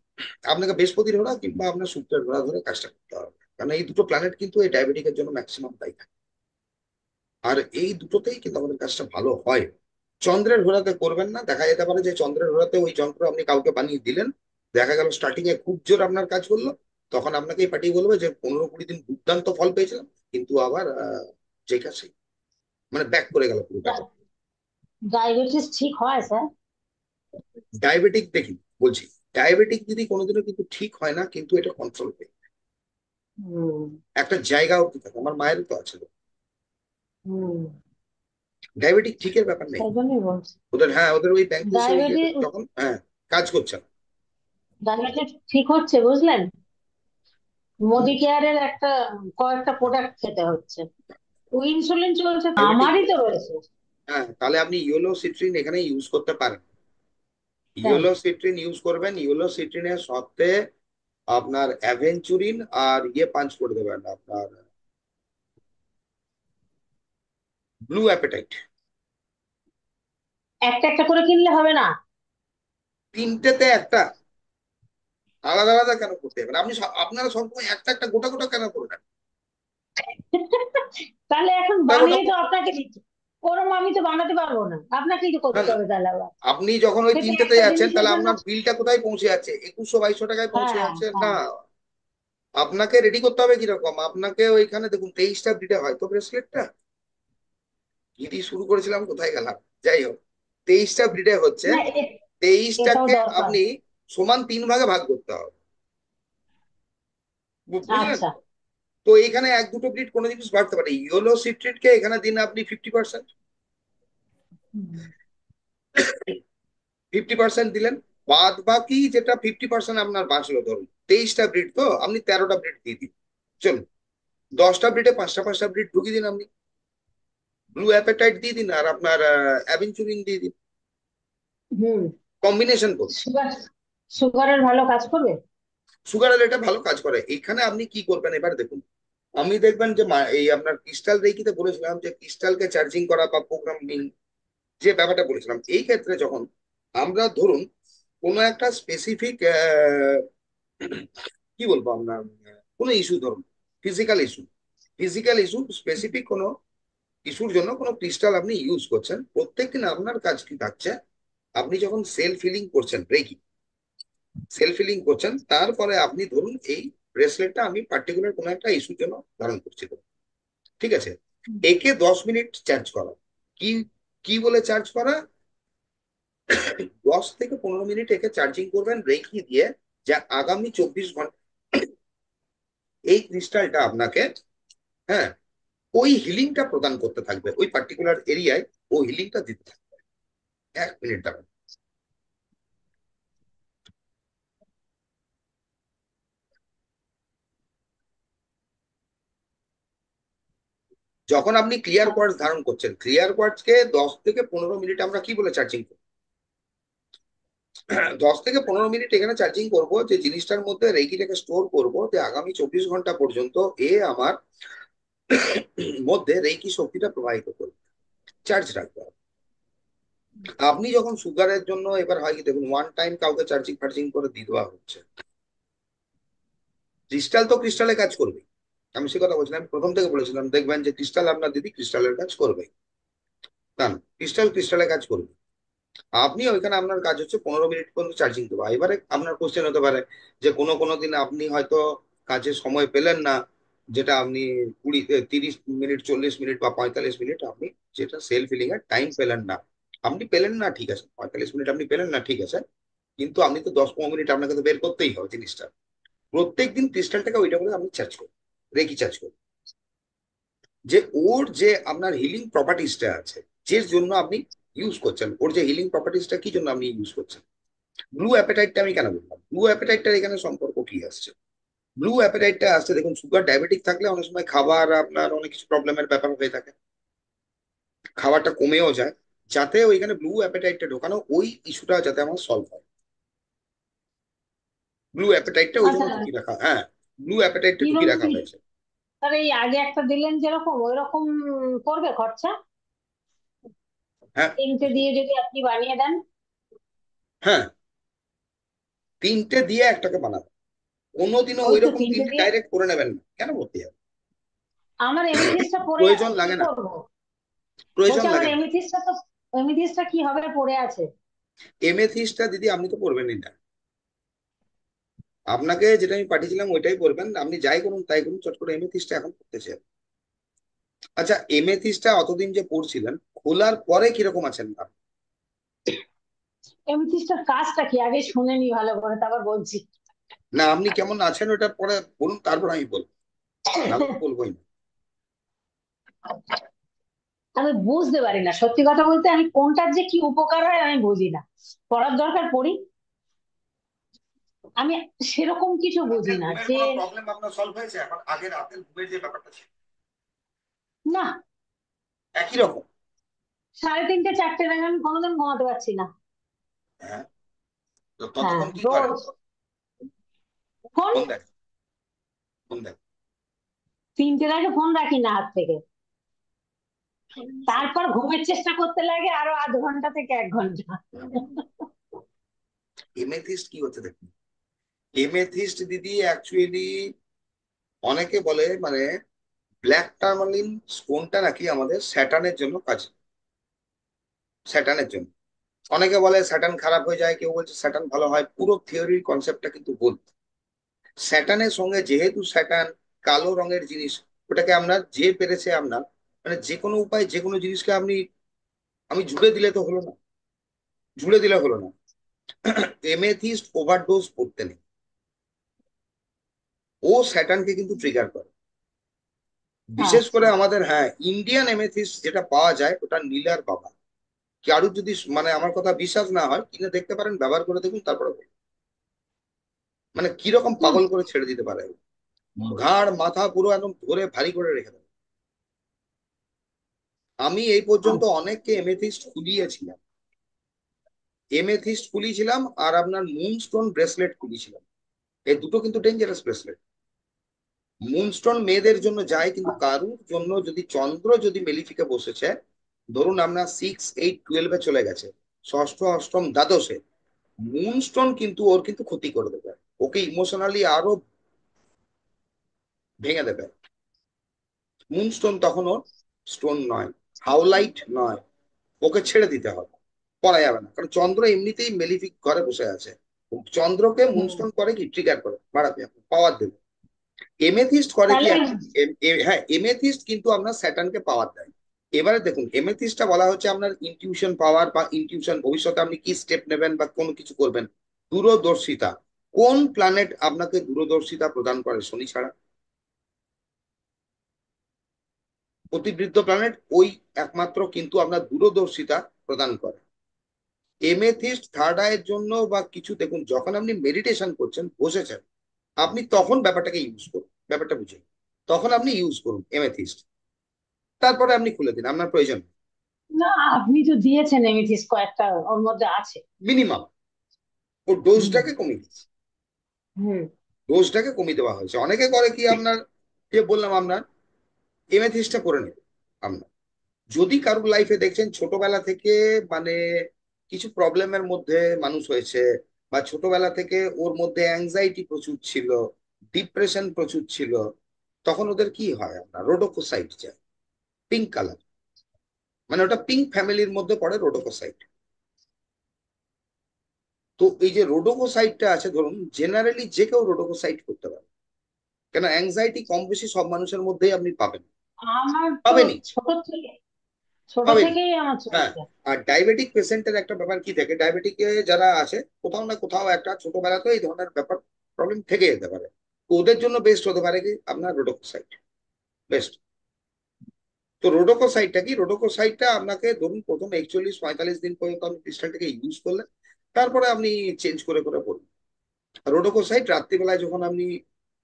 আপনাকে বৃহস্পতির ঘোড়া কিংবা আপনার শুক্রের ঘোড়া ধরে কাজটা করতে হবে, কারণ এই দুটো প্ল্যানেট কিন্তু এই ডায়াবেটিকের জন্য ম্যাক্সিমাম দায়ী থাকে। আর এই দুটোতেই কিন্তু আমাদের কাজটা ভালো হয়। চন্দ্রের ঘোড়াতে করবেন না, দেখা যেতে পারে যে চন্দ্রের ঘোড়াতে ওই যন্ত্র আপনি কাউকে বানিয়ে দিলেন, দেখা গেল স্টার্টিং এ খুব জোর আপনার কাজ করলো, তখন আপনাকে এই পার্টি বলবে যে 15-20 দিন দুর্দান্ত ফল পেয়েছিলাম, কিন্তু আবার যে কাজ সেই, মানে ব্যাক করে গেল পুরো ব্যাপার। ডায়াবেটিস ঠিক হয় স্যার? ডায়াবেটিক দেখি, বলছি, ডায়াবেটিক যদি কোনোদিনও কিন্তু ঠিক হয় না, কিন্তু এটা কন্ট্রোল পেয়ে হুম। একটা জায়গা অব্দি থাকে। আমার মায়ের তো আছে হুম। ডায়াবেটিক, ঠিকের ব্যাপার নেই তাই জন্যই বলছি ওদের। হ্যাঁ, ওদের ওই প্যাঙ্ক্রিয়াসের ওই ইয়েটা ডায়াবেটিস, যখন কাজ করছে না। ডায়াবেটিস ঠিক হচ্ছে বুঝলেন, মোদি কেয়ারের কয়েকটা প্রোডাক্ট খেতে হচ্ছে, ইনসুলিন চলছে, ডায়াবেটিক, আমারই তো রয়েছে। হ্যাঁ, তাহলে আপনি ইয়েলো সিট্রিন এখানে ইউজ করতে পারেন। তাই? ইয়েলো সিট্রিন ইউজ করবেন, ইয়েলো সিট্রিনের সাথে আপনার অ্যাভেঞ্চুরিন আর ইয়ে পাঞ্চ করে দেবেন, আপনার ব্লু অ্যাপেটাইট। একটা একটা করে কিনলে হবে না? তিনটেতে একটা, আলাদা আলাদা কেন করতে যাবেন আপনি? আপনারা সবসময় একটা একটা গোটা গোটা কেন করবেন? তাহলে এখন গোটা গোটা বানিয়ে তো আপনাকে দিচ্ছি, ওরম আমি তো বানাতে পারবো না, আপনাকেই তো না করতে না, হবে তাহলে আবার। আপনি যখন ওই কিন্তু তিনটেতে একটা যাচ্ছেন, জিনিসের তাহলে জন্য, আপনার বিলটা কোথায় পৌঁছে যাচ্ছে? 2100-2200 টাকায় পৌঁছে হ্যাঁ যাচ্ছে না। হ্যাঁ, আপনাকে রেডি করতে হবে কিরকম, আপনাকে ওইখানে দেখুন 23টা ব্রিডে হয় তো ব্রেসলেটটা, কি শুরু করেছিলাম কোথায় গেলাম, যাই হোক 23টা ব্রিডে হচ্ছে, না, 23টাকে এটাও দরকার। আপনি সমান 3 ভাগে ভাগ করতে হবে, বুঝলেন? আচ্ছা। তো এখানে এক দুটো ব্রিড কোনো জিনিস বাড়তে পারে, ইয়েলো সিট্রিটকে এখানে দিন আপনি 50%, 50% দিলেন, বাদ বাকি যেটা 50% আপনার বাঁচলো, ধরুন 23টা ব্রিড তো আপনি 13টা ব্রিড দিয়ে দিন, চলুন 10টা ব্রিডে পাঁচটা পাঁচটা ব্রিড ঢুকিয়ে দিন আপনি, ব্লু অ্যাপেটাইট দিয়ে দিন আর আপনার অ্যাভেঞ্চুরিন দিয়ে দিন, হুম। কম্বিনেশন করুন। সুগার, সুগারের ভালো কাজ করবে? সুগারের এটা ভালো কাজ করে। এখানে আপনি কি করবেন এবার দেখুন, আমি দেখবেন যে এই আপনার ক্রিস্টাল রেকিতে বলেছিলাম যে ক্রিস্টালকে চার্জিং করা বা প্রোগ্রামিং যে ব্যাপারটা বলেছিলাম, এই ক্ষেত্রে যখন আমরা ধরুন কোনো একটা স্পেসিফিক কি বলবো আপনার কোনো ইস্যু, ধরুন physical issue, physical issue specific কোনো ইস্যুর জন্য কোনো ক্রিস্টাল আপনি ইউজ করছেন, প্রত্যেকদিন আপনার কাজ কি থাকছে, আপনি যখন সেল ফিলিং করছেন রেকি, সেল ফিলিং করছেন, তারপরে আপনি ধরুন এই ব্রেসলেটটা আমি পার্টিকুলার কোনো একটা ইস্যুর জন্য ধারণ করছি, ঠিক আছে, একে 10 মিনিট চার্জ করা, কি কি বলে চার্জ করা, 10 থেকে 15 মিনিট একে চার্জিং করবেন রেখে দিয়ে, যা আগামী 24 ঘন্টা এই ক্রিস্টালটা আপনাকে, হ্যাঁ, ওই হিলিংটা প্রদান করতে থাকবে, ওই পার্টিকুলার এরিয়ায় ও হিলিংটা দিতে থাকবে। 1 মিনিট দাঁড়ান, যখন আপনি ক্লিয়ার কোয়ার্টজ ধারণ করছেন, ক্লিয়ার কোয়ার্টজকে 10 থেকে 15 মিনিট আমরা কি বলে চার্জিং করব, 10 থেকে 15 মিনিট এখানে চার্জিং করব, যে জিনিসটার মধ্যে রেকিটাকে স্টোর করব, যে আগামী 24 ঘন্টা পর্যন্ত এ আমার মধ্যে রেকি শক্তিটা প্রবাহিত করবে, চার্জ রাখবে। আপনি যখন সুগারের জন্য এবার হয় কি দেখুন, ওয়ান টাইম কাউকে চার্জিং ফার্জিং করে দিয়ে দেওয়া হচ্ছে, ক্রিস্টাল তো ক্রিস্টালে কাজ করবে, আমি সে কথা বলছিলাম, আমি প্রথম থেকে বলেছিলাম, দেখবেন যে ক্রিস্টাল আপনার দিদি ক্রিস্টালের কাজ করবে, না না, ক্রিস্টাল ক্রিস্টালে কাজ করবে, আপনি ওইখানে আপনার কাজ হচ্ছে 15 মিনিট পর্যন্ত চার্জিং দেওয়া। এবারে আপনার কোশ্চেন হতে পারে যে কোনো কোনো দিন আপনি হয়তো কাজে সময় পেলেন না, যেটা আপনি 30 মিনিট 40 মিনিট বা 45 মিনিট আপনি যেটা সেল ফিলিং এর টাইম পেলেন না, আপনি পেলেন না ঠিক আছে, 45 মিনিট আপনি পেলেন না ঠিক আছে, কিন্তু আপনি তো 10-15 মিনিট আপনাকে তো বের করতেই হবে জিনিসটা, প্রত্যেকদিন ক্রিস্টালটাকে ওইটা করে আপনি চার্জ করুন, রেকি চার্জ করুন, যে ওর যে আপনার হিলিং প্রপার্টিসটা আছে, যে জন্য আপনি ইউজ করছেন, ওর যে হিলিং প্রপার্টিসটা কি জন্য আপনি ইউজ করছেন। ব্লু অ্যাপেটাইটটা আমি কেন বললাম, ব্লু অ্যাপেটাইটটার এখানে সম্পর্ক কি আসছে, ব্লু অ্যাপেটাইটটা আসছে দেখুন, সুগার ডায়াবেটিক থাকলে অনেক সময় খাবার আপনার অনেক কিছু প্রবলেমের ব্যাপার হয়ে থাকে, খাবারটা কমেও যায়, যাতে ওইখানে ব্লু অ্যাপেটাইটটা ঢোকানো, ওই ইস্যুটা যাতে আমার সলভ হয়, ব্লু অ্যাপেটাইটটা ওই জন্য আচ্ছা, ঢুকিয়ে রাখা, হ্যাঁ, ব্লু অ্যাপেটাইটটা ঢুকিয়ে কিরকম রাখা কি, হয়েছে। তাহলে এই আগে একটা দিলেন যেরকম ওই রকম করবে খরচা? হ্যাঁ, 3টে দিয়ে যদি আপনি বানিয়ে দেন? হ্যাঁ, 3টে দিয়ে একটাকে বানাবে, কোনোদিনও ওই ওই তো রকম 3টে 3টে দিয়ে। ডাইরেক্ট করে নেবেন না, কেন করতে হবে, আমার এমিথিসটা পড়ে প্রয়োজন আছে, কি লাগে না, করব? প্রয়োজন বলছি আমার লাগে না। এমিথিসটা তো, এমিথিসটা কি হবে, পড়ে আছে। এমেথিস্টটা দিদি আপনি তো পড়বেনই না, আপনাকে যেটা আমি পাঠিয়েছিলাম ওইটাই পড়বেন, আপনি যাই করুন তাই করুন, চট করে এমেথিস্টটা এখন পড়তেছে। আচ্ছা, এমেথিস্টটা অতদিন যে পড়ছিলেন, খোলার পরে কিরকম আছেন না, এমিথিসটার কাজটা কি আগে শুনে নি ভালো করে, তারপর বলছি। না আপনি কেমন আছেন ওটা পরে বলুন, তারপর আমি বলবো, নাহলে তো বলবোই না। আমি বুঝতে পারি না, সত্যি কথা বলতে আমি কোনটার যে কি উপকার হয় আমি বুঝি না। পড়ার দরকার পড়ি, আমি সেরকম কিছু বুঝি রাতের না ঘুমের যে। কোনো প্রবলেম আপনার সলভ হয়েছে এখন, আগে রাতের ঘুমের যে ব্যাপারটা ছিল না, একই রকম, 3:30 4টে নাগাদ আমি কোনোদিন ঘুমাতে পারছি না। হ্যাঁ, তো হ্যাঁ, ততক্ষণ কি করেন, রোজ। ফোন। ফোন দেখ, ফোন দেখ, 3টের আগে ফোন রাখি না হাত থেকে, তারপর ঘুমের চেষ্টা করতে লাগে আরো আধ ঘন্টা থেকে 1 ঘন্টা। এমেথিস্ট কি হচ্ছে দেখুন, এমেথিস্ট দিদি অ্যাকচুয়ালি অনেকে বলে মানে ব্ল্যাক টার্মালিন স্টোনটা নাকি আমাদের স্যাটার্নের জন্য কাজ, স্যাটার্নের জন্য, অনেকে বলে স্যাটার্ন খারাপ হয়ে যায়, কেউ বলছে স্যাটার্ন ভালো হয়, পুরো থিওরির কনসেপ্টটা কিন্তু ভুল। স্যাটার্নের সঙ্গে, যেহেতু স্যাটার্ন কালো রঙের জিনিস, ওটাকে আমরা যে পেরেছে আপনার মানে যে কোনো উপায় যে কোনো জিনিসকে আমি জুড়ে দিলে তো হলো না, জুড়ে দিলে হলো না। এমেথিস্ট ওভারডোজ করতে নেই, ও স্যাটার্নকে কিন্তু ট্রিগার করে। বিশেষ আচ্ছা। করে আমাদের, হ্যাঁ, ইন্ডিয়ান এমেথিস্ট যেটা পাওয়া যায় ওটা নীলার বাবা। কারুর যদি মানে আমার কথা বিশ্বাস না হয়, কিনে দেখতে পারেন, ব্যবহার করে দেখুন, তারপরে বলুন। মানে কিরকম পাগল করে ছেড়ে দিতে পারে, ঘাড় মাথা পুরো একদম ধরে ভারী করে রেখে দেবে। আমি এই পর্যন্ত অনেককে এমেথিস্ট খুলিয়েছিলাম, এমেথিস্ট খুলিয়েছিলাম, আর আপনার মুনস্টোন ব্রেসলেট খুলিয়েছিলাম। এই দুটো কিন্তু ডেঞ্জারাস ব্রেসলেট। মুনস্টোন মেয়েদের জন্য যায়, কিন্তু কারুর জন্য যদি চন্দ্র যদি মেলিফিকে বসেছে, ধরুন আপনার 6, 8, 12-এ চলে গেছে, ষষ্ঠ অষ্টম দ্বাদশে, মুনস্টোন কিন্তু ওর কিন্তু ক্ষতি করে দেবে, ওকে ইমোশনালি আরো ভেঙে দেবে। মুনস্টোন তখন ওর স্টোন নয়, হাউলাইট নয়, ওকে ছেড়ে দিতে হবে, করা যাবে না, কারণ চন্দ্র এমনিতেই মেলিফিক ঘরে বসে আছে। চন্দ্রকে মুনস্টোন করে কি, ট্রিগার করে, বাড়াবে, পাওয়ার দেবে। এমেথিস্ট করে কি, তাহলে হ্যাঁ, এমেথিস্ট কিন্তু আপনার স্যাটার্নকে পাওয়ার দেয়। এবারে দেখুন, এমেথিস্টটা বলা হচ্ছে আপনার ইনটিউশন পাওয়ার, বা ইনটিউশন, ভবিষ্যতে আপনি কি স্টেপ নেবেন বা কোনো কিছু করবেন, দূরদর্শিতা। কোন প্ল্যানেট আপনাকে দূরদর্শিতা প্রদান করে? শনি ছাড়া। অতিবৃদ্ধ প্ল্যানেট ওই একমাত্র কিন্তু আপনার দূরদর্শিতা প্রদান করে। এমেথিস্ট থার্ড আইয়ের জন্য বা কিছু, দেখুন যখন আপনি মেডিটেশন করছেন, বসেছেন, আপনি তখন ব্যাপারটাকে ইউজ করুন, ব্যাপারটা বুঝে তখন আপনি ইউজ করুন এমেথিস্ট, তারপরে আপনি খুলে দিন, আপনার প্রয়োজন নেই। না, আপনি তো দিয়েছেন এমিথিস কয়েকটা, ওর মধ্যে আছে। মিনিমাম ও হুম। ডোজটাকে কমিয়ে দিচ্ছে, হুম। ডোজটাকে কমিয়ে দেওয়া হয়েছে। অনেকে করে কি আপনার, যে বললাম আপনার, এমেথিস্টটা করে নেবে আপনার। যদি কারোর লাইফে দেখছেন ছোটবেলা থেকে মানে কিছু প্রবলেমের মধ্যে মানুষ হয়েছে, বা ছোটবেলা থেকে ওর মধ্যে অ্যাংজাইটি প্রচুর ছিল, ডিপ্রেশন প্রচুর ছিল, তখন ওদের কি হয়, আপনার রোডোকোসাইট যায়, পিঙ্ক কালার, মানে ওটা পিঙ্ক ফ্যামিলির মধ্যে পড়ে রোডোকোসাইট। তো এই যে রোডোকোসাইটটা আছে, ধরুন জেনারেলি যে কেউ রোডোকোসাইট করতে পারে, কেন অ্যাংজাইটি কম বেশি সব মানুষের মধ্যেই আপনি পাবেন, আমার তো পাবেনই, ছোট থেকে, ছোট পাবেনই। থেকেই আমার হ্যাঁ, চলছে। আর ডায়াবেটিক পেশেন্টের একটা ব্যাপার কি থাকে, ডায়াবেটিকে যারা আছে, কোথাও না কোথাও একটা ছোটবেলাতে এই ধরনের ব্যাপার প্রবলেম থেকে যেতে পারে। তো ওদের জন্য বেস্ট হতে পারে কি আপনার রোডোকোসাইট, বেস্ট। তো রোডোকোসাইটটা কি, রোডোকোসাইটটা আপনাকে ধরুন প্রথম 41-45 দিন পর্যন্ত আপনি ক্রিস্টালটাকে ইউজ করলেন, তারপরে আপনি চেঞ্জ করে করে পড়ুন। রোডোকোসাইট রাত্রিবেলায় যখন আপনি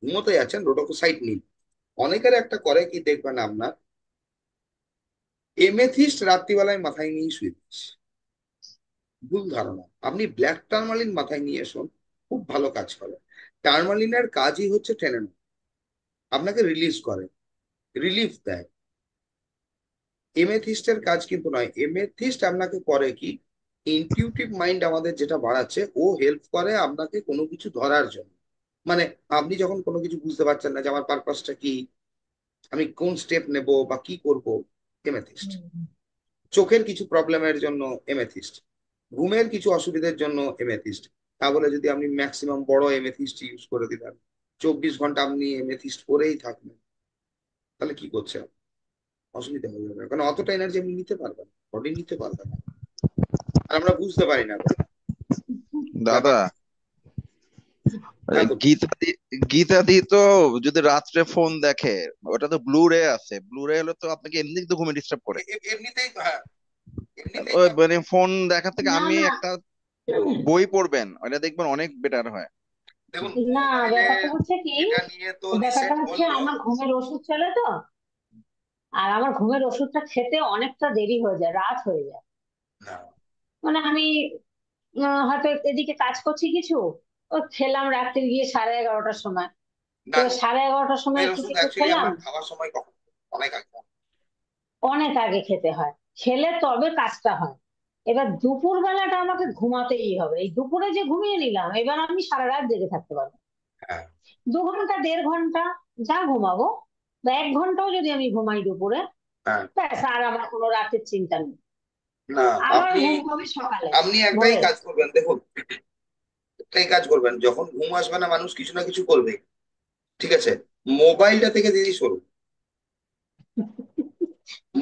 ঘুমোতে যাচ্ছেন, রোডোকোসাইট নিন। অনেকের একটা করে কি দেখবেন আপনার, এমেথিস্ট রাত্রিবেলায় মাথায় নিয়ে শুয়ে দিচ্ছে, ভুল ধারণা। আপনি ব্ল্যাক টার্মালিন মাথায় নিয়ে এসুন, খুব ভালো কাজ করে। টার্মালিনের কাজই হচ্ছে টেনে নেওয়া, আপনাকে রিলিজ করে, রিলিফ দেয়। এমেথিস্টের কাজ কিন্তু নয়। এমেথিস্ট আপনাকে করে কি, ইনটিউটিভ মাইন্ড আমাদের যেটা বাড়াচ্ছে, ও হেল্প করে আপনাকে কোনো কিছু ধরার জন্য। মানে আপনি যখন কোনো কিছু বুঝতে পারছেন না যে আমার পারপাসটা কি, আমি কোন স্টেপ নেব বা কি করব, এমেথিস্ট। চোখের কিছু প্রবলেমের জন্য এমেথিস্ট, ঘুমের কিছু অসুবিধার জন্য এমেথিস্ট। তা বলে যদি আপনি ম্যাক্সিমাম বড় এমেথিস্ট ইউজ করে দিলেন, 24 ঘন্টা আপনি এমেথিস্ট পরেই থাকবেন, তাহলে কি করছে, অসুবিধা হয়ে যাবে, কারণ অতটা এনার্জি আপনি নিতে পারবেন, বডি নিতে পারবেন না। আর আমরা বুঝতে পারি না দাদা, ব্যাপারটা। হ্যাঁ বলুন। গীতা দি তো যদি রাত্রে ফোন দেখে, ওটা তো ব্লু রে আছে, ব্লু রে হলে তো আপনাকে এমনি তো ঘুমে ডিস্টার্ব করে। এমনিতেই তো, হ্যাঁ, এমনিতেই তো ওই মানে ফোন দেখার থেকে না আমি না একটা বই পড়বেন, ওটা দেখবেন অনেক বেটার হয়। দেখুন, না, মোবাইলে ব্যাপারটা হচ্ছে কি, এটা নিয়ে তো ব্যাপারটা রিসেন্ট হচ্ছে বললো। আমার ঘুমের ওষুধ চলে তো, আর আমার ঘুমের ওষুধটা খেতে অনেকটা দেরি হয়ে যায়, রাত হয়ে যায়। না মানে আমি হয়তো এদিকে কাজ করছি কিছু, ও খেলাম রাত্রে গিয়ে 11:30টার সময়। না, এবার 11:30টার সময় ঘুমের একটু ওষুধ কিছু অ্যাকচুয়ালি খেলাম, আপনার খাওয়ার সময় কখন, অনেক আগে। অনেক আগে খেতে হয়, খেলে তবে কাজটা হয়। এবার দুপুর বেলাটা আমাকে ঘুমাতেই হবে, এই দুপুরে যে ঘুমিয়ে নিলাম, এবার আমি সারা রাত জেগে থাকতে পারবো। হ্যাঁ, 2 ঘন্টা 1.5 ঘন্টা যা ঘুমাবো, বা 1 ঘন্টাও যদি আমি ঘুমাই দুপুরে, হ্যাঁ। ব্যাস, আর আমার কোনো রাতের চিন্তা নেই। না, আবার আপনি ঘুম হবে সকালে, আপনি একটাই ভোরে। কাজ করবেন, দেখুন এই কাজ করবেন, যখন ঘুম আসবে না মানুষ কিছু না কিছু করবে, ঠিক আছে? মোবাইলটা থেকে দিদি সরুন।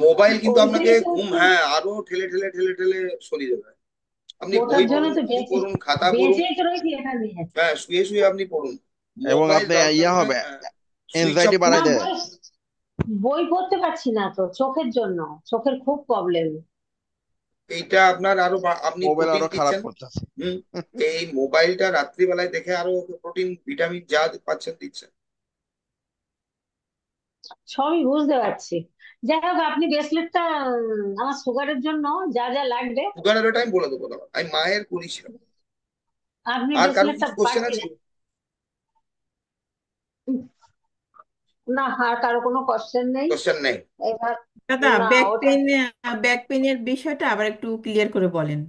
মোবাইল কিন্তু আপনাকে ওইটাই তো ঘুম, হচ্ছে, হ্যাঁ, আরো ঠেলে ঠেলে ঠেলে ঠেলে সরিয়ে দেবে। আপনি ওটার বই জন্য পড়ুন, তো কিছু পড়ুন, খাতা পড়ুন, বেঁচেই তো রয়েছি এখানে। হ্যাঁ, শুয়ে শুয়ে আপনি পড়ুন। এবং মোবাইল আপনি দরকার ইয়া হলে হবে, সুইচ অফ এনজাইটি না বাড়াই করুন। দেয়। বই বই পড়তে পারছি না তো, চোখের জন্য, চোখের খুব প্রবলেম। এইটা আপনার আরো আপনি মোবাইল প্রোটিন আরো খারাপ দিচ্ছেন। করতেছে। হুম। এই মোবাইলটা রাত্রিবেলায় দেখে আরো প্রোটিন ভিটামিন যা পাচ্ছেন দিচ্ছেন। সবই বুঝতে পারছি। যাই হোক, আপনি ব্রেসলেটটা আমার সুগারের জন্য যা যা লাগবে সুগারের ওটা আমি বলে দেবো দাদা, আমি মায়ের করেছিলাম। আপনি আর কারো ব্রেসলেটটা কিছু কোশ্চেন পাঠিয়ে আছে? দেন। না, আর কারো কোনো কোশ্চেন নেই কোশ্চেন নেই? এবার। দাদা, না, ওটা ব্যাক পেইনের বিষয়টা আবার একটু ক্লিয়ার করে বলেন।